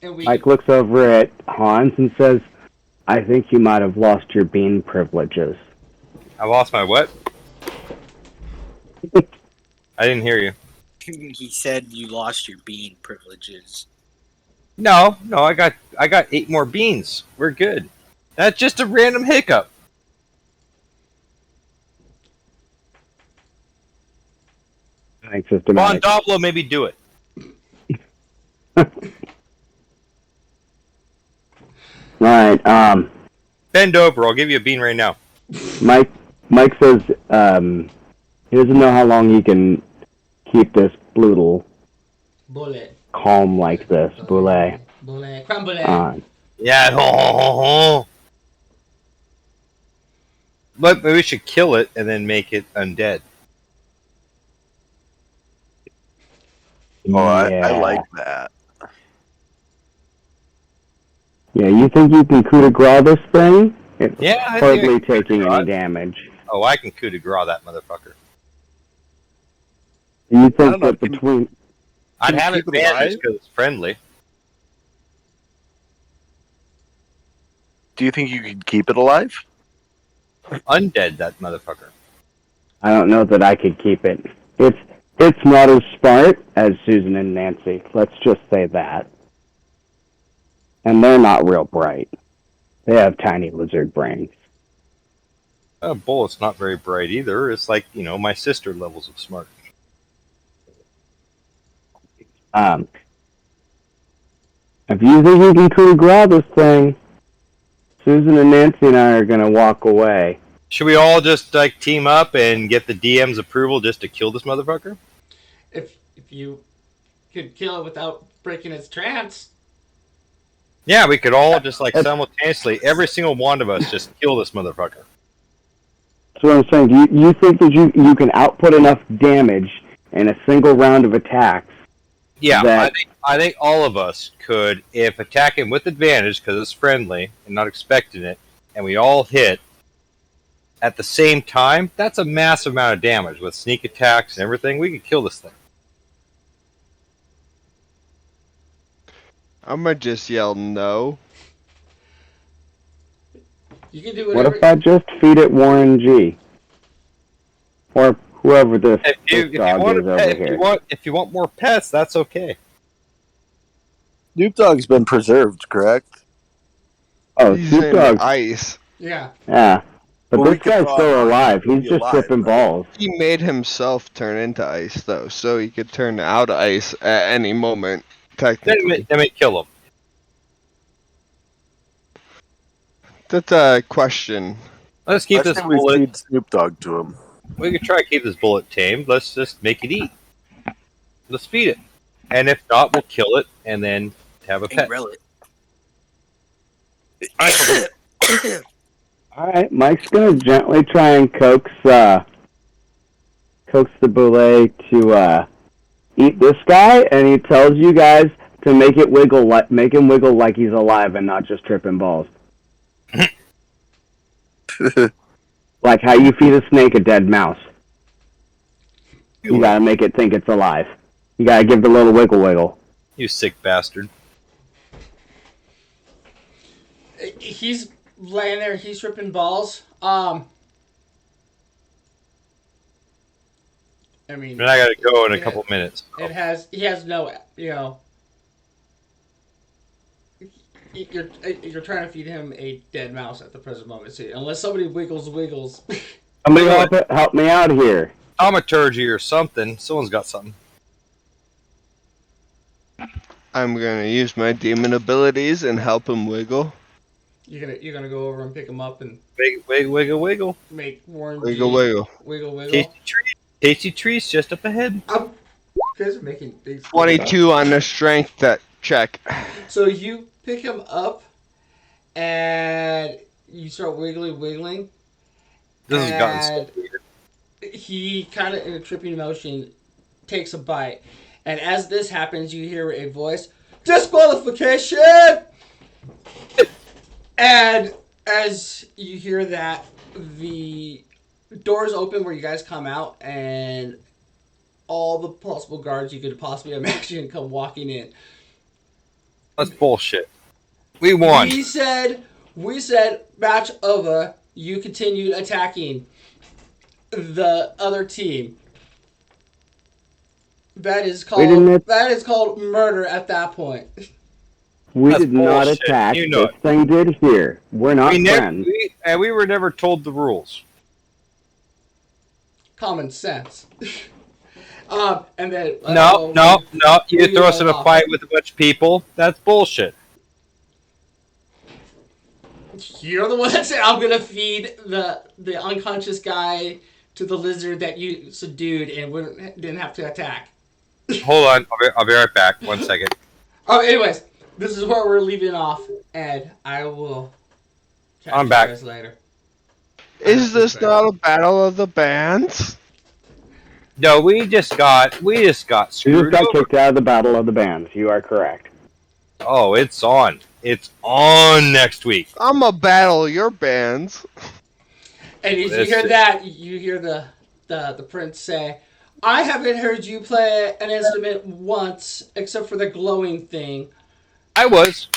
Mike looks over at Hans and says, I think you might have lost your bean privileges. I lost my what? I didn't hear you. He said you lost your bean privileges. No, I got 8 more beans. We're good. That's just a random hiccup. Thanks, systematic. Von Doblo, maybe do it. Alright, Bend over, I'll give you a bean right now. Mike says he doesn't know how long he can keep this bullet calm like this. Bullet. Creme brulee. Yeah. But maybe we should kill it and then make it undead. Oh, I like that. Yeah, you think you can coup de grace this thing? It's Yeah, I think I hardly can coup de taking grace. any damage. Oh, I can coup de grace that motherfucker. You I think don't know, that between I'd you have keep it advantage alive? because it's friendly. Do you think you could keep it alive? Undead, that motherfucker. I don't know that I could keep it. It's not as smart as Susan and Nancy. Let's just say that. And they're not real bright. They have tiny lizard brains. Bullet's not very bright either. It's like, my sister levels of smart. If you think you can coup de grace this thing, Susan and Nancy and I are gonna walk away. Should we all just team up and get the DM's approval just to kill this motherfucker? If you could kill it without breaking its trance. Yeah, we could all just simultaneously, every single one of us, just kill this motherfucker. That's what I'm saying. Do you think that you can output enough damage in a single round of attacks? Yeah, That- I think all of us could, if attacking with advantage because it's friendly and not expecting it, and we all hit at the same time. That's a massive amount of damage with sneak attacks and everything. We could kill this thing. I'm gonna just yell no. You can do What whatever. if I just feed it Warren G? Or whoever this If you dog want is over here. if you want more pets, that's okay. Snoop Dogg's been preserved, correct? Oh, He's Snoop in Dogg. ice. Yeah. Yeah. But Well, we this could guy's draw still a line. alive. He'll He's be just alive, tripping right? balls. He made himself turn into ice, though, so he could turn out ice at any moment, technically. Then we kill him. That's a question. Let's keep I this think we bullet. feed Snoop Dogg to him. We could try to keep this bullet tamed. Let's just make it eat. Let's feed it, and if not, we'll kill it and then have a pet. Grill it. All right, Mike's gonna gently try and coax the boulet to eat this guy, and he tells you guys to make him wiggle like he's alive and not just tripping balls. Like how you feed a snake a dead mouse. You gotta make it think it's alive. You gotta give the little wiggle. You sick bastard. He's laying there. He's tripping balls. I mean, And I gotta go in a Yeah. couple minutes. he has no, you're trying to feed him a dead mouse at the present moment. See, unless somebody wiggles. Somebody help me out here. Thaumaturgy or something. Someone's got something. I'm gonna use my demon abilities and help him wiggle. You're gonna go over and pick him up and Wiggle. make Warren Wiggle, G wiggle. wiggle. Tasty trees just up ahead. You guys are making big. 22 on the strength check. So you pick him up, and you start wiggling. This has gotten And so weird. he kind of in a tripping motion takes a bite, and as this happens, you hear a voice: "Disqualification!" And as you hear that, the doors open where you guys come out, and all the possible guards you could possibly imagine come walking in. That's bullshit. We won. We said match over. You continued attacking the other team. That is called murder at that point. We That's did not bullshit. attack. You know This thing did here. We're not friends. We were never told the rules. Common sense. And then No. You throw us in a fight with a bunch of people. That's bullshit. You're the one that said I'm gonna feed the unconscious guy to the lizard that you subdued and didn't have to attack. Hold on. I'll be right back. 1 second. Oh, anyways, this is where we're leaving off, and I will catch I'm you back. guys later. Is this not a battle of the bands? No, we just got You just screwed got over. kicked out of the Battle of the Bands. You are correct. Oh, it's on. It's on next week. I'm a battle your bands. And as you This hear is- that, you hear the prince say, I haven't heard you play an instrument once, except for the glowing thing. I was.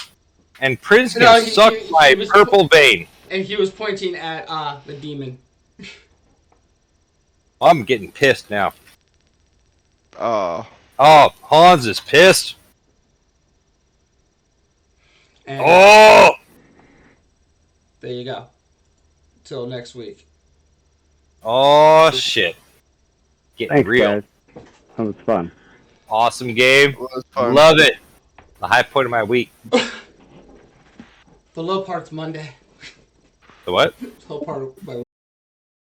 And Prince can No, suck he my was purple vein. And he was pointing at the demon. I'm getting pissed now. Oh. Oh, Hans is pissed. And Oh! there you go. Till next week. Oh, shit. Getting Thanks, real. guys. That was fun. Awesome game. It was fun. Love it. The high point of my week. The low part's Monday. The what? The low part of my